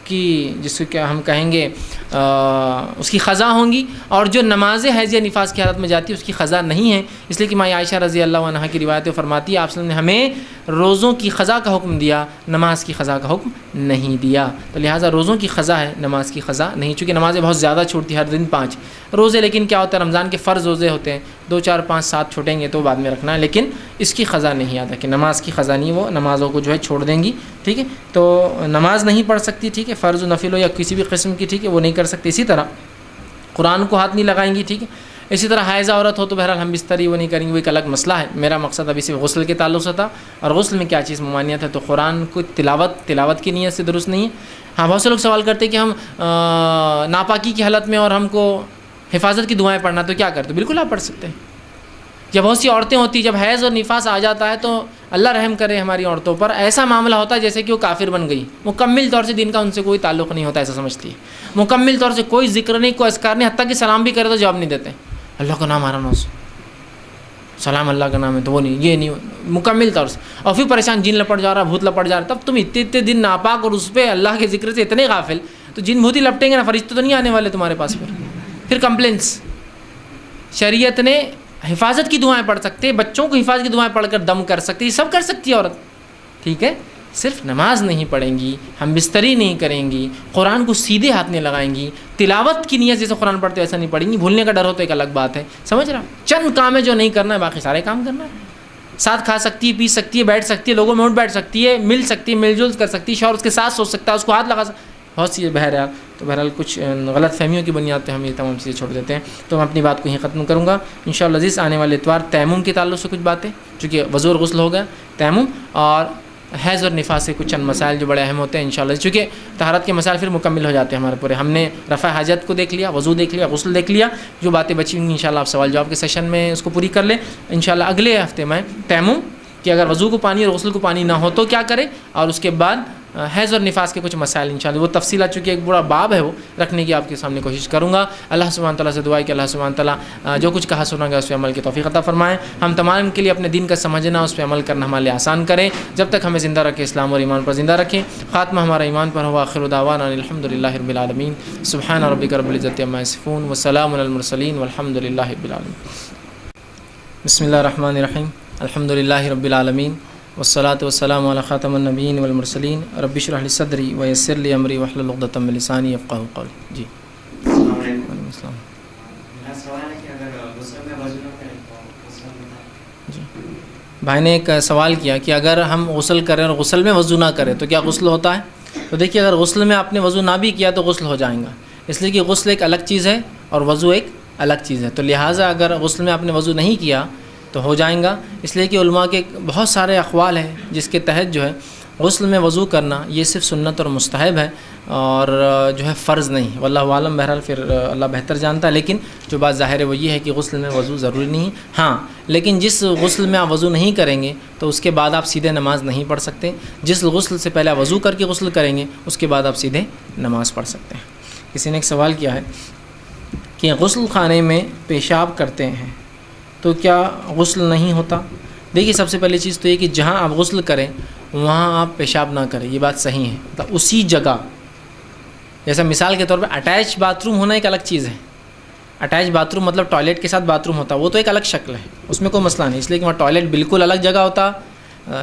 کی جس کو کیا ہم کہیں گے اس کی قضا ہوں گی، اور جو نماز حیض یا نفاس کی حالت میں جاتی ہے اس کی قضا نہیں ہے، اس لیے کہ ماں عائشہ رضی اللہ عنہا کی روایتیں فرماتی ہے آپ صلی اللہ علیہ وسلم نے ہمیں روزوں کی قضا کا حکم دیا، نماز کی قضا کا حکم نہیں دیا، تو لہٰذا روزوں کی قضا ہے، نماز کی قضا نہیں، چونکہ نمازیں بہت زیادہ چھوٹتی ہر دن 5 روزے، لیکن کیا ہوتا ہے رمضان کے فرض روزے ہوتے ہیں 2 4 5 7 چھوٹیں گے تو بعد میں رکھنا ہے، لیکن اس کی قضا نہیں یاد ہے کہ نماز کی قضا نہیں، وہ نمازوں کو جو ہے چھوڑ دیں گی، ٹھیک ہے، تو نماز نہیں پڑھ سکتی، ٹھیک ہے، فرض و نفل ہو یا کسی بھی قسم کی، ٹھیک ہے، وہ نہیں کر سکتی، اسی طرح قرآن کو ہاتھ نہیں لگائیں گی، ٹھیک ہے، اسی طرح حائضہ عورت ہو تو بہرحال ہم بستری وہ نہیں کریں گے، وہ ایک الگ مسئلہ ہے، میرا مقصد ابھی صرف غسل کے تعلق سے تھا، اور غسل میں کیا چیز ممانعت ہے، تو قرآن کو تلاوت کی نیت سے درست نہیں ہے۔ ہاں بہت سے لوگ سوال کرتے ہیں کہ ہم ناپاکی کی حالت میں اور ہم کو حفاظت کی دعائیں پڑھنا تو کیا کرتے؟ بالکل آپ پڑھ سکتے ہیں۔ جب بہت سی عورتیں ہوتی ہیں جب حیض اور نفاس آ جاتا ہے تو اللہ رحم کرے ہماری عورتوں پر، ایسا معاملہ ہوتا ہے جیسے کہ وہ کافر بن گئی، مکمل طور سے دین کا ان سے کوئی تعلق نہیں ہوتا، ایسا سمجھتی ہے، مکمل طور سے کوئی ذکر نہیں، کوئی اذکار نہیں، حتیٰ کہ سلام بھی کرے تو جواب نہیں دیتے، اللہ کا نام ہمارا نوز سلام اللہ کا نام ہے تو وہ نہیں، یہ نہیں، مکمل طور سے، اور پھر پریشان جن لپٹ جا رہا، بھوت لپٹ جا رہا، تب تم اتنے دن ناپاک اور اس پہ اللہ کے ذکر سے اتنے غافل، تو جن بھوت ہی لپٹیں گے نا، فرشتے تو نہیں آنے والے تمہارے پاس، پھر کمپلینس۔ شریعت نے حفاظت کی دعائیں پڑھ سکتے، بچوں کو حفاظت کی دعائیں پڑھ کر دم کر سکتے، یہ سب کر سکتی ہے عورت، ٹھیک ہے، صرف نماز نہیں پڑھیں گی، ہم بستری نہیں کریں گی، قرآن کو سیدھے ہاتھ نہیں لگائیں گی، تلاوت کی نیت جیسے قرآن پڑھتے ایسا نہیں پڑھیں گی، بھولنے کا ڈر ہو تو ایک الگ بات ہے، سمجھ رہا، چند کام ہے جو نہیں کرنا ہے، باقی سارے کام کرنا ہے، ساتھ کھا سکتی ہے، پی سکتی ہے، بیٹھ سکتی ہے، لوگوں میں اٹھ بیٹھ سکتی ہے، مل سکتی ہے، مل جل کر سکتی ہے، شوہر اس کے ساتھ سو سکتا ہے، اس کو ہاتھ لگا سکتا، بہت سی بہرحال، تو بہرحال کچھ غلط فہمیوں کی بنیاد پہ ہم یہ تمام چیزیں چھوڑ دیتے ہیں، تو میں اپنی بات کو یہیں ختم کروں گا انشاءاللہ عزیز۔ آنے والے اتوار تیمم کے تعلق سے کچھ باتیں، چونکہ وضو اور غسل ہو گیا، تیمم اور حیض اور نفاس کے کچھ چند مسائل جو بڑے اہم ہوتے ہیں انشاءاللہ، چونکہ طہارت کے مسائل پھر مکمل ہو جاتے ہیں ہمارے پورے، ہم نے رفع حاجت کو دیکھ لیا، وضو دیکھ لیا، غسل دیکھ لیا، جو باتیں بچی ہوئی انشاءاللہ آپ سوال جواب کے سیشن میں اس کو پوری کر لیں انشاءاللہ۔ اگلے ہفتے میں تیمم کہ اگر وضو کو پانی اور غسل کو پانی نہ ہو تو کیا کرے، اور اس کے بعد حیض اور نفاس کے کچھ مسائل انشاءاللہ، وہ تفصیلات چونکہ ایک بڑا باب ہے وہ رکھنے کی آپ کے سامنے کوشش کروں گا۔ اللہ سبحانہ تعالیٰ سے دعا ہے کہ اللہ سبحانہ تعالیٰ جو کچھ کہا سنا گیا اس پہ عمل کی توفیق عطا فرمائے، ہم تمام کے لیے اپنے دین کا سمجھنا، اس پہ عمل کرنا ہمارے لیے آسان کریں، جب تک ہمیں زندہ رکھے اسلام اور ایمان پر زندہ رکھیں، خاتمہ ہمارا ایمان پر ہو، آخر دعوانا الحمدللہ رب العالمین، سبحان ربک رب العزۃ عما یصفون وسلام علی المرسلین والحمدللہ رب العالمین۔ بسم اللہ الرحمن الرحیم، الحمدللہ رب العالمین، والصلاة والسلام علی خاتم النبیین والمرسلین، رب اشرح لی صدری ویسر لی امری واحلل عقدۃ من لسانی یفقہوا قولی۔ جی وعلیکم السلام۔ جی بھائی نے ایک سوال کیا کہ اگر ہم غسل کریں اور غسل میں وضو نہ کریں تو کیا غسل ہوتا ہے؟ تو دیکھیے اگر غسل میں آپ نے وضو نہ بھی کیا تو غسل ہو جائے گا، اس لیے کہ غسل ایک الگ چیز ہے اور وضو ایک الگ چیز ہے، تو لہٰذا اگر غسل میں آپ نے وضو نہیں کیا تو ہو جائیں گا، اس لیے کہ علماء کے بہت سارے اقوال ہیں جس کے تحت جو ہے غسل میں وضو کرنا یہ صرف سنت اور مستحب ہے اور جو ہے فرض نہیں، واللہ عالم، بہرحال پھر اللہ بہتر جانتا ہے، لیکن جو بات ظاہر ہے وہ یہ ہے کہ غسل میں وضو ضروری نہیں، ہاں لیکن جس غسل میں آپ وضو نہیں کریں گے تو اس کے بعد آپ سیدھے نماز نہیں پڑھ سکتے، جس غسل سے پہلے آپ وضو کر کے غسل کریں گے اس کے بعد آپ سیدھے نماز پڑھ سکتے ہیں۔ کسی نے ایک سوال کیا ہے کہ غسل خانے میں پیشاب کرتے ہیں تو کیا غسل نہیں ہوتا؟ دیکھیے سب سے پہلی چیز تو یہ کہ جہاں آپ غسل کریں وہاں آپ پیشاب نہ کریں، یہ بات صحیح ہے، مطلب اسی جگہ، جیسا مثال کے طور پہ اٹیچ باتھ روم ہونا ایک الگ چیز ہے، اٹیچ باتھ روم مطلب ٹوائلٹ کے ساتھ باتھ روم ہوتا ہے، وہ تو ایک الگ شکل ہے، اس میں کوئی مسئلہ نہیں، اس لیے کہ وہاں ٹوائلٹ بالکل الگ جگہ ہوتا،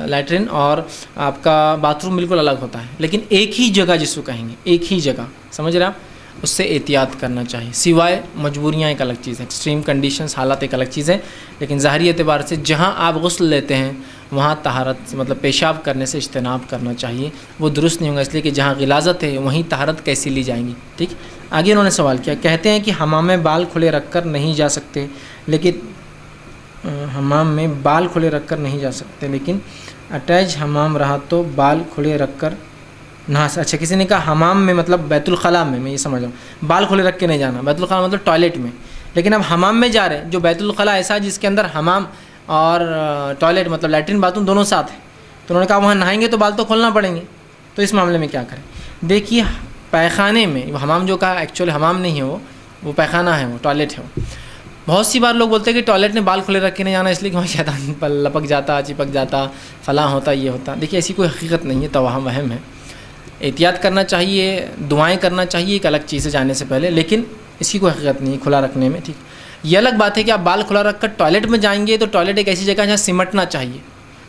لیٹرن اور آپ کا باتھ روم بالکل الگ ہوتا ہے، لیکن ایک ہی جگہ جس کو کہیں گے، ایک ہی جگہ، سمجھ رہے آپ، اس سے احتیاط کرنا چاہیے، سوائے مجبوریاں ایک الگ چیز ہے، ایکسٹریم کنڈیشنز، حالات ایک الگ چیز ہے، لیکن ظاہری اعتبار سے جہاں آپ غسل لیتے ہیں وہاں طہارت مطلب پیشاب کرنے سے اجتناب کرنا چاہیے، وہ درست نہیں ہوگا، اس لیے کہ جہاں غلاظت ہے وہیں طہارت کیسی لی جائیں گی، ٹھیک۔ آگے انہوں نے سوال کیا، کہتے ہیں کہ حمام میں بال کھلے رکھ کر نہیں جا سکتے، لیکن حمام میں بال کھلے رکھ کر نہیں جا سکتے، لیکن اٹیچ حمام رہا تو بال کھلے رکھ کر نہا، اچھا کسی نے کہا حمام میں مطلب بیت الخلاء میں یہ سمجھ رہا ہوں، بال کھلے رکھ کے نہیں جانا، بیت الخلاء مطلب ٹوائلٹ میں، لیکن اب حمام میں جا رہے ہیں، جو بیت الخلاء ایسا جس کے اندر حمام اور ٹوائلٹ مطلب لیٹرن باتھ روم دونوں ساتھ ہیں، تو انہوں نے کہا وہاں نہائیں گے تو بال تو کھولنا پڑیں گے، تو اس معاملے میں کیا کریں؟ دیکھیے پیخانے میں، حمام جو کہا ایکچولی حمام نہیں ہے، وہ پیخانہ ہے، وہ ٹوائلٹ ہے، وہ بہت سی بار لوگ بولتے ہیں کہ ٹوائلٹ میں بال کھلے رکھ کے نہیں جانا اس لیے کہ وہاں شیطان پر لپک جاتا، چپک جاتا، فلاں ہوتا، یہ ہوتا، دیکھیے ایسی کوئی حقیقت نہیں ہے، توہم وہم ہے۔ احتیاط کرنا چاہیے، دعائیں کرنا چاہیے ایک الگ چیز سے جانے سے پہلے، لیکن اس کی کوئی حقیقت نہیں ہے کھلا رکھنے میں، ٹھیک۔ یہ الگ بات ہے کہ آپ بال کھلا رکھ کر ٹوائلٹ میں جائیں گے تو ٹوائلٹ ایک ایسی جگہ ہے جہاں سمٹنا چاہیے،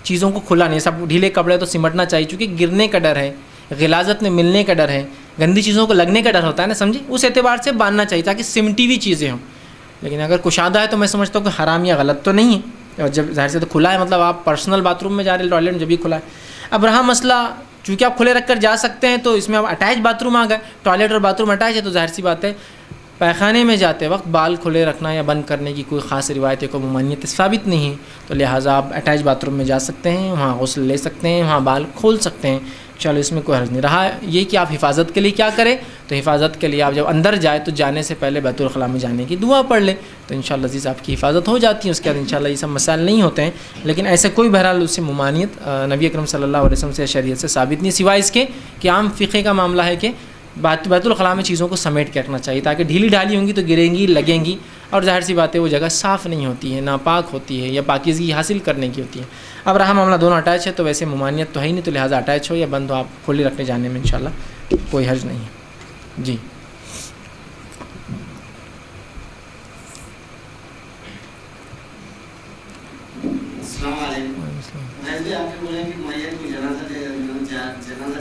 چیزوں کو کھلا نہیں، سب ڈھیلے کپڑے تو سمٹنا چاہیے، چونکہ گرنے کا ڈر ہے، غلاظت میں ملنے کا ڈر ہے، گندی چیزوں کو لگنے کا ڈر ہوتا ہے نا، سمجھے، اس اعتبار سے باندھنا چاہیے تاکہ سمٹی ہوئی چیزیں ہوں۔ لیکن اگر کشادہ ہے تو میں سمجھتا ہوں کہ حرام یا غلط تو نہیں ہے، اور جب ظاہر سے تو کھلا ہے، مطلب آپ پرسنل باتھ روم میں جا رہے ہیں، ٹوائلٹ جب بھی کھلا ہے۔ اب رہا مسئلہ، چونکہ آپ کھلے رکھ کر جا سکتے ہیں تو اس میں اب اٹیچ باتھ روم آ گئے، ٹوائلٹ اور باتھ روم اٹیچ ہے، تو ظاہر سی بات ہے پیخانے میں جاتے وقت بال کھلے رکھنا یا بند کرنے کی کوئی خاص روایت یا کوئی ممانعت ثابت نہیں ہے، تو لہٰذا آپ اٹیچ باتھ روم میں جا سکتے ہیں، وہاں غسل لے سکتے ہیں، وہاں بال کھول سکتے ہیں، چلو اس میں کوئی حرج نہیں۔ رہا یہ کہ آپ حفاظت کے لیے کیا کریں، تو حفاظت کے لیے آپ جب اندر جائیں تو جانے سے پہلے بیت الخلاء میں جانے کی دعا پڑھ لیں، تو انشاءاللہ عزیز آپ کی حفاظت ہو جاتی ہے، اس کے بعد انشاءاللہ یہ سب مسائل نہیں ہوتے ہیں۔ لیکن ایسے کوئی بہرحال اس سے ممانعت نبی اکرم صلی اللہ علیہ وسلم سے شریعت سے ثابت نہیں، سوائے اس کے کہ عام فقہ کا معاملہ ہے کہ بیت الخلاء میں چیزوں کو سمیٹ کے رکھنا چاہیے، تاکہ ڈھیلی ڈھالی ہوں گی تو گریں گی، لگیں گی، اور ظاہر سی بات ہے وہ جگہ صاف نہیں ہوتی ہے، ناپاک ہوتی ہے، یا پاکیزگی حاصل کرنے کی ہوتی ہے۔ اب رہا معاملہ دونوں اٹیچ ہے تو ویسے ممانعت تو ہے ہی نہیں، تو لہٰذا اٹیچ ہو یا بند ہو آپ کھلی رکھنے جانے میں انشاءاللہ کوئی حرج نہیں ہے۔ جی السلام علیکم۔ آپ نے بولا کہ میت کو جنازہ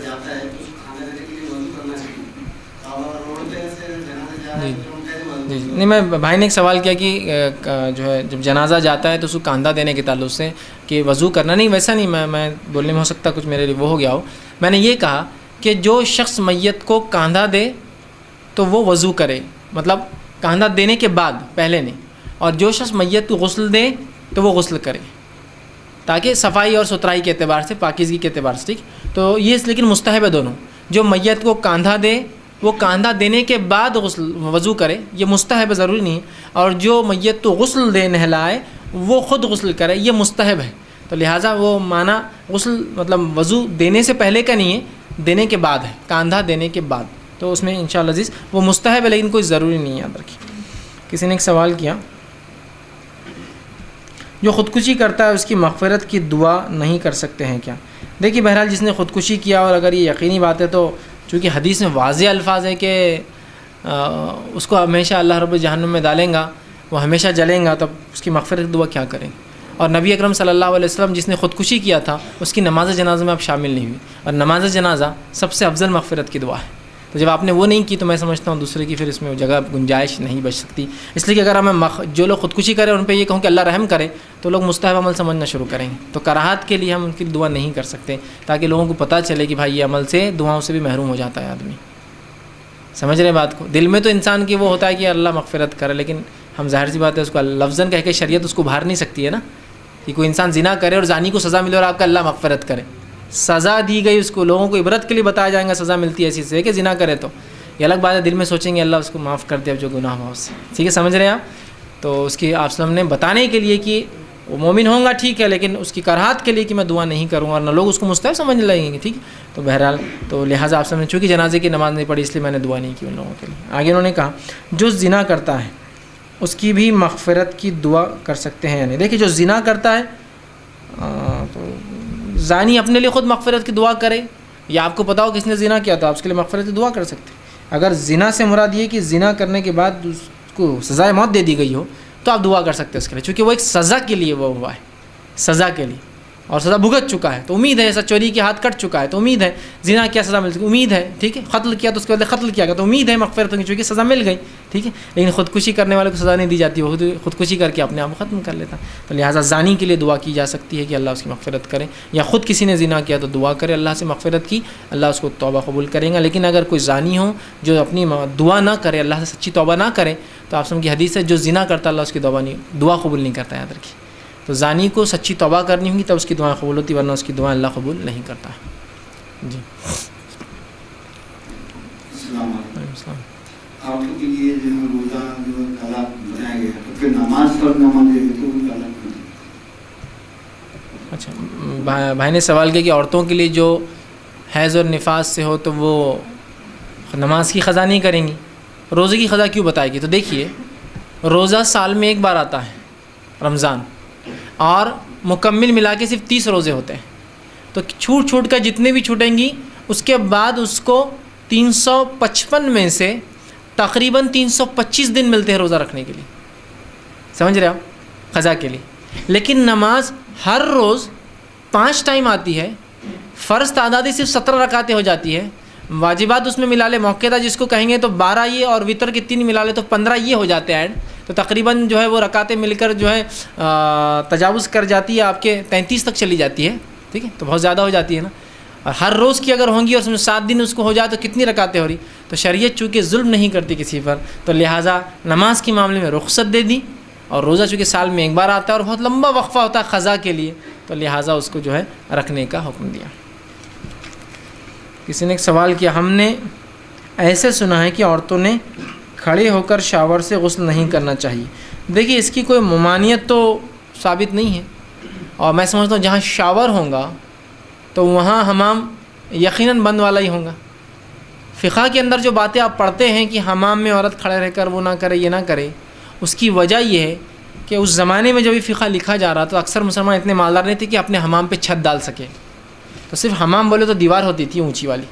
جاتا ہے تو اس کو کھانا دینے کے لیے وضو کرنا چاہیے، روڈ پہ ایسے جنازہ جا رہا ہے تو جی نہیں، میں بھائی نے ایک سوال کیا کہ جو ہے جب جنازہ جاتا ہے تو اس کو کاندھا دینے کے تعلق سے کہ وضو کرنا، نہیں ویسا نہیں، میں بولنے میں ہو سکتا کچھ میرے لیے وہ ہو گیا ہو، میں نے یہ کہا کہ جو شخص میت کو کاندھا دے تو وہ وضو کرے، مطلب کاندھا دینے کے بعد، پہلے نہیں، اور جو شخص میت کو غسل دے تو وہ غسل کرے، تاکہ صفائی اور ستھرائی کے اعتبار سے، پاکیزگی کے اعتبار سے، ٹھیک۔ تو یہ لیکن مستحب ہے دونوں، جو میت کو کاندھا دے وہ کاندھا دینے کے بعد وضو کرے، یہ مستحب ہے، ضروری نہیں ہے، اور جو میت کو غسل دے نہلائے وہ خود غسل کرے، یہ مستحب ہے۔ تو لہٰذا وہ معنی غسل مطلب وضو دینے سے پہلے کا نہیں ہے، دینے کے بعد ہے، کاندھا دینے کے بعد، تو اس میں انشاءاللہ عزیز وہ مستحب ہے، لیکن کوئی ضروری نہیں ہے، یاد رکھیے۔ کسی نے ایک سوال کیا، جو خودکشی کرتا ہے اس کی مغفرت کی دعا نہیں کر سکتے ہیں کیا؟ دیکھیے بہرحال جس نے خودکشی کیا، اور اگر یہ یقینی بات ہے تو چونکہ حدیث میں واضح الفاظ ہے کہ اس کو ہمیشہ اللہ رب جہنم میں ڈالیں گا، وہ ہمیشہ جلیں گا، تب اس کی مغفرت کی دعا کیا کریں؟ اور نبی اکرم صلی اللہ علیہ وسلم جس نے خودکشی کیا تھا اس کی نماز جنازہ میں آپ شامل نہیں ہوئی، اور نماز جنازہ سب سے افضل مغفرت کی دعا ہے، تو جب آپ نے وہ نہیں کی تو میں سمجھتا ہوں دوسرے کی پھر اس میں جگہ گنجائش نہیں بچ سکتی، اس لیے کہ اگر ہمیں جو لوگ خودکشی کریں ان پہ یہ کہوں کہ اللہ رحم کرے تو لوگ مستحب عمل سمجھنا شروع کریں گے، تو کراہت کے لیے ہم ان کی دعا نہیں کر سکتے، تاکہ لوگوں کو پتہ چلے کہ بھائی یہ عمل سے، دعاؤں سے بھی محروم ہو جاتا ہے آدمی۔ سمجھ رہے بات کو؟ دل میں تو انسان کی وہ ہوتا ہے کہ اللہ مغفرت کرے، لیکن ہم ظاہر سی بات ہے اس کو لفظاً کہہ کے شریعت اس کو بھار نہیں سکتی ہے نا، کہ کوئی انسان زنا کرے اور زانی کو سزا ملے اور آپ کا اللہ مغفرت کرے، سزا دی گئی اس کو، لوگوں کو عبرت کے لیے بتایا جائے گا سزا ملتی ہے ایسی سے کہ زنا کرے، تو یہ الگ بات ہے، دل میں سوچیں گے اللہ اس کو معاف کر دے اب جو گناہ ہوا اس سے، ٹھیک ہے، سمجھ رہے ہیں آپ؟ تو اس کی آپ نے بتانے کے لیے کہ وہ مومن ہوں گا ٹھیک ہے، لیکن اس کی کراہت کے لیے کہ میں دعا نہیں کروں گا، اور نہ لوگ اس کو مستحب سمجھنے لگیں گے، ٹھیک ہے، تو بہرحال تو لہٰذا آپ نے چونکہ جنازے کی نماز نہیں پڑھی اس لیے میں نے دعا نہیں کی ان لوگوں کے لیے۔ آگے انہوں نے کہا جو زنا کرتا ہے اس کی بھی مغفرت کی دعا کر سکتے ہیں، یعنی دیکھیے جو زنا کرتا ہے تو زانی اپنے لیے خود مغفرت کی دعا کرے، یا آپ کو پتا ہو کس نے زنا کیا تو آپ اس کے لیے مغفرت کی دعا کر سکتے ہیں۔ اگر زنا سے مراد یہ کہ زنا کرنے کے بعد اس کو سزائے موت دے دی گئی ہو تو آپ دعا کر سکتے ہیں اس کے لیے، چونکہ وہ ایک سزا کے لیے وہ ہوا ہے، سزا کے لیے، اور سزا بھگت چکا ہے، تو امید ہے، ایسا چوری کے ہاتھ کٹ چکا ہے تو امید ہے، زنا کیا سزا مل سکتی، امید ہے، ٹھیک ہے، قتل کیا تو اس کے بدلے قتل کیا گیا تو امید ہے مغفرت ہوگی چونکہ سزا مل گئی، ٹھیک ہے، لیکن خودکشی کرنے والے کو سزا نہیں دی جاتی، وہ خودکشی کر کے اپنے آپ کو ختم کر لیتا، تو لہٰذا زانی کے لیے دعا کی جا سکتی ہے کہ اللہ اس کی مغفرت کرے، یا خود کسی نے زنا کیا تو دعا کرے اللہ سے مغفرت کی، اللہ اس کو توبہ قبول کرے گا۔ لیکن اگر کوئی زانی ہو جو اپنی دعا نہ کرے، اللہ سے سچی توبہ نہ کرے، تو آپ سن کی حدیث ہے جو زنا کرتا اللہ اس کی دعا قبول نہیں کرتا، یاد رکھیے، تو زانی کو سچی توبہ کرنی ہوگی تب اس کی دعائیں قبول ہوتی، ورنہ اس کی دعائیں اللہ قبول نہیں کرتا ہے۔ جی السلام علیکم۔ آپ کے لیے جو روزہ جو قضا بنایا گیا تو پھر نماز پڑھنا مانگے تو قضا کریں۔ اچھا، بھائی نے سوال کیا کہ عورتوں کے لیے جو حیض اور نفاس سے ہو تو وہ نماز کی قضا نہیں کریں گی، روزے کی قضا کیوں بتائے گی؟ تو دیکھیے روزہ سال میں ایک بار آتا ہے رمضان، اور مکمل ملا کے صرف 30 روزے ہوتے ہیں، تو چھوٹ کر جتنے بھی چھوٹیں گی اس کے بعد اس کو 355 میں سے تقریباً 325 دن ملتے ہیں روزہ رکھنے کے لیے، سمجھ رہے آپ، قضا کے لیے. لیکن نماز ہر روز 5 ٹائم آتی ہے، فرض تعدادی صرف 17 رکعتیں ہو جاتی ہے، واجبات اس میں ملا لے، موقعہ جس کو کہیں گے تو 12 یہ، اور وطر کے 3 ملا لے تو 15 یہ ہو جاتے ہیں ایڈ. تو تقریباً جو ہے وہ رکعتیں مل کر جو ہے تجاوز کر جاتی ہے، آپ کے 33 تک چلی جاتی ہے. ٹھیک ہے، تو بہت زیادہ ہو جاتی ہے نا. اور ہر روز کی اگر ہوں گی اور اس میں 7 دن اس کو ہو جائے تو کتنی رکعتیں ہو رہی. تو شریعت چونکہ ظلم نہیں کرتی کسی پر، تو لہٰذا نماز کے معاملے میں رخصت دے دی. اور روزہ چونکہ سال میں ایک بار آتا ہے اور بہت لمبا وقفہ ہوتا ہے قضا کے لیے، تو لہٰذا اس کو جو ہے رکھنے کا حکم دیا. کسی نے ایک سوال کیا، ہم نے ایسے سنا ہے کہ عورتوں نے کھڑے ہو کر شاور سے غسل نہیں کرنا چاہیے. دیکھیے اس کی کوئی ممانعت تو ثابت نہیں ہے، اور میں سمجھتا ہوں جہاں شاور ہوگا تو وہاں حمام یقیناً بند والا ہی ہوگا. فقہ کے اندر جو باتیں آپ پڑھتے ہیں کہ حمام میں عورت کھڑے رہ کر وہ نہ کرے یہ نہ کرے، اس کی وجہ یہ ہے کہ اس زمانے میں جب یہ فقہ لکھا جا رہا تو اکثر مسلمان اتنے مالدار نہیں تھے کہ اپنے حمام پہ چھت ڈال سکے. تو صرف حمام بولے تو دیوار ہوتی تھی اونچی والی،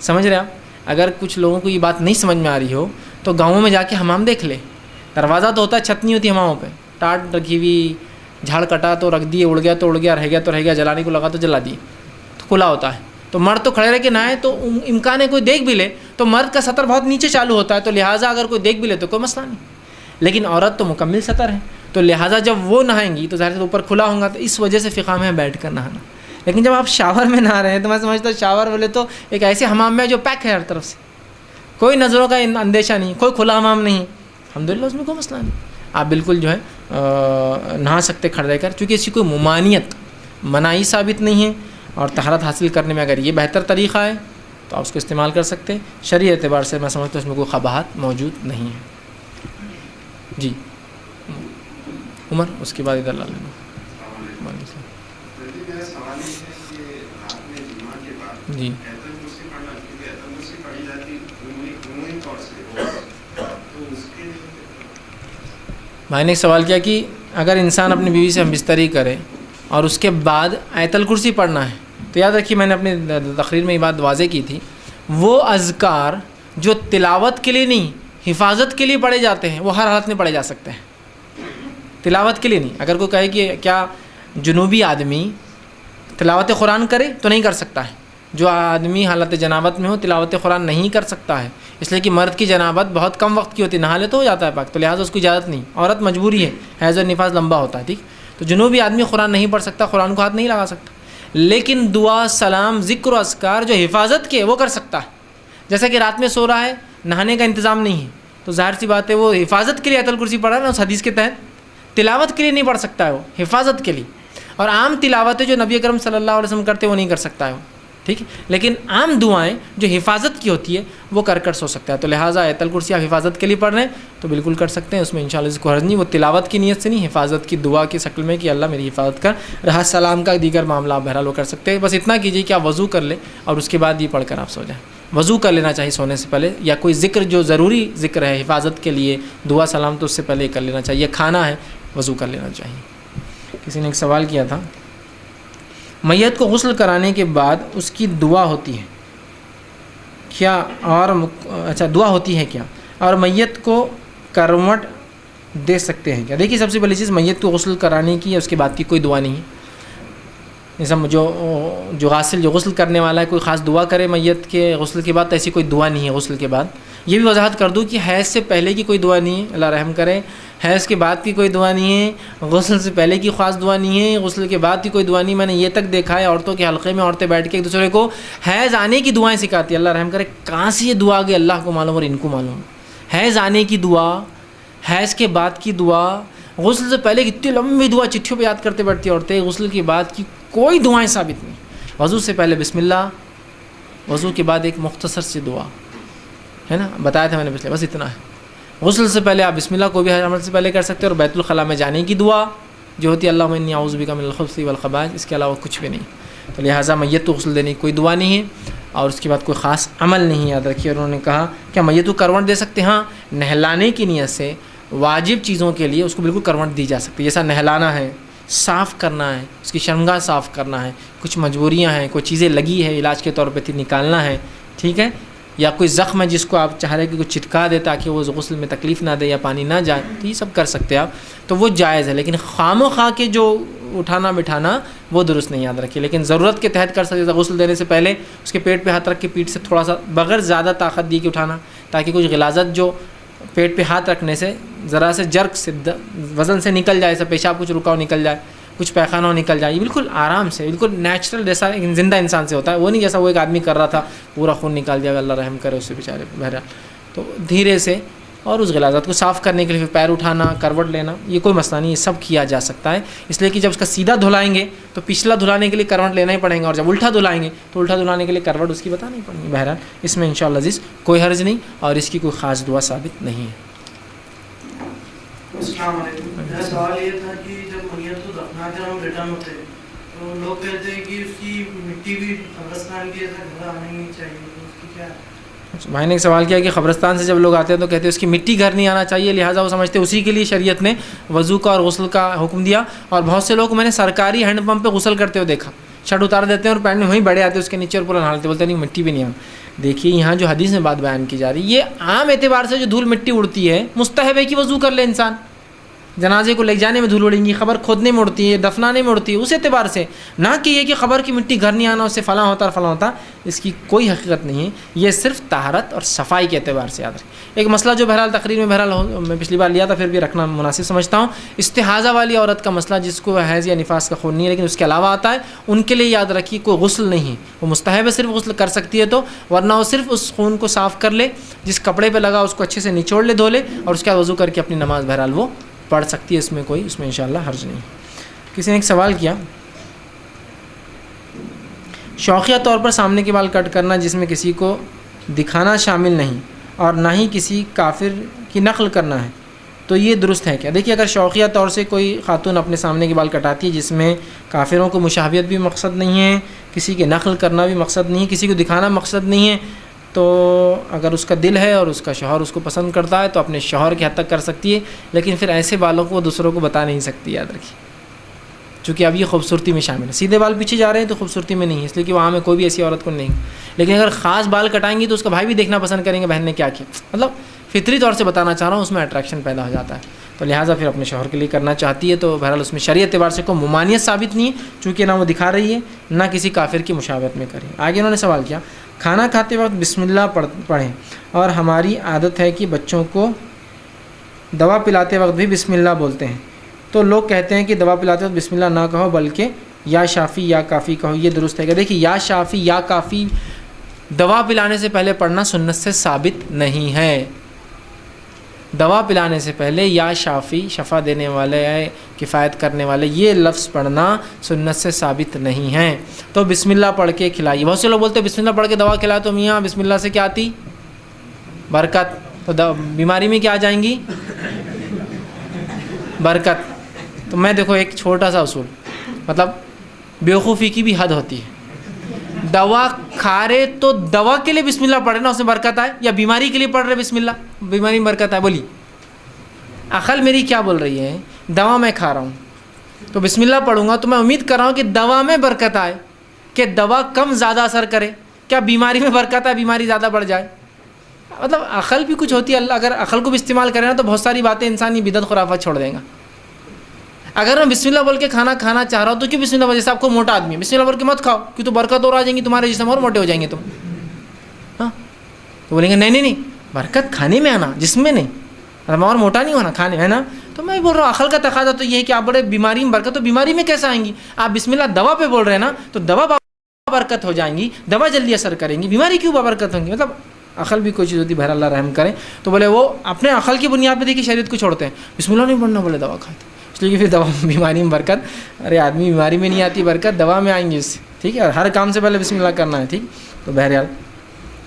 سمجھ رہے آپ. اگر کچھ لوگوں کو یہ بات نہیں سمجھ میں آ رہی ہو تو گاؤں میں جا کے حمام دیکھ لے. دروازہ تو ہوتا ہے، چھت نہیں ہوتی حماموں پہ. ٹاٹ رکھی ہوئی، جھاڑ کٹا تو رکھ دیے، اڑ گیا تو اڑ گیا، رہ گیا تو رہ گیا، جلانے کو لگا تو جلا دیے، تو کھلا ہوتا ہے. تو مرد تو کھڑے رہ کے نہائے تو امکان ہے کوئی دیکھ بھی لے، تو مرد کا سطر بہت نیچے چالو ہوتا ہے، تو لہٰذا اگر کوئی دیکھ بھی لے تو کوئی مسئلہ نہیں. لیکن عورت تو مکمل سطر ہے، تو لہٰذا جب وہ نہائیں گی تو ظاہر سے اوپر کھلا ہوگا، تو اس وجہ سے فقہ میں بیٹھ کر نہانا. لیکن جب آپ شاور میں نہا رہے ہیں تو میں سمجھتا ہوں شاور بولے تو ایک ایسے حمام میں جو پیک ہے ہر طرف سے، کوئی نظروں کا اندیشہ نہیں، کوئی کھلا حمام نہیں، الحمدللہ اس میں کوئی مسئلہ نہیں. آپ بالکل جو ہے نہا سکتے کھڑے رہ کر، چونکہ اس کی کوئی ممانعت منائی ثابت نہیں ہے. اور طہارت حاصل کرنے میں اگر یہ بہتر طریقہ ہے تو آپ اس کو استعمال کر سکتے ہیں. شرعی اعتبار سے میں سمجھتا ہوں اس میں کوئی قباحت موجود نہیں ہے. جی عمر، اس کے بعد ادھر لا لینا. جی بھائی نے ایک سوال کیا کہ اگر انسان اپنی بیوی سے ہم بستری کرے اور اس کے بعد آیت الکرسی پڑھنا ہے، تو یاد رکھیے میں نے اپنی تقریر میں یہ بات واضح کی تھی، وہ اذکار جو تلاوت کے لیے نہیں حفاظت کے لیے پڑھے جاتے ہیں وہ ہر حالت میں پڑھے جا سکتے ہیں. تلاوت کے لیے نہیں. اگر کوئی کہے کہ کیا جنوبی آدمی تلاوت قرآن کرے تو نہیں کر سکتا ہے. جو آدمی حالت جنابت میں ہو تلاوت قرآن نہیں کر سکتا ہے، اس لیے کہ مرد کی جنابت بہت کم وقت کی ہوتی ہے، نہا لے تو ہو جاتا ہے پاک، تو لہٰذا اس کو اجازت نہیں. عورت مجبوری ہے، حیض اور نفاس لمبا ہوتا ہے. ٹھیک، تو جنوبی آدمی قرآن نہیں پڑھ سکتا، قرآن کو ہاتھ نہیں لگا سکتا، لیکن دعا، سلام، ذکر و اذکار جو حفاظت کے وہ کر سکتا ہے. جیسا کہ رات میں سو رہا ہے، نہانے کا انتظام نہیں ہے، تو ظاہر سی بات ہے وہ حفاظت کے لیے آیت الکرسی پڑھا نا اس حدیث کے تحت. تلاوت کے لیے نہیں پڑھ سکتا ہے، وہ حفاظت کے لیے. اور عام تلاوتیں جو نبی اکرم صلی اللہ علیہ وسلم کرتے وہ نہیں کر سکتا ہے وہ. ٹھیک ہے، لیکن عام دعائیں جو حفاظت کی ہوتی ہے وہ کر سو سکتا ہے. تو لہٰذا آیت الکرسی آپ حفاظت کے لیے پڑھ رہے ہیں تو بالکل کر سکتے ہیں، اس میں انشاءاللہ اس کو حرج نہیں. وہ تلاوت کی نیت سے نہیں، حفاظت کی دعا کی شکل میں کہ اللہ میری حفاظت کر. رہا سلام کا دیگر معاملہ آپ بہرحال وہ کر سکتے ہیں. بس اتنا کیجیے کہ آپ وضو کر لیں اور اس کے بعد یہ پڑھ کر آپ سو جائیں. وضو کر لینا چاہیے سونے سے پہلے، یا کوئی ذکر جو ضروری ذکر ہے حفاظت کے لیے، دعا سلام تو اس سے پہلے کر لینا چاہیے. کھانا ہے وضو کر لینا چاہیے. کسی نے ایک سوال کیا تھا، میت کو غسل کرانے کے بعد اس کی دعا ہوتی ہے کیا؟ اور اچھا دعا ہوتی ہے کیا؟ اور میت کو کروٹ دے سکتے ہیں کیا؟ دیکھیے سب سے پہلی چیز، میت کو غسل کرانے کی یا اس کے بعد کی کوئی دعا نہیں ہے. جیسا جو غسل کرنے والا ہے کوئی خاص دعا کرے میت کے غسل کے بعد، تو ایسی کوئی دعا نہیں ہے غسل کے بعد. یہ بھی وضاحت کر دوں کہ حیض سے پہلے کی کوئی دعا نہیں ہے، اللہ رحم کرے. حیض کے بعد کی کوئی دعا نہیں ہے، غسل سے پہلے کی خاص دعا نہیں ہے، غسل کے بعد کی کوئی دعا نہیں. میں نے یہ تک دیکھا ہے عورتوں کے حلقے میں عورتیں بیٹھ کے ایک دوسرے کو حیض آنے کی دعائیں سکھاتی. اللہ رحم کرے، کہاں سے یہ دعا آ گئی اللہ کو معلوم اور ان کو معلوم. حیض آنے کی دعا، حیض کے بعد کی دعا، غسل سے پہلے کی اتنی لمبی دعا چٹھیوں پہ یاد کرتے بیٹھتی عورتیں، غسل کے بعد کی کوئی دعائیں ثابت نہیں. وضو سے پہلے بسم اللہ، وضو کے بعد ایک مختصر سی دعا ہے نا، بتایا تھا میں نے پچھلے، بس اتنا ہے. غسل سے پہلے آپ بسم اللہ کو بھی عمل سے پہلے کر سکتے ہیں، اور بیت الخلاء میں جانے کی دعا جو ہوتی ہے اللہم انی اعوذ بک من الخبث والخبائث، اس کے علاوہ کچھ بھی نہیں. تو لہٰذا میت کو غسل دینے کی کوئی دعا نہیں ہے، اور اس کے بعد کوئی خاص عمل نہیں. یاد رکھیے. اور انہوں نے کہا کیا میت کو کروٹ دے سکتے ہیں؟ ہاں، نہلانے کی نیت سے واجب چیزوں کے لیے اس کو بالکل کروٹ دی جا سکتی ہے. جیسا نہلانا ہے، صاف کرنا ہے، اس کی شرمگاہ صاف کرنا ہے، کچھ مجبوریاں ہیں، کوئی چیزیں لگی ہے علاج کے طور پہ تھی نکالنا ہے، ٹھیک ہے، یا کوئی زخم ہے جس کو آپ چاہ رہے کہ کچھ چٹکا دے تاکہ وہ غسل میں تکلیف نہ دے یا پانی نہ جائے، تو یہ سب کر سکتے ہیں آپ، تو وہ جائز ہے، لیکن خام و خواہ کے جو اٹھانا بٹھانا وہ درست نہیں، یاد رکھیے، لیکن ضرورت کے تحت کر سکتے، غسل دینے سے پہلے اس کے پیٹ پہ ہاتھ رکھ کے پیٹھ سے تھوڑا سا بغیر زیادہ طاقت دی کہ اٹھانا، تاکہ کچھ غلاظت جو پیٹ پہ ہاتھ رکھنے سے ذرا سے جرک سے وزن سے نکل جائے، ایسا پیشاب کچھ رکا ہو نکل جائے، کچھ پیخانہ ہو نکل جائے، یہ بالکل آرام سے، بالکل نیچرل جیسا زندہ انسان سے ہوتا ہے، وہ نہیں جیسا وہ ایک آدمی کر رہا تھا پورا خون نکال دیا، اللہ رحم کرے اس سے بیچارے، بہرحال تو دھیرے سے، اور اس غلاظت کو صاف کرنے کے لیے پھر پیر اٹھانا، کروٹ لینا، یہ کوئی مسئلہ نہیں، یہ سب کیا جا سکتا ہے، اس لیے کہ جب اس کا سیدھا دھلائیں گے تو پچھلا دھلانے کے لیے کروٹ لینا ہی پڑیں گا، اور جب الٹا دھلائیں گے تو الٹا دھلانے کے لیے کروٹ اس کی بتانی پڑیں گی، بہرحال اس میں انشاءاللہ عزیز کوئی حرج نہیں، اور اس کی کوئی خاص دعا ثابت نہیں ہے۔ السلام علیکم، میرا سوال یہ تھا کہ جب میت کو دفنا کر ہم ریٹرن ہوتے ہیں تو لوگ کہتے ہیں کہ اس کی مٹی بھی قبرستان کی ایسا گھر آنے نہیں چاہیے، تو اس کی کیا ہے؟ بھائی نے ایک سوال کیا کہ قبرستان سے جب لوگ آتے ہیں تو کہتے ہیں اس کی مٹی گھر نہیں آنا چاہیے، لہٰذا وہ سمجھتے ہیں اسی کے لیے شریعت نے وضو کا اور غسل کا حکم دیا، اور بہت سے لوگ میں نے سرکاری ہینڈ پمپ پہ غسل کرتے ہوئے دیکھا، شرٹ اتار دیتے ہیں اور پینٹ میں وہیں بڑے آتے ہیں اس کے نیچے اور پورا نہالتے، بولتے ہیں نہیں مٹی بھی نہیں آنا۔ دیکھیے یہاں جو حدیث میں بات بیان کی جا رہی ہے، یہ عام اعتبار سے جو دھول مٹی اڑتی ہے مستحب ہے کہ وضو کر لے انسان، جنازے کو لے جانے میں دھول اڑیں گی، خبر کھودنے میں اڑتی ہے، دفنانے میں اڑتی ہے، اس اعتبار سے، نہ کہ یہ کہ خبر کی مٹی گھر نہیں آنا اس سے فلاں ہوتا اور فلاں ہوتا، اس کی کوئی حقیقت نہیں ہے، یہ صرف طہارت اور صفائی کے اعتبار سے یاد رکھیں۔ ایک مسئلہ جو بہرحال تقریر میں بہرحال میں پچھلی بار لیا تھا، پھر بھی رکھنا مناسب سمجھتا ہوں، استحاضہ والی عورت کا مسئلہ جس کو حیض یا نفاس کا خون نہیں ہے لیکن اس کے علاوہ آتا ہے، ان کے لیے یاد رکھیے کوئی غسل نہیں ہے، وہ مستحب ہے، صرف غسل کر سکتی ہے تو، ورنہ وہ صرف اس خون کو صاف کر لے، جس کپڑے پہ لگا اس کو اچھے سے نچوڑ لے، دھو لے، اور اس کے بعد وضو کر کے اپنی نماز بہرحال وہ پڑھ سکتی ہے، اس میں انشاءاللہ حرج نہیں۔ کسی نے ایک سوال کیا، شوقیہ طور پر سامنے کے بال کٹ کرنا جس میں کسی کو دکھانا شامل نہیں اور نہ ہی کسی کافر کی نقل کرنا ہے، تو یہ درست ہے کیا؟ دیکھیے اگر شوقیہ طور سے کوئی خاتون اپنے سامنے کے بال کٹاتی ہے جس میں کافروں کو مشابہت بھی مقصد نہیں ہے، کسی کے نقل کرنا بھی مقصد نہیں ہے، کسی کو دکھانا مقصد نہیں ہے، تو اگر اس کا دل ہے اور اس کا شوہر اس کو پسند کرتا ہے تو اپنے شوہر کی حد تک کر سکتی ہے، لیکن پھر ایسے بالوں کو دوسروں کو بتا نہیں سکتی، یاد رکھیے، چونکہ اب یہ خوبصورتی میں شامل ہے، سیدھے بال پیچھے جا رہے ہیں تو خوبصورتی میں نہیں ہے، اس لیے کہ وہاں میں کوئی بھی ایسی عورت کو نہیں، لیکن اگر خاص بال کٹائیں گی تو اس کا بھائی بھی دیکھنا پسند کریں گے بہن نے کیا کیا، مطلب فطری طور سے بتانا چاہ رہا ہوں، اس میں اٹریکشن پیدا ہو جاتا ہے، تو لہٰذا پھر اپنے شوہر کے لیے کرنا چاہتی ہے، تو بہرحال اس میں شرعی اعتبار سے کوئی ممانعت ثابت نہیں ہے، چونکہ نہ وہ دکھا رہی ہے نہ کسی کافر کی مشابہت میں کریں۔ آگے انہوں نے سوال کیا، کھانا کھاتے وقت بسم اللہ پڑھیں، اور ہماری عادت ہے کہ بچوں کو دوا پلاتے وقت بھی بسم اللہ بولتے ہیں، تو لوگ کہتے ہیں کہ دوا پلاتے وقت بسم اللہ نہ کہو بلکہ یا شافی یا کافی کہو، یہ درست ہے کہ؟ دیکھیے یا شافی یا کافی دوا پلانے سے پہلے پڑھنا سنت سے ثابت نہیں ہے، دوا پلانے سے پہلے یا شافی شفا دینے والے ہے، کفایت کرنے والے، یہ لفظ پڑھنا سنت سے ثابت نہیں ہے، تو بسم اللہ پڑھ کے کھلائیے۔ بہت سے لوگ بولتے ہیں بسم اللہ پڑھ کے دوا کھلائے، تو میاں بسم اللہ سے کیا آتی؟ برکت، تو بیماری میں کیا آ جائیں گی؟ برکت۔ تو میں دیکھو ایک چھوٹا سا اصول، مطلب بیوقوفی کی بھی حد ہوتی ہے، دوا کھا رہے تو دوا کے لیے بسم اللہ پڑھ رہے نا، اس میں برکت آئے، یا بیماری کے لیے پڑھ رہے بسم اللہ بیماری میں برکت آئے؟ بولی عقل میری کیا بول رہی ہے؟ دوا میں کھا رہا ہوں تو بسم اللہ پڑھوں گا تو میں امید کر رہا ہوں کہ دوا میں برکت آئے، کہ دوا کم زیادہ اثر کرے، کیا بیماری میں برکت آئے بیماری زیادہ بڑھ جائے؟ مطلب عقل بھی کچھ ہوتی ہے، اللہ اگر عقل کو بھی استعمال کرے نا تو بہت ساری باتیں انسان یہ بدعت خرافات چھوڑ دیں گا۔ اگر میں بسم اللہ بول کے کھانا کھانا چاہ رہا ہوں تو کیوں بسم اللہ بول؟ جیسے آپ کو موٹا آدمی ہے، بسم اللہ بول کے مت کھاؤ کیوں، تو برکت اور آ جائیں گی تمہارے جسم، اور موٹے ہو جائیں گے تم، ہاں تو بولیں گے نہیں برکت کھانے میں آنا، جسم میں نہیں، اور موٹا نہیں ہونا کھانے، ہے نا؟ تو میں بول رہا ہوں عقل کا تقاضا تو یہ ہے کہ آپ بڑے بیماری میں برکت، تو بیماری میں کیسے آئیں گی؟ آپ بسم اللہ دوا پہ بول رہے ہیں نا، تو دوا برکت ہو جائیں گی، دوا جلدی اثر کریں گی، بیماری کیوں برکت ہوں گی؟ مطلب عقل بھی کوئی چیز ہوتی ہے، بہر اللہ رحم کریں۔ تو بولے وہ اپنے عقل کی بنیاد پہ دیکھیے شریعت کو چھوڑتے ہیں، بسم اللہ نہیں پڑھنا، بولے دوا کھاتے، اس لیے کہ پھر دوا بیماری میں برکت، ارے آدمی بیماری میں نہیں آتی برکت، دوا میں آئیں گی اس سے، ٹھیک ہے؟ ہر کام سے پہلے بسم اللہ کرنا ہے، ٹھیک؟ تو بہرحال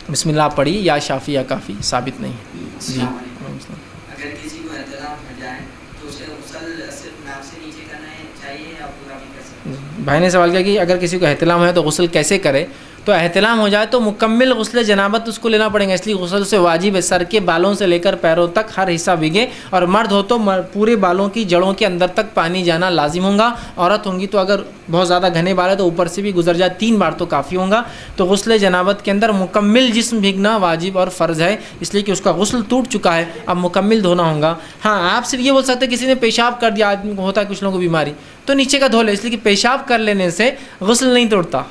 بسم اللہ آپ پڑھیے، یا شافی یا کافی ثابت نہیں ہے۔ جی اگر کسی کو احتلام ہو جائے تو اسے غسل صرف ناک سے نیچے کرنا چاہیے یا پورا بھی کر سکتے ہیں؟ بھائی نے سوال کیا کہ اگر کسی کو احتلام ہے تو غسل کیسے کرے، تو احتلام ہو جائے تو مکمل غسل جنابت اس کو لینا پڑے گا، اس لیے غسل سے واجب ہے، سر کے بالوں سے لے کر پیروں تک ہر حصہ بھیگے، اور مرد ہو تو پورے بالوں کی جڑوں کے اندر تک پانی جانا لازم ہوگا، عورت ہوں گی تو اگر بہت زیادہ گھنے بال ہے تو اوپر سے بھی گزر جائے 3 بار تو کافی ہوگا۔ تو غسل جنابت کے اندر مکمل جسم بھیگنا واجب اور فرض ہے، اس لیے کہ اس کا غسل ٹوٹ چکا ہے، اب مکمل دھونا ہوگا۔ ہاں آپ صرف یہ بول سکتے ہیں کسی نے پیشاب کر دیا، آدمی کو ہوتا ہے کچھ لوگوں کو بیماری، تو نیچے کا دھو لے، اس لیے کہ پیشاب کر لینے سے غسل نہیں توڑتا،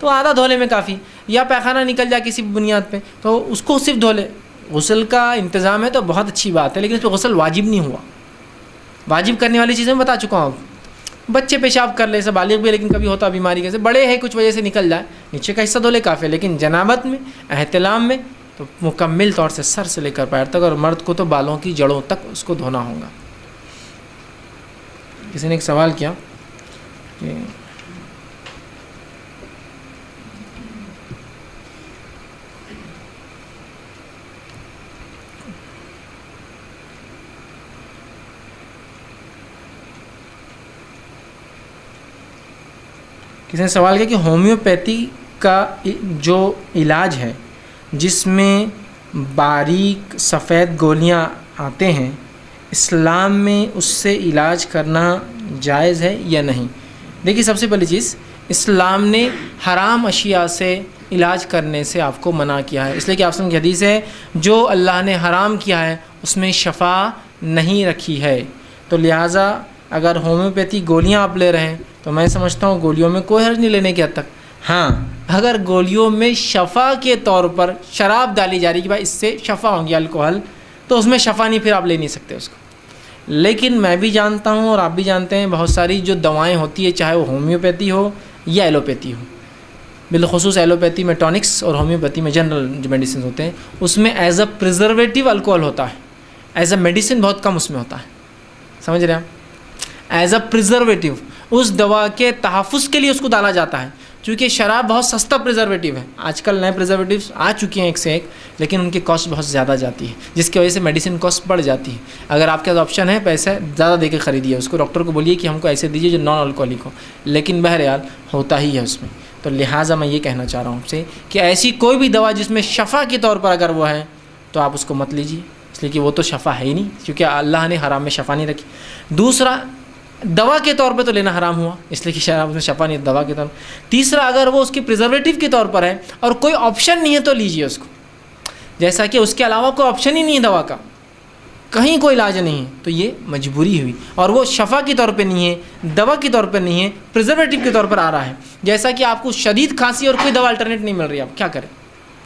تو آدھا دھونے میں کافی، یا پیخانہ نکل جائے کسی بنیاد پہ تو اس کو صرف دھو لے۔ غسل کا انتظام ہے تو بہت اچھی بات ہے، لیکن اس پہ غسل واجب نہیں ہوا۔ واجب کرنے والی چیزیں میں بتا چکا ہوں، بچے پیشاب کر لے، سب بالغ بھی لیکن کبھی ہوتا بیماری کے سے، بڑے ہیں کچھ وجہ سے نکل جائے، نیچے کا حصہ دھو لے کافی ہے، لیکن جنابت میں احتلام میں تو مکمل طور سے سر سے لے کر پیر تک، اور مرد کو تو بالوں کی جڑوں تک اس کو دھونا ہوگا۔ کسی نے ایک سوال کیا کہ کسی نے سوال کیا کہ ہومیوپیتھی کا جو علاج ہے جس میں باریک سفید گولیاں آتے ہیں، اسلام میں اس سے علاج کرنا جائز ہے یا نہیں؟ دیکھیے سب سے پہلی چیز، اسلام نے حرام اشیاء سے علاج کرنے سے آپ کو منع کیا ہے، اس لیے کہ آپ کی حدیث ہے جو اللہ نے حرام کیا ہے اس میں شفا نہیں رکھی ہے، تو لہٰذا اگر ہومیوپیتھی گولیاں آپ لے رہے ہیں تو میں سمجھتا ہوں گولیوں میں کوئی حرج نہیں لینے کی حد تک۔ ہاں اگر گولیوں میں شفا کے طور پر شراب ڈالی جا رہی ہے کہ بھائی اس سے شفا ہوں گی الکوہل، تو اس میں شفا نہیں، پھر آپ لے نہیں سکتے اس کو۔ لیکن میں بھی جانتا ہوں اور آپ بھی جانتے ہیں بہت ساری جو دوائیں ہوتی ہے، چاہے وہ ہومیوپیتھی ہو یا ایلوپیتھی ہو، بالخصوص ایلوپیتھی میں ٹونکس اور ہومیوپیتھی میں جنرل جو میڈیسن ہوتے ہیں اس میں ایز اے پریزرویٹو الکوہل ہوتا ہے، ایز اے میڈیسن بہت کم اس میں ہوتا ہے، سمجھ رہے ہیں آپ؟ ایز اے پریزرویٹو اس دوا کے تحفظ کے لیے اس کو ڈالا جاتا ہے، چونکہ شراب بہت سستا پریزرویٹو ہے، آج کل نئے پریزرویٹوز آ چکے ہیں ایک سے ایک، لیکن ان کی کاسٹ بہت زیادہ جاتی ہے جس کی وجہ سے میڈیسن کاسٹ بڑھ جاتی ہے۔ اگر آپ کے پاس آپشن ہے پیسے زیادہ دے کے خریدیے اس کو، ڈاکٹر کو بولیے کہ ہم کو ایسے دیجیے جو نان الکوہلک ہو، لیکن بہرحال ہوتا ہی ہے اس میں۔ تو لہٰذا میں یہ کہنا چاہ رہا ہوں آپ سے کہ ایسی کوئی بھی دوا جس میں شفا کے طور پر اگر وہ ہے تو آپ اس کو مت لیجیے، اس لیے کہ وہ تو شفا ہے ہی نہیں، کیونکہ اللہ نے حرام میں شفا نہیں رکھی۔ دوسرا، دوا کے طور پہ تو لینا حرام ہوا، اس لیے کہ شراب میں شفا نہیں، دوا کے طور پر۔ تیسرا، اگر وہ اس کی پریزرویٹو کے طور پر ہے اور کوئی آپشن نہیں ہے تو لیجیے اس کو، جیسا کہ اس کے علاوہ کوئی آپشن ہی نہیں ہے دوا کا، کہیں کوئی علاج نہیں ہے، تو یہ مجبوری ہوئی، اور وہ شفا کے طور پہ نہیں ہے، دوا کے طور پہ نہیں ہے، پریزرویٹو کے طور پر آ رہا ہے۔ جیسا کہ آپ کو شدید کھانسی اور کوئی دوا الٹرنیٹ نہیں مل رہی، آپ کیا کریں،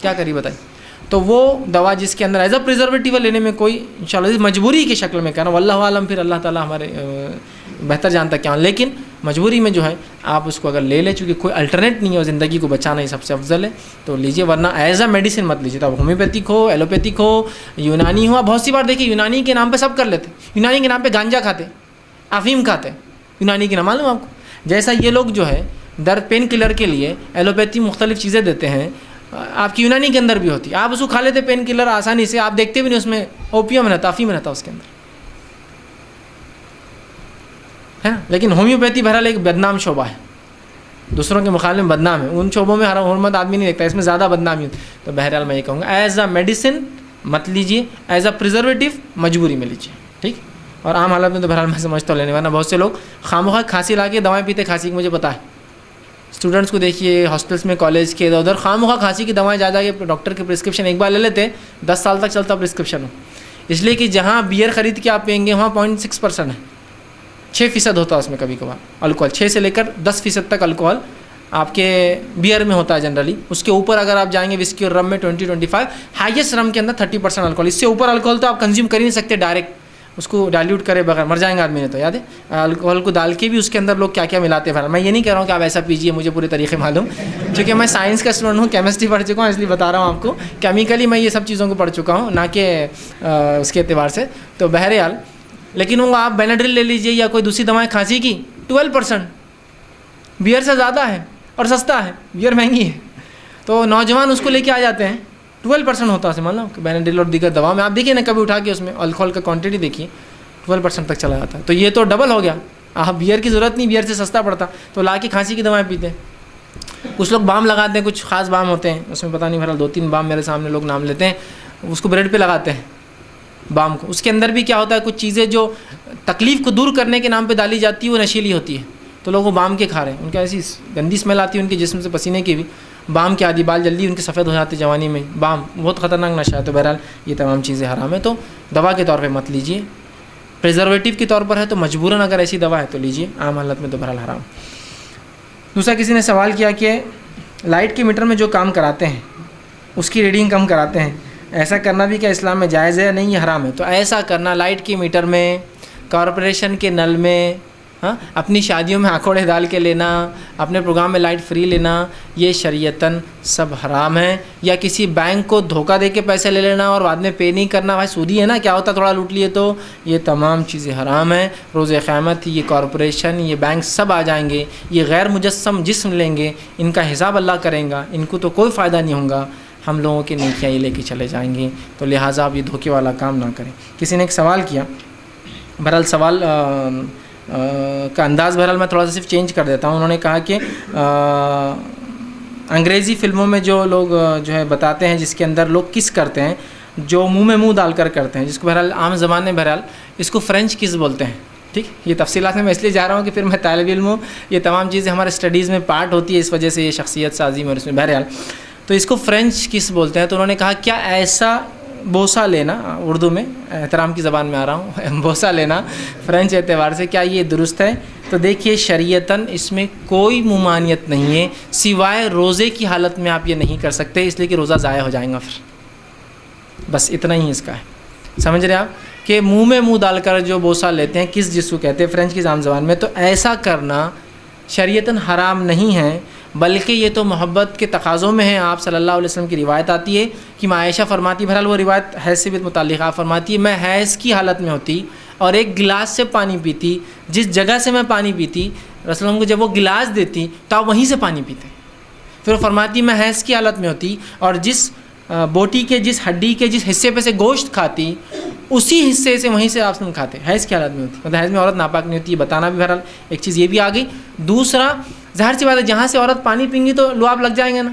کیا کریے بتائیے؟ تو وہ دوا جس کے اندر ایز اے پریزرویٹو لینے میں کوئی انشاءاللہ مجبوری کی شکل میں کہنا، واللہ عالم، پھر اللہ تعالیٰ ہمارے بہتر جانتا کیا، لیکن مجبوری میں جو ہے آپ اس کو اگر لے لیں، چونکہ کوئی الٹرنیٹ نہیں ہے اور زندگی کو بچانا ہی سب سے افضل ہے، تو لیجیے، ورنہ ایز اے میڈیسن مت لیجیے۔ تو اب ہومیوپیتھک ہو، ایلوپیتھک ہو، یونانی ہو، بہت سی بار دیکھیے یونانی کے نام پہ سب کر لیتے، یونانی کے نام پہ گانجا کھاتے، افیم کھاتے، یونانی کے نام معلوم آپ کو۔ جیسا یہ لوگ جو ہے درد پین کلر کے لیے ایلوپیتھی مختلف چیزیں دیتے ہیں، آپ کی یونانی کے اندر بھی ہوتی ہے، آپ اس کو کھا لیتے پین کلر آسانی سے، آپ دیکھتے بھی نہیں اس میں اوپیم رہتا، افیم رہتا اس کے اندر، ہے نا۔ لیکن ہومیوپیتھی بہرحال ایک بدنام شعبہ ہے، دوسروں کے مقابلے میں بدنام ہے، ان شعبوں میں حرمت آدمی نہیں دیکھتا، اس میں زیادہ بدنامی ہوتی ہے۔ تو بہرحال میں یہ کہوں گا ایز اے میڈیسن مت لیجیے، ایز اے پریزرویٹو مجبوری میں لیجیے، ٹھیک۔ اور عام حالت میں تو بہرحال میں سمجھتا ہوں لینے، ورنہ بہت سے لوگ خامخواہ کھانسی لا کے دوائیں پیتے، کھانسی کی مجھے پتا ہے، اسٹوڈنٹس کو دیکھیے ہاسٹلس میں، کالج کے ادھر خامخواہ کھانسی کی دوائیں جا کے ڈاکٹر کے پرسکرپشن ایک بار لے لیتے، 10 سال تک چلتا پرسکرپشن ہو، اس لیے کہ جہاں بیئر خرید کے آپ پئیں گے وہاں 0.6% ہے، 6% ہوتا ہے اس میں کبھی کبھار الکوہل، 6 سے لے کر 10% تک الکوہل آپ کے بیئر میں ہوتا ہے جنرلی، اس کے اوپر اگر آپ جائیں گے وسکی اور رم میں 20-25، ہائیسٹ رم کے اندر 30% الکوہل، اس سے اوپر الکوہل تو آپ کنزیوم کر ہی نہیں سکتے ڈائریکٹ، اس کو ڈائلیوٹ کرے بغیر مر جائیں گے آدمی نے، تو یاد ہے الکوہل کو ڈال کے بھی اس کے اندر لوگ کیا کیا ملاتے ہیں۔ میں یہ نہیں کہہ رہا ہوں کہ آپ ایسا پیجیے، مجھے پورے طریقے معلوم، چونکہ میں سائنس کا اسٹوڈنٹ ہوں، کیمسٹری پڑھ چکا ہوں، اس لیے بتا رہا ہوں آپ کو، کیمیکلی میں یہ سب چیزوں کو پڑھ چکا ہوں، نہ کہ اس کے اعتبار سے۔ تو بہرحال لیکن وہ آپ بیناڈرل لے لیجیے یا کوئی دوسری دوائیں کھانسی کی، 12% بیئر سے زیادہ ہے اور سستا ہے، بیئر مہنگی ہے، تو نوجوان اس کو لے کے آ جاتے ہیں، 12% ہوتا ہے، مان لو کہ بیناڈرل اور دیگر دوا میں آپ دیکھیے نا، کبھی اٹھا کے اس میں الکوہل کا کوانٹٹی دیکھیے، 12% تک چلا جاتا ہے، تو یہ تو ڈبل ہو گیا، آپ بیئر کی ضرورت نہیں، بیئر سے سستا پڑتا، تو لا کے کھانسی کی دوائیں پیتے ہیں۔ کچھ لوگ بام لگاتے ہیں، کچھ خاص بام ہوتے ہیں، اس میں پتہ نہیں بہرحال 2-3 بام میرے سامنے لوگ نام لیتے ہیں، اس کو بریڈ پہ لگاتے ہیں بام کو. اس کے اندر بھی کیا ہوتا ہے، کچھ چیزیں جو تکلیف کو دور کرنے کے نام پہ ڈالی جاتی ہے وہ نشیلی ہوتی ہے، تو لوگ وہ بام کے کھا رہے ہیں. ان کا ایسی گندی اسمیل آتی ہے ان کے جسم سے پسینے کی بھی. بام کے عادی، بال جلدی ان کے سفید ہو جاتے جوانی میں. بام بہت خطرناک نشہ ہے. تو بہرحال یہ تمام چیزیں حرام ہیں، تو دوا کے طور پہ مت لیجیے. پریزرویٹو کے طور پر ہے تو مجبوراً اگر ایسی دوا ہے تو لیجیے، عام حالت میں تو بہرحال حرام. دوسرا کسی نے سوال کیا کہ لائٹ کے میٹر میں جو کام کراتے ہیں اس کی ریڈنگ کم کراتے ہیں، ایسا کرنا بھی کیا اسلام میں جائز ہے یا نہیں، یہ حرام ہے. تو ایسا کرنا لائٹ کے میٹر میں، کارپوریشن کے نل میں، اپنی شادیوں میں آنکھوڑے ڈال کے لینا، اپنے پروگرام میں لائٹ فری لینا، یہ شریعتاً سب حرام ہے. یا کسی بینک کو دھوکہ دے کے پیسے لے لینا اور بعد میں پے نہیں کرنا، بھائی سودی ہے نا، کیا ہوتا تھوڑا لوٹ لیے تو، یہ تمام چیزیں حرام ہیں. روز قیامت یہ کارپوریشن، یہ بینک سب آ جائیں گے، یہ غیر مجسم جسم لیں گے، ان کا حساب اللہ کریں گا، ان کو تو کوئی فائدہ نہیں ہوگا، ہم لوگوں کی نیکیاں یہ لے کے چلے جائیں گے. تو لہٰذا آپ یہ دھوکے والا کام نہ کریں. کسی نے ایک سوال کیا، بہرحال سوال کا انداز بہرحال میں تھوڑا سا صرف چینج کر دیتا ہوں. انہوں نے کہا کہ انگریزی فلموں میں جو لوگ جو ہے بتاتے ہیں، جس کے اندر لوگ کس کرتے ہیں، جو منہ میں منہ ڈال کر کرتے ہیں، جس کو بہرحال عام زبان میں بہرحال اس کو فرینچ کس بولتے ہیں. ٹھیک، یہ تفصیلات میں اس لیے جا رہا ہوں کہ پھر میں طالب علم ہوں، یہ تمام چیزیں ہمارے اسٹڈیز میں پارٹ ہوتی ہے، اس وجہ سے یہ شخصیت سازی میں اور اس میں بہرحال تو اس کو فرینچ کس بولتے ہیں. تو انہوں نے کہا کیا ایسا بوسہ لینا، اردو میں احترام کی زبان میں آ رہا ہوں، بوسہ لینا فرینچ اعتبار سے کیا یہ درست ہے؟ تو دیکھیے شریعتاً اس میں کوئی ممانعت نہیں ہے، سوائے روزے کی حالت میں آپ یہ نہیں کر سکتے، اس لیے کہ روزہ ضائع ہو جائیں گا پھر. بس اتنا ہی اس کا ہے. سمجھ رہے آپ کہ منہ میں منہ ڈال کر جو بوسہ لیتے ہیں، کس جس کو کہتے ہیں فرینچ کی عام زبان میں، تو ایسا کرنا شریعتاً حرام نہیں ہے، بلکہ یہ تو محبت کے تقاضوں میں ہے. آپ صلی اللہ علیہ وسلم کی روایت آتی ہے کہ ماں عائشہ فرماتی، بہرحال وہ روایت حیض سے بھی متعلق، آپ فرماتی ہے میں حیض کی حالت میں ہوتی اور ایک گلاس سے پانی پیتی، جس جگہ سے میں پانی پیتی رسول اللہ کو جب وہ گلاس دیتی تو آپ وہیں سے پانی پیتے. پھر وہ فرماتی میں حیض کی حالت میں ہوتی اور جس بوٹی کے، جس ہڈی کے جس حصے پہ سے گوشت کھاتی اسی حصے سے وہیں سے آپ سن کھاتے. حیض کی حالت میں ہوتی، مطلب حیض میں عورت ناپاک نہیں ہوتی، یہ بتانا بھی بہرحال ایک چیز یہ بھی آ گئی. دوسرا ظاہر سی بات ہے جہاں سے عورت پانی پئیں گی تو لعاب لگ جائیں گے نا.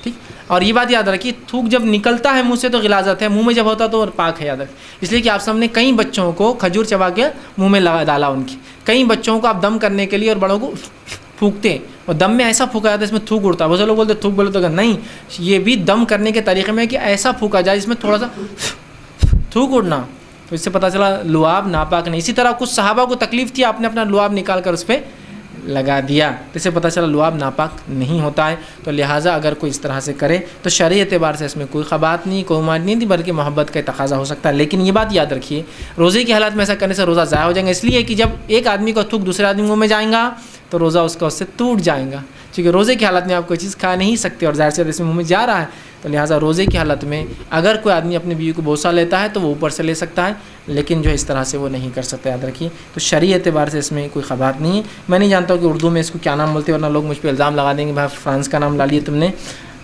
ٹھیک، اور یہ بات یاد رکھیے تھوک جب نکلتا ہے منہ سے تو غلاظت ہے، منہ میں جب ہوتا تو پاک ہے، یاد رکھ. اس لیے کہ آپ سب نے کئی بچوں کو کھجور چبا کے منہ میں ڈالا، ان کی کئی بچوں کو آپ دم کرنے کے لیے اور بڑوں کو پھونکتے ہیں، اور دم میں ایسا پھونکا جاتا ہے اس میں تھوک اڑتا ہے. بہت سے لوگ بولتے تھوک بولے تو نہیں، یہ بھی دم کرنے کے طریقے میں کہ ایسا پھونکا جائے جس میں تھوڑا سا تھوک اڑنا، تو اس سے پتہ چلا لعاب ناپاک نہیں. اسی طرح کچھ صحابہ کو تکلیف تھی، آپ نے اپنا لعاب نکال کر اس پہ لگا دیا، اس سے پتہ چلا لعاب ناپاک نہیں ہوتا ہے. تو لہٰذا اگر کوئی اس طرح سے کرے تو شرعی اعتبار سے اس میں کوئی خبات نہیں، کوئی مانع نہیں تھی، بلکہ محبت کا تقاضا ہو سکتا ہے. لیکن یہ بات یاد رکھیے روزے کی حالت میں ایسا کرنے سے روزہ ضائع ہو جائیں گا، اس لیے کہ جب ایک آدمی کو تھوک دوسرے آدمی منہ میں جائیں گا تو روزہ اس کا اس سے ٹوٹ جائے گا، کیونکہ روزے کی حالت میں آپ کوئی چیز کھا نہیں سکتے اور ظاہر سے اس میں منہ میں جا رہا ہے. تو لہٰذا روزے کی حالت میں اگر کوئی آدمی اپنی بیوی کو بوسہ لیتا ہے تو وہ اوپر سے لے سکتا ہے، لیکن جو اس طرح سے وہ نہیں کر سکتا، یاد رکھیے. تو شرعی اعتبار سے اس میں کوئی خبات نہیں ہے. میں نہیں جانتا ہوں کہ اردو میں اس کو کیا نام بولتے ہیں، ورنہ لوگ مجھ پہ الزام لگا دیں گے بھائی فرانس کا نام لا لیے تم نے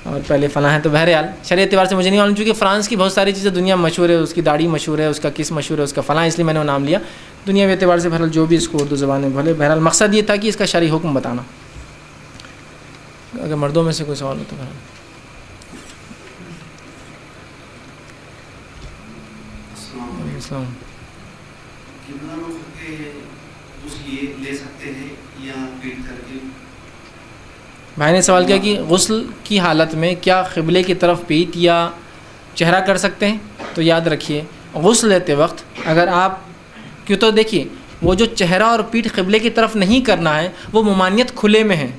اور پہلے فلاں ہے. تو بہرحال شرعی اعتبار سے مجھے نہیں معلوم، چونکہ فرانس کی بہت ساری چیزیں دنیا میں مشہور ہے، اس کی داڑھی مشہور ہے، اس کا کس مشہور ہے، اس کا فلاں، اس لیے میں نے وہ نام لیا. دنیا کے اعتبار سے بہرحال جو بھی اس کو اردو زبان میں بھلے، بہرحال مقصد یہ تھا کہ اس کا شرعی حکم بتانا. اگر مردوں میں سے کوئی سوال ہو تو بہرحال. السلام. کتنا لوگ غسل لے سکتے ہیں یا پیٹ کر کے؟ بھائی نے سوال کیا کہ غسل کی حالت میں کیا قبلے کی طرف پیٹ یا چہرہ کر سکتے ہیں؟ تو یاد رکھیے غسل لیتے وقت اگر آپ کیوں، تو دیکھیے وہ جو چہرہ اور پیٹھ قبلے کی طرف نہیں کرنا ہے وہ ممانعت کھلے میں ہے،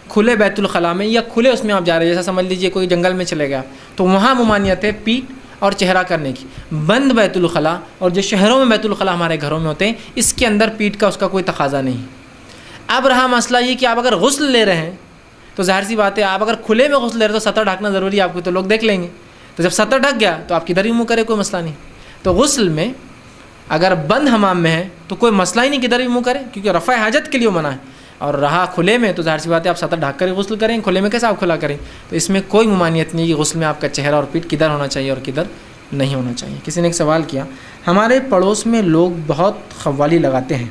کھلے بیت الخلاء میں یا کھلے اس میں آپ جا رہے ہیں، جیسا سمجھ لیجئے کوئی جنگل میں چلے گیا تو وہاں ممانعت ہے پیٹھ اور چہرہ کرنے کی. بند بیت الخلاء اور جو شہروں میں بیت الخلاء ہمارے گھروں میں ہوتے ہیں اس کے اندر پیٹھ کا اس کا کوئی تقاضا نہیں. اب رہا مسئلہ یہ کہ آپ اگر غسل لے رہے ہیں تو ظاہر سی بات ہے آپ اگر کھلے میں غسل لے رہے تو سطر ڈھکنا ضروری ہے آپ کو، تو لوگ دیکھ لیں گے. تو جب سطر ڈھک گیا تو آپ کدھر ہی منہ کرے کوئی مسئلہ نہیں. تو غسل میں اگر بند حمام میں ہے تو کوئی مسئلہ ہی نہیں کدھر بھی منہ کرے، کیونکہ رفع حاجت کے لیے منع ہے. اور رہا کھلے میں تو ظاہر سی بات ہے آپ سطر ڈھک کر غسل کریں، کھلے میں کیسے آپ کھلا کریں. تو اس میں کوئی ممانعت نہیں کہ غسل میں آپ کا چہرہ اور پیٹھ کدھر ہونا چاہیے اور کدھر نہیں ہونا چاہیے. کسی نے ایک سوال کیا، ہمارے پڑوس میں لوگ بہت قوالی لگاتے ہیں،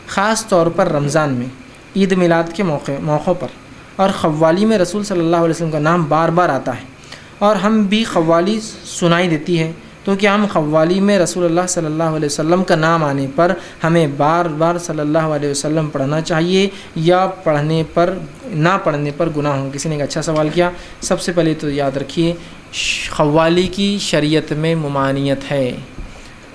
خاص طور پر رمضان میں، عید میلاد کے موقعوں پر. اور قوالی میں رسول صلی اللہ علیہ وسلم کا نام بار بار آتا ہے، اور ہم بھی قوالی سنائی دیتی ہے، تو کیا ہم قوالی میں رسول اللہ صلی اللہ علیہ وسلم کا نام آنے پر ہمیں بار بار صلی اللہ علیہ وسلم پڑھنا چاہیے یا نہ پڑھنے پر گناہ ہوں؟ کسی نے ایک اچھا سوال کیا۔ سب سے پہلے تو یاد رکھیے قوالی کی شریعت میں ممانعت ہے،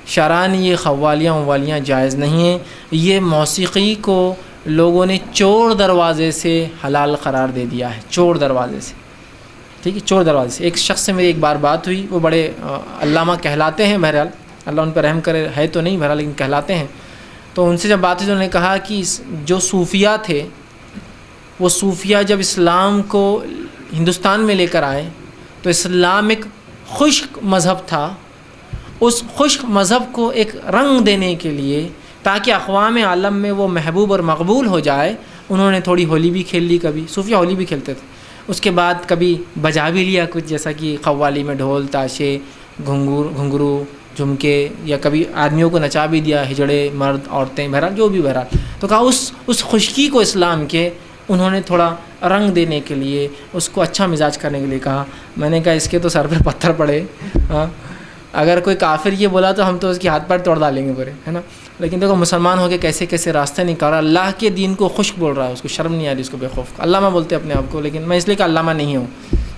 شرعاً یہ قوالیاں جائز نہیں ہیں۔ یہ موسیقی کو لوگوں نے چور دروازے سے حلال قرار دے دیا ہے، چور دروازے سے، ٹھیک ہے، چور دروازے سے۔ ایک شخص سے میری ایک بار بات ہوئی، وہ بڑے علامہ کہلاتے ہیں، بہرحال اللہ ان پر رحم کرے، ہے تو نہیں بہرحال لیکن کہلاتے ہیں۔ تو ان سے جب بات ہوئی تو انہوں نے کہا کہ جو صوفیہ تھے، وہ صوفیہ جب اسلام کو ہندوستان میں لے کر آئے تو اسلام ایک خشک مذہب تھا، اس خشک مذہب کو ایک رنگ دینے کے لیے تاکہ اقوام عالم میں وہ محبوب اور مقبول ہو جائے، انہوں نے تھوڑی ہولی بھی کھیل لی، کبھی صوفیہ ہولی بھی کھیلتے تھے، اس کے بعد کبھی بجا بھی لیا کچھ، جیسا کہ قوالی میں ڈھول تاشے گھنگرو جھمکے، یا کبھی آدمیوں کو نچا بھی دیا، ہجڑے مرد عورتیں، بہرحال جو بھی بہرحال۔ تو کہا اس خشکی کو اسلام کے انہوں نے تھوڑا رنگ دینے کے لیے، اس کو اچھا مزاج کرنے کے لیے کہا۔ میں نے کہا اس کے تو سر پہ پتھر پڑے، ہاں اگر کوئی کافر یہ بولا تو ہم تو اس کے ہاتھ پیر توڑ ڈالیں گے پورے، ہے نا۔ لیکن دیکھو مسلمان ہو کے کیسے کیسے راستے نکال رہا، اللہ کے دین کو خشک بول رہا ہے، اس کو شرم نہیں آ رہی، اس کو بے خوف۔ علامہ بولتے اپنے آپ کو، لیکن میں اس لیے کہ علامہ نہیں ہوں،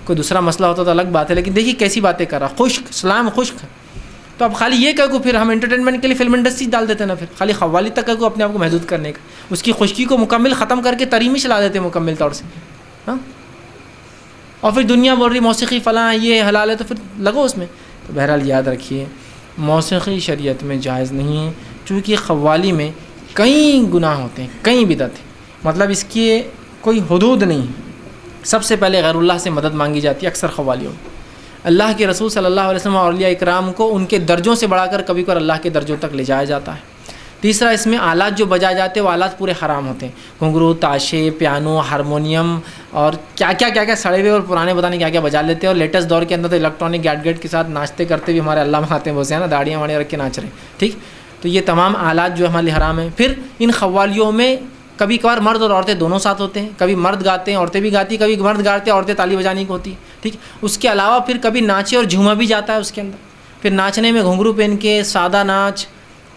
کوئی دوسرا مسئلہ ہوتا تو الگ بات ہے، لیکن دیکھیے کیسی باتیں کر رہا، خشک، اسلام خشک ہے۔ تو اب خالی یہ کہہ کو پھر ہم انٹرٹینمنٹ کے لیے فلم انڈسٹری ڈال دیتے ہیں نا، پھر خالی قوالی تک کو اپنے آپ کو محدود کرنے کا، اس کی خشکی کو مکمل ختم کر کے تری میں چلا دیتے ہیں مکمل طور سے، ہاں۔ اور پھر دنیا بول رہی موسیقی فلاں یہ حلال ہے، تو پھر لگو اس میں۔ تو بہرحال یاد رکھیے موسیقی شریعت میں جائز نہیں ہے، چونکہ قوالی میں کئی گناہ ہوتے ہیں، کئی بدعت ہیں، مطلب اس کی کوئی حدود نہیں ہے۔ سب سے پہلے غیر اللہ سے مدد مانگی جاتی ہے اکثر قوالیوں میں۔ اللہ کے رسول صلی اللہ علیہ وسلم اور اولیاء اکرام کو ان کے درجوں سے بڑھا کر کبھی کبھار اللہ کے درجوں تک لے جایا جاتا ہے۔ تیسرا، اس میں آلات جو بجائے جاتے ہیں وہ آلات پورے حرام ہوتے ہیں، گھنگرو، تاشے، پیانو، ہارمونیم اور کیا سڑے ہوئے اور پرانے پتہ نہیں کیا بجا لیتے ہیں، اور لیٹسٹ دور کے اندر تو الیکٹرانک گیڈجٹ کے ساتھ ناچتے کرتے بھی ہمارے علامہ آتے ہیں، بہت سے ہیں نا، داڑیاں واڑیاں رکھ کے ناچ رہے ہیں، ٹھیک۔ تو یہ تمام آلات جو ہمارے لیے حرام ہیں۔ پھر ان قوالیوں میں کبھی کبھار مرد اور عورتیں دونوں ساتھ ہوتے ہیں، کبھی مرد گاتے ہیں عورتیں بھی گاتی، کبھی مرد گاتے ہیں عورتیں تالی بجانے کی ہوتی، ٹھیک۔ اس کے علاوہ پھر کبھی ناچے اور جھوما بھی جاتا ہے اس کے اندر، پھر ناچنے میں گھنگرو پہن کے سادہ ناچ،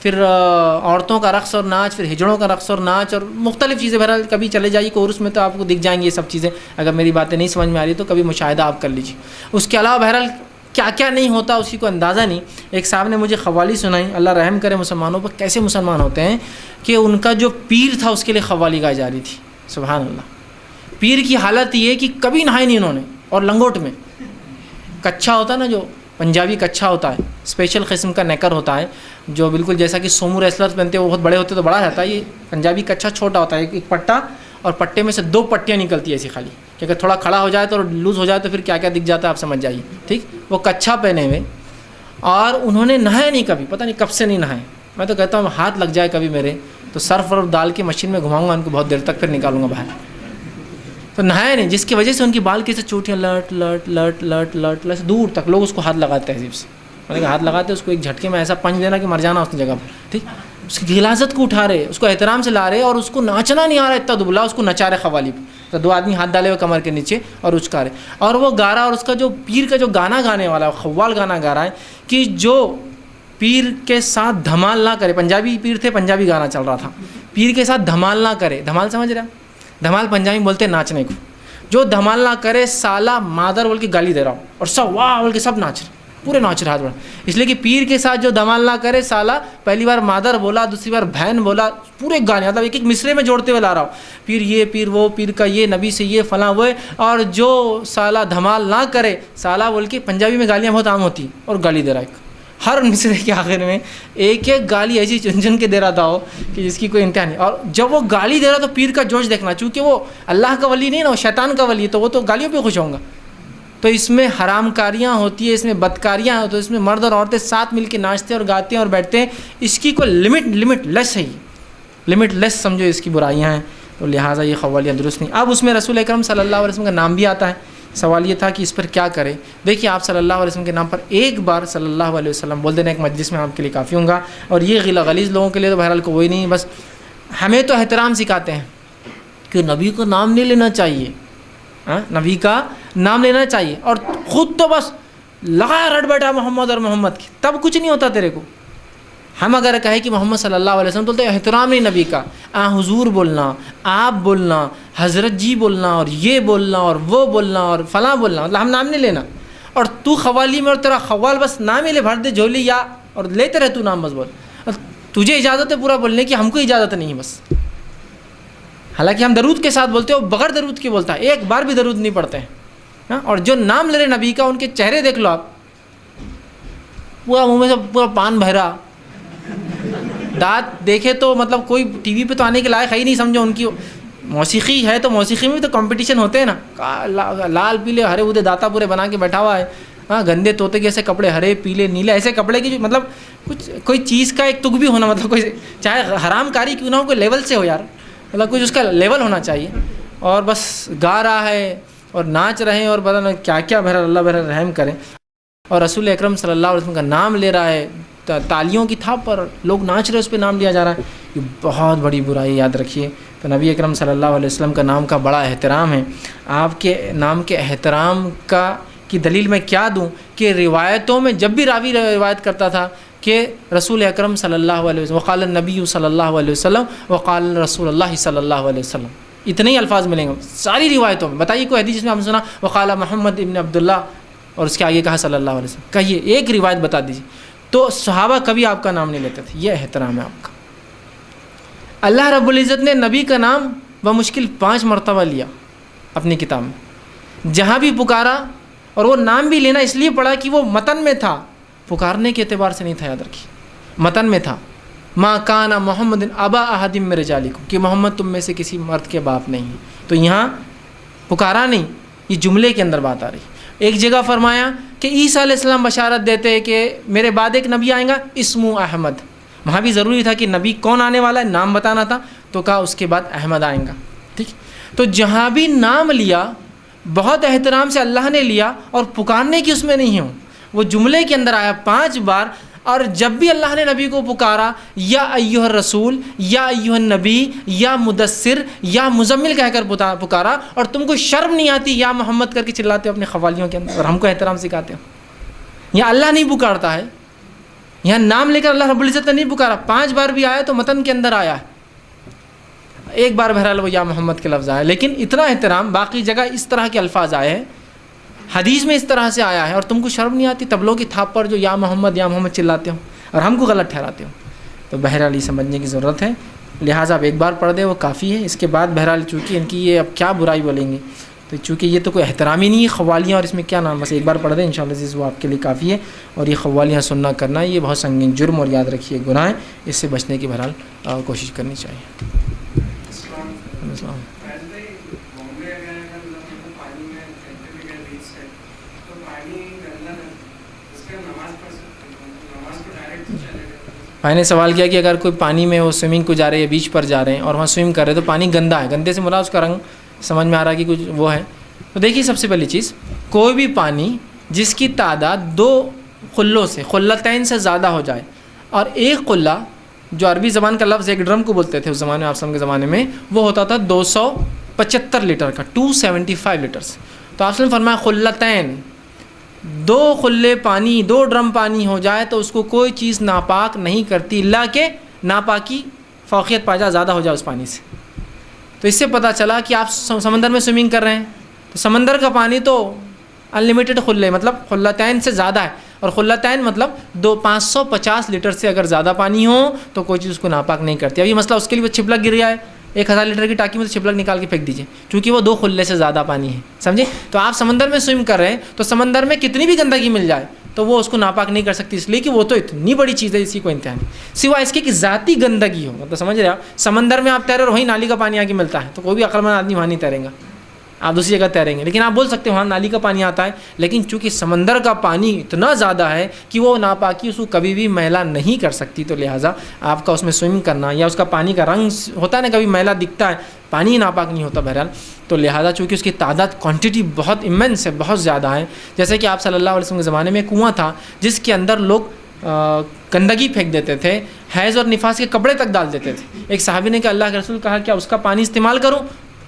پھر عورتوں کا رقص اور ناچ، پھر ہجڑوں کا رقص اور ناچ اور مختلف چیزیں۔ بہرحال کبھی چلے جائیے کورس میں تو آپ کو دکھ جائیں گے یہ سب چیزیں، اگر میری باتیں نہیں سمجھ میں آ رہی تو کبھی مشاہدہ آپ کر لیجیے۔ اس کے علاوہ بہرحال کیا کیا نہیں ہوتا اسی کو اندازہ نہیں۔ ایک صاحب نے مجھے قوالی سنائی، اللہ رحم کرے مسلمانوں پر، کیسے مسلمان ہوتے ہیں کہ ان کا جو پیر تھا اس کے لیے قوالی گائی جا رہی تھی، سبحان اللہ۔ پیر کی حالت یہ کہ کبھی نہائے نہیں انہوں نے، اور لنگوٹ میں کچھا ہوتا ہے نا، جو پنجابی کچھا ہوتا ہے، اسپیشل قسم کا نیکر ہوتا ہے، جو بالکل جیسا کہ سومو ریسلرز پہنتے ہیں، وہ بہت بڑے ہوتے تو بڑا رہتا ہے، یہ پنجابی کچھا چھوٹا ہوتا ہے، ایک پٹا، اور پٹے میں سے 2 پٹیاں نکلتی ہے ایسی خالی، کہ اگر تھوڑا کھڑا ہو جائے تو لوز ہو جائے تو پھر کیا کیا دکھ جاتا ہے آپ سمجھ جائیے، ٹھیک۔ وہ کچھا پہنے ہوئے، اور انہوں نے نہایا نہیں کبھی، پتہ نہیں کب سے نہیں نہائے۔ میں تو کہتا ہوں ہاتھ لگ جائے کبھی میرے تو سرف ورف ڈال کے مشین میں گھماؤں گا ان کو بہت دیر تک، پھر نکالوں گا باہر۔ تو نہایا نہیں، جس کی وجہ سے ان کی بال کی سے چوٹیاں لٹ لٹ لٹ لٹ لٹ لٹ دور تک لوگ اس کو ہاتھ لگاتے تہذیب سے، میں نے کہا ہاتھ لگاتے اس کو ایک جھٹکے میں ایسا پنچ دینا کہ مر جانا اس جگہ پر، ٹھیک۔ اس کی غلاظت کو اٹھا رہے، اس کو احترام سے لا رہے، اور اس کو ناچنا نہیں آ رہا اتنا دبلا، اس کو نچا رہے قوالی پہ، تو 2 آدمی ہاتھ ڈالے ہوئے کمر کے نیچے اور اچکا رہے، اور وہ گا رہا، اور اس کا جو پیر کا جو گانا گانے والا ہے، قوال گانا گا رہا ہے کہ جو پیر کے ساتھ دھمال نہ کرے، پنجابی پیر تھے، پنجابی گانا چل رہا تھا، پیر کے ساتھ دھمال نہ کرے، دھمال سمجھ رہا ہے، دھمال پنجابی بولتے ہیں ناچنے کو، جو دھمال نہ کرے سالہ مادر بول کے گالی دے رہا ہوں، اور سب واہ بول کے سب ناچ رہے، پورے ناچ رہا بڑا، اس لیے کہ پیر کے ساتھ جو دھمال نہ کرے سالہ، پہلی بار مادر بولا، دوسری بار بہن بولا، پورے گانے مطلب ایک مصرے میں جوڑتے ہوئے لا رہا ہوں، پیر یہ، پیر وہ، پیر کا یہ، نبی سے یہ، فلاں وہ، اور جو سالہ دھمال نہ کرے سالہ بول کے، پنجابی میں گالیاں بہت عام ہوتی اور گالی دے رہا ہے، ہر مصرے کے آخر میں ایک ایک گالی ایسی چن چن کے دے رہا تھا وہ کہ جس کی کوئی انتہا نہیں، اور جب وہ گالی دے رہا تو پیر کا جوش دیکھنا، چونکہ وہ اللہ کا ولی نہیں نا، وہ شیطان کا ولی ہے، تو وہ تو گالیوں پہ خوش ہوں گا۔ تو اس میں حرام کاریاں ہوتی ہے، اس میں بدکاریاں ہوتی ہیں، اس میں مرد اور عورتیں ساتھ مل کے ناچتے ہیں اور گاتے ہیں اور بیٹھتے ہیں، اس کی کوئی لمٹ لیس ہے، لمٹ لیس سمجھو اس کی برائیاں ہیں، تو لہٰذا یہ قوالیاں درست نہیں۔ اب اس میں رسول اکرم صلی اللہ علیہ وسلم کا نام بھی آتا ہے، سوال یہ تھا کہ اس پر کیا کرے۔ دیکھیے آپ صلی اللہ علیہ وسلم کے نام پر ایک بار صلی اللہ علیہ وسلم بول دینا ایک مجلس میں آپ کے لیے کافی ہوں گا، اور یہ غلیظ لوگوں کے لیے تو بہرحال کوئی نہیں، بس ہمیں تو احترام سکھاتے ہیں کہ نبی کا نام نہیں لینا چاہیے، نبی کا نام لینا چاہیے، اور خود تو بس لگا رٹ بیٹھا محمد اور محمد کی، تب کچھ نہیں ہوتا تیرے کو۔ ہم اگر کہیں کہ محمد صلی اللہ علیہ وسلم تو احترام نہیں نبی کا، حضور بولنا، آپ بولنا، حضرت جی بولنا، اور یہ بولنا اور وہ بولنا اور فلاں بولنا، مطلب ہم نام نہیں لینا۔ اور تو قوالی میں اور تیرا قوال بس نام ہی لے، بھر دے جھولی یا اور لیتے رہ تو نام بس بول، تجھے اجازت ہے پورا بولنے کی، ہم کو اجازت نہیں ہے بس۔ حالانکہ ہم درود کے ساتھ بولتے ہیں، اور بغیر درود کے بولتا ہے، ایک بار بھی درود نہیں پڑھتے ہیں۔ اور جو نام لے رہے نبی کا، ان کے چہرے دیکھ لو آپ، پورا منہ میں سے پورا پان بھرا، دانت دیکھے تو مطلب کوئی ٹی وی پہ تو آنے کے لائق ہے ہی نہیں، سمجھو۔ ان کی موسیقی ہے تو موسیقی میں بھی تو کمپٹیشن ہوتے ہیں نا، لال پیلے ہرے ادے داتا پورے بنا کے بیٹھا ہوا ہے، گندے طوطے کے ایسے کپڑے، ہرے پیلے نیلے ایسے کپڑے کی جو مطلب کچھ کوئی چیز کا ایک تک بھی ہونا، مطلب کوئی چاہے حرام کاری کیوں نہ ہو، کوئی لیول سے ہو یار، مطلب کچھ اس کا لیول ہونا چاہیے۔ اور بس گا رہا ہے اور ناچ رہے ہیں اور پتہ نہیں کیا کیا، بہرحال اللہ بہرحال رحم کریں۔ اور رسول اکرم صلی اللہ علیہ وسلم کا نام لے رہا ہے، تالیوں کی تھاپ پر لوگ ناچ رہے، اس پہ نام لیا جا رہا ہے، یہ بہت بڑی برائی، یاد رکھیے۔ تو نبی اکرم صلی اللہ علیہ وسلم کا نام کا بڑا احترام ہے۔ آپ کے نام کے احترام کی دلیل میں کیا دوں کہ روایتوں میں جب بھی راوی روایت کرتا تھا کہ رسول اکرم صلی اللہ علیہ وسلم، وقال النبی صلی اللہ علیہ وسلم، وقال رسول اللہ صلی اللہ علیہ وسلم، اتنے ہی الفاظ ملیں گے ساری روایتوں میں۔ بتائیے کوئی حدیث جس میں ہم نے سنا وقال محمد ابن عبداللہ اور اس کے آگے کہا صلی اللہ علیہ وسلم، کہیے ایک روایت بتا دیجیے۔ تو صحابہ کبھی آپ کا نام نہیں لیتے تھے، یہ احترام ہے آپ کا۔ اللہ رب العزت نے نبی کا نام بمشکل 5 مرتبہ لیا اپنی کتاب میں، جہاں بھی پکارا، اور وہ نام بھی لینا اس لیے پڑا کہ وہ متن میں تھا، پکارنے کے اعتبار سے نہیں تھا، یاد رکھیے متن میں تھا۔ ما کان محمد ابا احد من رجالکم، کہ محمد تم میں سے کسی مرد کے باپ نہیں ہے، تو یہاں پکارا نہیں، یہ جملے کے اندر بات آ رہی۔ ایک جگہ فرمایا کہ عیسیٰ علیہ السلام بشارت دیتے ہیں کہ میرے بعد ایک نبی آئے گا اسمو احمد، وہاں بھی ضروری تھا کہ نبی کون آنے والا ہے، نام بتانا تھا، تو کہا اس کے بعد احمد آئیں گا، ٹھیک۔ تو جہاں بھی نام لیا بہت احترام سے اللہ نے لیا، اور پکارنے کی اس میں نہیں ہوں، وہ جملے کے اندر آیا 5 بار۔ اور جب بھی اللہ نے نبی کو پکارا یا ایھا الرسول، یا ایھا النبی، یا مدثر، یا مزمل کہہ کر پکارا، اور تم کو شرم نہیں آتی یا محمد کر کے چلاتے ہو اپنے قوالیوں کے اندر اور ہم کو احترام سکھاتے ہو۔ یہاں اللہ نہیں پکارتا ہے، یہاں نام لے کر اللہ رب العزت نے نہیں پکارا، 5 بار بھی آیا تو متن کے اندر آیا ہے، ایک بار بہرحال وہ یا محمد کے لفظ آیا، لیکن اتنا احترام، باقی جگہ اس طرح کے الفاظ آئے ہیں، حدیث میں اس طرح سے آیا ہے، اور تم کو شرم نہیں آتی تبلوں کی تھاپ پر جو یا محمد چلاتے ہو اور ہم کو غلط ٹھہراتے ہو۔ تو بہرحال یہ سمجھنے کی ضرورت ہے، لہٰذا آپ ایک بار پڑھ دیں وہ کافی ہے۔ اس کے بعد بہرحال چونکہ ان کی یہ اب کیا برائی بولیں گے، تو چونکہ یہ تو کوئی احترام ہی نہیں ہے قوالیاں، اور اس میں کیا نام، بس ایک بار پڑھ دیں انشاءاللہ عزیز، وہ آپ کے لیے کافی ہے۔ اور یہ قوالیاں سننا کرنا یہ بہت سنگین جرم، اور یاد رکھیے گناہ ہے، اس سے بچنے کی بہرحال کوشش کرنی چاہیے۔ میں نے سوال کیا کہ اگر کوئی پانی میں وہ سوئمنگ کو جا رہے ہیں، بیچ پر جا رہے ہیں اور وہاں سوئم کر رہے ہیں، تو پانی گندا ہے، گندے سے مراد اس کا رنگ سمجھ میں آ رہا ہے کہ کچھ وہ ہے۔ تو دیکھیے سب سے پہلی چیز، کوئی بھی پانی جس کی تعداد 2 قلوں سے، قلتین سے زیادہ ہو جائے، اور ایک قلہ جو عربی زبان کا لفظ ایک ڈرم کو بولتے تھے اس زمانے میں، آپ کے زمانے میں وہ ہوتا تھا 275 لیٹر کا، 275 لیٹرس۔ تو آپ نے فرمایا قلتین، 2 قلے پانی، 2 ڈرم پانی ہو جائے تو اس کو کوئی چیز ناپاک نہیں کرتی، اللہ کے ناپاکی فوقیت پا جائے، زیادہ ہو جائے اس پانی سے۔ تو اس سے پتہ چلا کہ آپ سمندر میں سوئمنگ کر رہے ہیں تو سمندر کا پانی تو انلیمیٹڈ قلے، مطلب قلتین سے زیادہ ہے، اور قلتین مطلب 550 لیٹر سے اگر زیادہ پانی ہو تو کوئی چیز اس کو ناپاک نہیں کرتی۔ اب یہ مسئلہ اس کے لیے چھپلک گر گیا ہے، 1000 لیٹر کی ٹانکی میں سے چھپلک نکال کے پھینک دیجیے، چونکہ وہ 2 قلے سے زیادہ پانی ہے، سمجھے؟ تو آپ سمندر میں سوئم کر رہے ہیں تو سمندر میں کتنی بھی گندگی مل جائے تو وہ اس کو ناپاک نہیں کر سکتی، اس لیے کہ وہ تو اتنی بڑی چیز ہے، اسی کو انتہا نہیں، سوائے اس کے کہ ذاتی گندگی ہو۔ مطلب سمجھ رہے آپ، سمندر میں آپ تیرے اور وہیں نالی کا پانی آ کے ملتا ہے تو کوئی بھی عقل مند آدمی وہاں نہیں تیریں گا، آپ دوسری جگہ تیریں گے، لیکن آپ بول سکتے ہیں وہاں نالی کا پانی آتا ہے، لیکن چونکہ سمندر کا پانی اتنا زیادہ ہے کہ وہ ناپاکی اس کو کبھی بھی میلا نہیں کر سکتی، تو لہٰذا آپ کا اس میں سوئمنگ کرنا، یا اس کا پانی کا رنگ ہوتا ہے نا کبھی میلا دکھتا ہے، پانی ناپاک نہیں ہوتا بہرحال، تو لہٰذا چونکہ اس کی تعداد کوانٹٹی بہت امنس ہے، بہت زیادہ ہے، جیسے کہ آپ صلی اللہ علیہ وسلم کے زمانے میں کنواں تھا جس کے اندر لوگ گندگی پھینک دیتے تھے، حیض اور نفاس کے کپڑے تک ڈال دیتے تھے۔ ایک صحابی نے کہا اللہ کے رسول، کہا کیا اس کا پانی استعمال کروں؟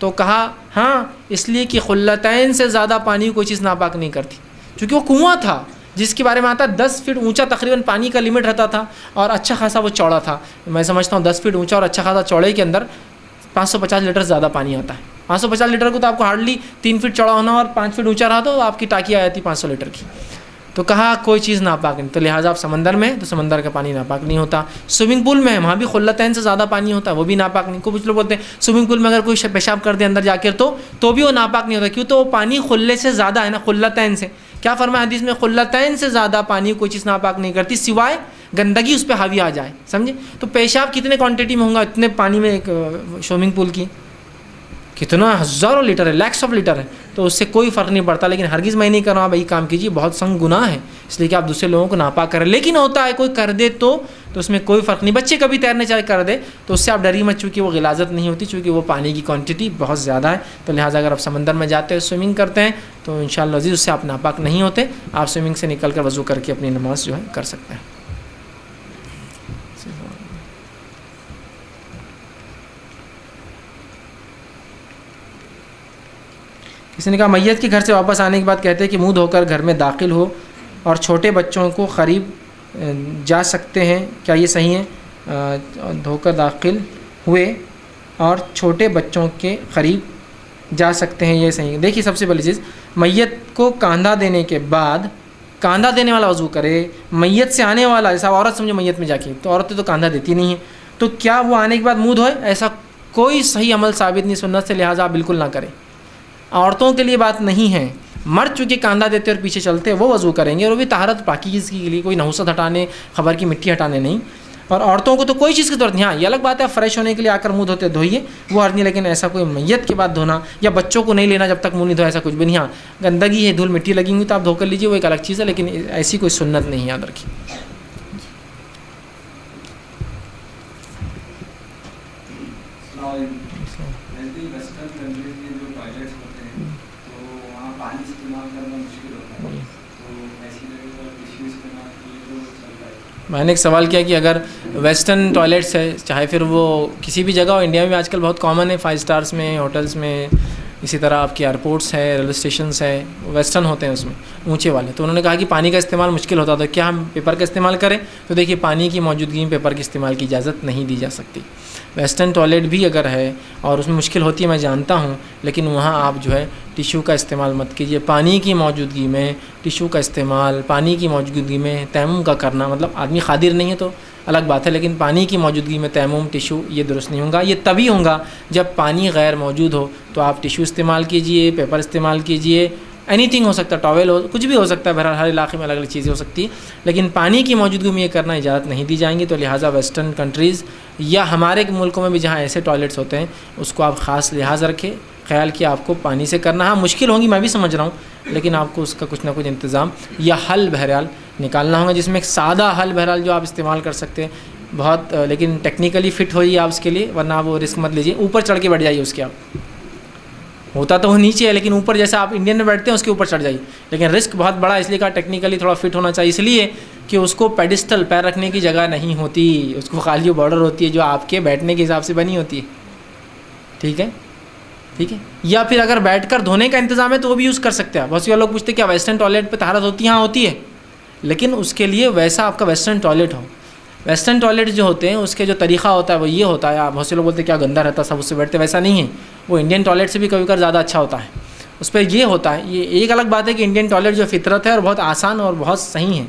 تو کہا ہاں اس لیے کہ خلتین سے زیادہ پانی کوئی چیز ناپاک نہیں کرتی، چونکہ وہ کنواں تھا جس کے بارے میں آتا ہے 10 فٹ اونچا تقریباً پانی کا لمٹ رہتا تھا، اور اچھا خاصا وہ چوڑا تھا. میں سمجھتا ہوں 10 فٹ اونچا اور اچھا خاصا چوڑے کے اندر 550 لیٹر زیادہ پانی آتا ہے. 550 لیٹر کو تو آپ کو ہارڈلی 3 فٹ چوڑا ہونا اور 5 فٹ اونچا رہا تو آپ کی ٹاکی آ جاتی 500 لیٹر کی. تو کہا کوئی چیز ناپاک نہیں، تو لہٰذا آپ سمندر میں تو سمندر کا پانی ناپاک نہیں ہوتا. سوئمنگ پول میں وہاں بھی خلتین سے زیادہ پانی ہوتا ہے، وہ بھی ناپاک نہیں. کچھ لوگ بولتے ہیں سوئمنگ پول میں اگر کوئی پیشاب کر دے اندر جا کر تو بھی وہ ناپاک نہیں ہوتا، کیوں؟ تو وہ پانی خلے سے زیادہ ہے نا، خلتین سے. کیا فرمایا حدیث میں؟ خلتین سے زیادہ پانی کوئی چیز ناپاک نہیں کرتی سوائے گندگی اس پہ حاوی آ جائے. سمجھے؟ تو پیشاب کتنے کوانٹٹی میں ہوگا اتنے پانی میں؟ ایک سوئمنگ پول کی کتنا ہزاروں لیٹر ہے، لیکس آف لیٹر ہے، تو اس سے کوئی فرق نہیں پڑتا. لیکن ہرگز میں نہیں کر رہا ہوں بھائی کام کیجیے، بہت سنگ گناہ ہے، اس لیے کہ آپ دوسرے لوگوں کو ناپاک کریں. لیکن ہوتا ہے کوئی کر دے تو اس میں کوئی فرق نہیں. بچے کبھی تیرنے چاہے کر دے تو اس سے آپ ڈری مت، چونکہ وہ غلاظت نہیں ہوتی، چونکہ وہ پانی کی کوانٹٹی بہت زیادہ ہے. تو لہٰذا اگر آپ سمندر میں جاتے ہیں سوئمنگ کرتے ہیں تو انشاءاللہ عزیز اس سے آپ ناپاک نہیں ہوتے. آپ سوئمنگ سے نکل کر وضو کر کے اپنی نماز جو ہے کر سکتے ہیں. کسی نے کہا میت کے گھر سے واپس آنے کے بعد کہتے ہیں کہ منہ دھو کر گھر میں داخل ہو اور چھوٹے بچوں کو قریب جا سکتے ہیں، کیا یہ صحیح ہے؟ دھو کر داخل ہوئے اور چھوٹے بچوں کے قریب جا سکتے ہیں، یہ صحیح ہے؟ دیکھیے سب سے پہلی چیز، میت کو کاندھا دینے کے بعد کاندھا دینے والا وضو کرے. میت سے آنے والا، جیسا عورت سمجھو میت میں جا کے، تو عورتیں تو کاندھا دیتی نہیں ہیں، تو کیا وہ آنے کے بعد منہ دھوئے؟ ایسا کوئی صحیح عمل ثابت نہیں سنت سے، لہٰذا آپ بالکل نہ کریں. عورتوں کے لیے بات نہیں ہے، مرد چونکہ کاندھا دیتے اور پیچھے چلتے وہ وضو کریں گے، اور وہ بھی طہارت پاکیزگی کے لیے، کوئی نحوست ہٹانے، خبر کی مٹی ہٹانے نہیں. اور عورتوں کو تو کوئی چیز کی ضرورت نہیں. ہاں یہ الگ بات ہے فریش ہونے کے لیے آ کر منہ دھوتے دھوئیے، وہ حرج نہیں، لیکن ایسا کوئی میت کے بعد دھونا یا بچوں کو نہیں لینا جب تک منہ نہیں دھویا، ایسا کچھ بھی نہیں. ہاں گندگی ہے، دھول مٹی لگی ہوئی تو آپ دھو کر لیجیے، وہ ایک الگ چیز ہے، لیکن ایسی کوئی سنت نہیں، یاد رکھیے. میں نے ایک سوال کیا کہ اگر ویسٹرن ٹوائلٹس ہے، چاہے پھر وہ کسی بھی جگہ ہو، انڈیا میں بھی آج کل بہت کامن ہے، 5 اسٹارس میں، ہوٹلس میں، اسی طرح آپ کے ایئرپورٹس ہے، ریلوے اسٹیشنس ہے، ویسٹرن ہوتے ہیں اس میں اونچے والے. تو انہوں نے کہا کہ پانی کا استعمال مشکل ہوتا تو کیا ہم پیپر کا استعمال کریں؟ تو دیکھیے پانی کی موجودگی میں پیپر کے استعمال کی اجازت نہیں دی جا سکتی. ویسٹرن ٹوائلٹ بھی اگر ہے اور اس میں مشکل ہوتی ہے میں جانتا ہوں، لیکن وہاں آپ جو ہے ٹیشو کا استعمال مت کیجیے. پانی کی موجودگی میں ٹیشو کا استعمال، پانی کی موجودگی میں تیمم کا کرنا، مطلب آدمی قادر نہیں ہے تو الگ بات ہے، لیکن پانی کی موجودگی میں تیمم، ٹیشو یہ درست نہیں ہوگا. یہ تبھی ہوگا جب پانی غیر موجود ہو، تو آپ ٹیشو استعمال کیجیے، پیپر استعمال کیجیے، اینی تھنگ ہو سکتا ہے، ٹاول ہو، کچھ بھی ہو سکتا ہے. بہرحال ہر علاقے میں الگ الگ چیزیں ہو سکتی ہیں، لیکن پانی کی موجودگی میں یہ کرنا اجازت نہیں دی جائیں گی. تو لہٰذا ویسٹرن کنٹریز یا ہمارے ملکوں میں بھی جہاں ایسے ٹوائلٹس ہوتے ہیں اس کو آپ خاص لحاظ رکھیں، خیال کہ آپ کو پانی سے کرنا. ہاں مشکل ہوگی میں بھی سمجھ رہا ہوں، لیکن آپ کو اس کا کچھ نہ کچھ انتظام یا حل بہرحال نکالنا ہوگا، جس میں ایک سادہ حل بہرحال جو آپ استعمال کر سکتے ہیں بہت، لیکن ٹیکنیکلی فٹ ہوئیے آپ اس کے لیے، ورنہ آپ وہ رسک مت لیجیے. اوپر چڑھ کے بیٹھ جائیے اس کے، آپ ہوتا تو وہ نیچے ہے لیکن اوپر جیسے آپ انڈین میں بیٹھتے ہیں اس کے اوپر چڑھ جائیے، لیکن رسک بہت بڑا، اس لیے کہ ٹیکنیکلی تھوڑا فٹ ہونا چاہیے، اس لیے کہ اس کو پیڈسٹل پیر رکھنے کی جگہ نہیں ہوتی، اس کو خالی بارڈر ہوتی ہے جو آپ کے بیٹھنے کے حساب سے بنی ہوتی ہے. ٹھیک ہے، ٹھیک ہے. یا پھر اگر بیٹھ کر دھونے کا انتظام ہے تو وہ بھی یوز کر سکتے ہیں. بہت سے لوگ پوچھتے ہیں کیا ویسٹرن ٹوائلٹ پہ طہارت ہوتی ہے؟ ہاں ہوتی ہے، لیکن اس کے لیے ویسا آپ کا ویسٹرن ٹوائلٹ ہو. ویسٹرن ٹوائلٹ جو ہوتے ہیں اس کے جو طریقہ ہوتا ہے وہ یہ ہوتا ہے، بہت سے لوگ بولتے ہیں کیا گندا رہتا سب اس سے بیٹھتے، ویسا نہیں ہے. وہ انڈین ٹوائلٹ سے بھی کبھی کبھی زیادہ اچھا ہوتا ہے. اس پہ یہ ہوتا ہے، یہ ایک الگ بات ہے کہ انڈین ٹوائلٹ جو فطرت ہے اور بہت آسان اور بہت صحیح ہے،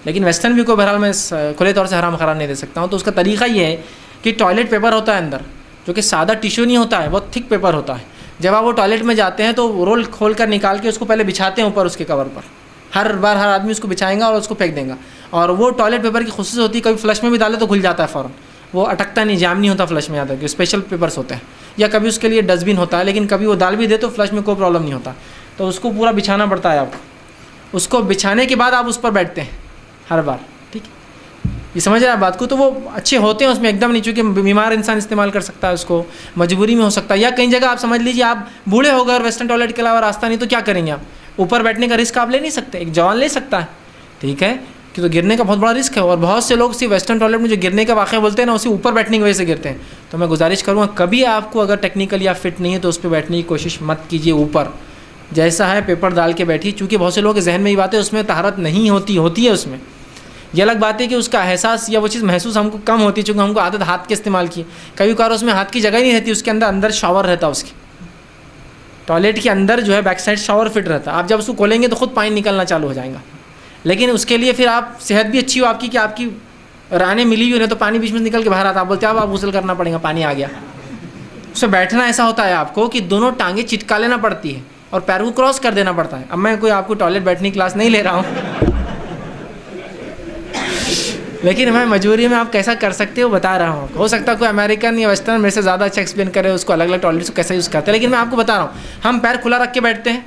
لیکن ویسٹرن بھی کو بہرحال میں کھلے طور سے حرام قرار نہیں دے سکتا ہوں. تو اس کا طریقہ یہ ہے کہ ٹوائلٹ پیپر ہوتا ہے اندر، جو کہ سادہ ٹیشو نہیں ہوتا ہے، بہت تھک پیپر ہوتا ہے. جب آپ وہ ٹوائلٹ میں جاتے ہیں تو رول کھول کر نکال کے اس کو پہلے بچھاتے ہیں اوپر اس کے کور پر. ہر بار ہر آدمی اس کو بچھائیں گا اور اس کو پھینک دیں گا. اور وہ ٹوائلٹ پیپر کی خصوصیت ہوتی ہے کبھی فلش میں بھی ڈالے تو کھل جاتا ہے فوراً، وہ اٹکتا نہیں، جام نہیں ہوتا فلش میں. یاد رکھیے اسپیشل پیپرس ہوتے ہیں، یا کبھی اس کے لیے ڈسٹ بن ہوتا ہے، لیکن کبھی وہ ڈال بھی دے تو فلش میں کوئی پرابلم نہیں ہوتا. تو اس کو پورا بچھانا پڑتا ہے آپ کو. اس کو بچھانے کے بعد آپ اس پر بیٹھتے ہیں ہر بار. ٹھیک ہے، یہ سمجھ رہے ہیں بات کو. تو وہ اچھے ہوتے ہیں اس میں ایک دم نہیں، چونکہ بیمار انسان استعمال کر سکتا ہے اس کو، مجبوری میں ہو سکتا ہے، یا کئی جگہ آپ سمجھ لیجیے آپ بوڑھے ہو گئے اور ویسٹرن ٹوائلٹ کے علاوہ راستہ نہیں تو کیا کریں گے آپ؟ اوپر بیٹھنے کا رسک آپ لے نہیں سکتے، ایک جوان لے سکتا ہے. ٹھیک ہے، کہ تو گرنے کا بہت بڑا رسک ہے، اور بہت سے لوگ صرف ویسٹرن ٹوائلٹ میں جو گرنے کا واقعہ بولتے ہیں نا، اسی اوپر بیٹھنے کی وجہ سے گرتے ہیں. تو میں گزارش کروں گا کبھی آپ کو اگر ٹیکنیکلی آپ فٹ نہیں ہے تو اس پہ بیٹھنے کی کوشش مت کیجیے. اوپر جیسا ہے پیپر ڈال کے بیٹھی، چونکہ بہت سے لوگوں کے ذہن میں یہ بات ہے اس میں طہارت نہیں ہوتی ہے اس میں. یہ الگ بات ہے کہ اس کا احساس یا وہ چیز محسوس ہم کو کم ہوتی ہے، چونکہ ہم کو عادت ہاتھ کے استعمال کی. کبھی کبھار اس میں ہاتھ کی جگہ ہی نہیں رہتی، اس کے اندر شاور رہتا، اس کے ٹوائلٹ کے اندر جو ہے بیک سائڈ شاور فٹ رہتا. آپ جب اس کو کھولیں گے تو خود پانی نکلنا چالو ہو جائے گا. لیکن اس کے لیے پھر آپ صحت بھی اچھی ہو آپ کی کہ آپ کی رانے ملی ہوئی ہے تو پانی بیچ میں نکل کے باہر آتا. آپ بولتے ہیں آپ غسل کرنا پڑے گا، پانی آ گیا. اس میں بیٹھنا ایسا ہوتا ہے آپ کو کہ دونوں ٹانگیں چٹکا لینا پڑتی ہے اور پیر کو کراس کر دینا پڑتا ہے. اب میں کوئی آپ کو ٹوائلٹ بیٹھنے کی کلاس نہیں لے رہا ہوں، لیکن میں مجبوری میں آپ کیسا کر سکتے ہو بتا رہا ہوں. ہو سکتا ہے کوئی امریکن یا ویسٹرن میرے سے زیادہ اچھا ایکسپلین کرے، اس کو الگ الگ ٹوائلٹ کو کیسا یوز کرتے ہیں. لیکن میں آپ کو بتا رہا ہوں، ہم پیر کھلا رکھ کے بیٹھتے ہیں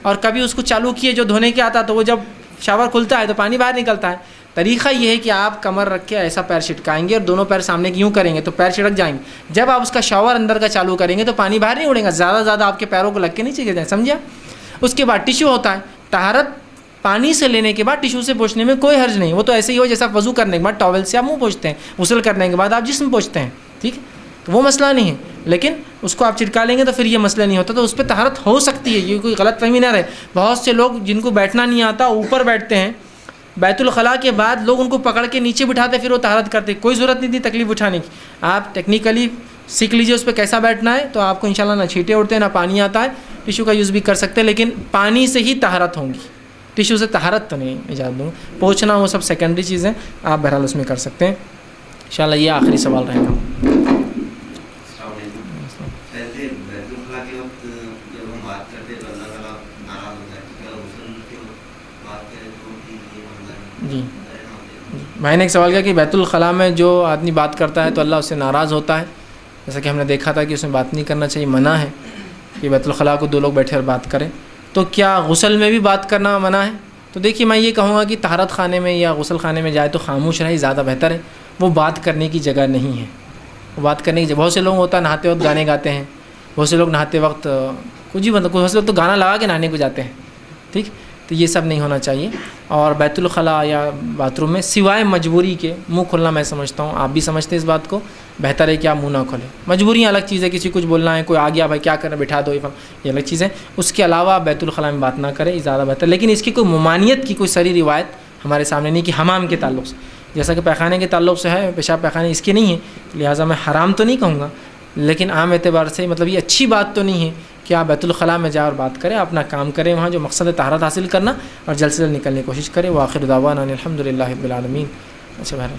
اور کبھی اس کو چالو کیے جو دھونے کے آتا تو وہ جب شاور کھلتا ہے تو پانی باہر نکلتا ہے. طریقہ یہ ہے کہ آپ کمر رکھ کے ایسا پیر چھٹکائیں گے اور دونوں پیر سامنے کی یوں کریں گے تو پیر چھڑک جائیں گے. جب آپ اس کا شاور اندر کا چالو کریں گے تو پانی باہر نہیں اڑے گا، زیادہ آپ کے پیروں کو لگ کے نہیں چلے جائیں. سمجھا؟ اس کے بعد ٹیشو ہوتا ہے. طہارت پانی سے لینے کے بعد ٹیشو سے پوچھنے میں کوئی حرج نہیں. وہ تو ایسے ہی ہو جیسا وضو کرنے کے بعد ٹاول سے آپ منہ پوچھتے ہیں، غسل کرنے کے بعد آپ جسم پوچھتے ہیں. ٹھیک ہے، تو وہ مسئلہ نہیں ہے. لیکن اس کو آپ چٹکا لیں گے تو پھر یہ مسئلہ نہیں ہوتا. تو اس پہ طہارت ہو سکتی ہے، یہ کوئی غلط فہمی نہ رہے. بہت سے لوگ جن کو بیٹھنا نہیں آتا اوپر بیٹھتے ہیں، بیت الخلاء کے بعد لوگ ان کو پکڑ کے نیچے بٹھاتے پھر وہ طہارت کرتے. کوئی ضرورت نہیں تھی تکلیف اٹھانے کی. آپ ٹیکنیکلی سیکھ لیجئے اس پہ کیسا بیٹھنا ہے تو آپ کو انشاءاللہ نہ چھینٹے اڑتے نہ پانی آتا ہے. ٹیشو کا یوز بھی کر سکتے ہیں، لیکن پانی سے ہی طہارت ہوں گی، ٹیشو سے طہارت تو نہیں اجازت دوں گا. پوچھنا وہ سب سیکنڈری چیزیں آپ بہرحال اس میں کر سکتے ہیں. انشاءاللہ یہ آخری سوال رہے گا. جی بھائی نے ایک سوال کیا کہ بیت الخلاء میں جو آدمی بات کرتا ہے تو اللہ اس سے ناراض ہوتا ہے. جیسا کہ ہم نے دیکھا تھا کہ اس میں بات نہیں کرنا چاہیے، منع ہے کہ بیت الخلاء کو دو لوگ بیٹھے اور بات کریں. تو کیا غسل میں بھی بات کرنا منع ہے؟ تو دیکھیے میں یہ کہوں گا کہ طہارت خانے میں یا غسل خانے میں جائے تو خاموش رہے زیادہ بہتر ہے. وہ بات کرنے کی جگہ نہیں ہے. وہ بات کرنے کی جگہ، بہت سے لوگ ہوتا ہے نہاتے وقت گانے گاتے ہیں، بہت سے لوگ نہاتے وقت کچھ ہی بہت سے لوگ تو گانا لگا کے نہانے کو جاتے ہیں. ٹھیک، تو یہ سب نہیں ہونا چاہیے. اور بیت الخلاء یا باتھ روم میں سوائے مجبوری کے منہ کھولنا میں سمجھتا ہوں، آپ بھی سمجھتے ہیں اس بات کو، بہتر ہے کہ آپ منہ نہ کھولیں. مجبوریاں الگ چیز ہے، کسی کچھ بولنا ہے، کوئی آ گیا بھائی کیا کرنا بٹھا دو، یہ الگ چیز ہے. اس کے علاوہ آپ بیت الخلاء میں بات نہ کریں، زیادہ بہتر. لیکن اس کی کوئی ممانعت کی کوئی صریح روایت ہمارے سامنے نہیں کہ حمام کے تعلق سے، جیسا کہ پیخانے کے تعلق سے ہے، پیشاب پیخانے اس کے نہیں ہے، لہٰذا میں حرام تو نہیں کہوں گا، لیکن عام اعتبار سے مطلب یہ اچھی بات تو نہیں ہے کہ آپ بیت الخلاء میں جا اور بات کریں. اپنا کام کریں وہاں جو مقصد ہے طہارت حاصل کرنا، اور جلد سے جلد نکلنے کی کوشش کریں. وآخر دعوانا الحمدللہ رب العالمین. اچھا بہرحال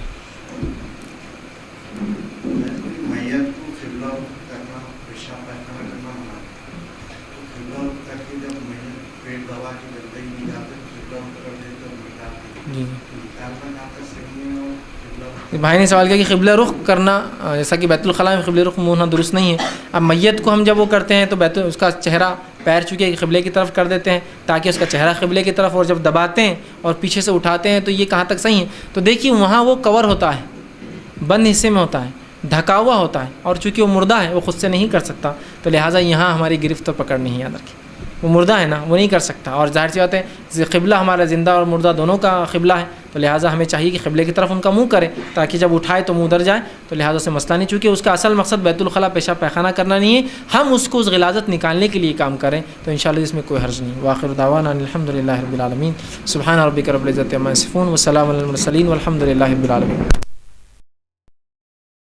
میت کو قبلہ کرنا، پیشاب پیخانہ کرنا منع ہے. قبلہ کر کے جب میت پیٹ دبا کے جب تک نہیں جاتے قبلہ کر دے تو نکالتے. جی نکالنا کہاں تک صحیح ہے؟ اور بھائی نے سوال کیا کہ قبلہ رخ کرنا، جیسا کہ بیت الخلاء میں قبلہ رخ منہ ہونا درست نہیں ہے. اب میت کو ہم جب وہ کرتے ہیں تو اس کا چہرہ پیر چونکہ قبلے کی طرف کر دیتے ہیں تاکہ اس کا چہرہ قبلے کی طرف، اور جب دباتے ہیں اور پیچھے سے اٹھاتے ہیں تو یہ کہاں تک صحیح ہے؟ تو دیکھیے وہاں وہ کور ہوتا ہے، بند حصے میں ہوتا ہے، ڈھکا ہوا ہوتا ہے، اور چونکہ وہ مردہ ہے وہ خود سے نہیں کر سکتا، تو لہٰذا یہاں ہماری گرفت تو پکڑ نہیں یاد رکھی. وہ مردہ ہے نا، وہ نہیں کر سکتا. اور ظاہر سی بات ہے قبلہ ہمارا زندہ اور مردہ دونوں کا قبلہ ہے، تو لہٰذا ہمیں چاہیے کہ قبلے کی طرف ان کا منہ کرے تاکہ جب اٹھائے تو منہ ادھر جائے. تو لہٰذا سے مسئلہ نہیں، چونکہ اس کا اصل مقصد بیت الخلاء پیشاب پیخانہ کرنا نہیں ہے، ہم اس کو اس غلاظت نکالنے کے لیے کام کریں تو انشاءاللہ اس میں کوئی حرج نہیں. وآخر دعوانا الحمدللہ رب العالمین. سبحان ربک رب العزۃ عما یصفون وسلام علی المرسلین والحمد للہ رب العالمین.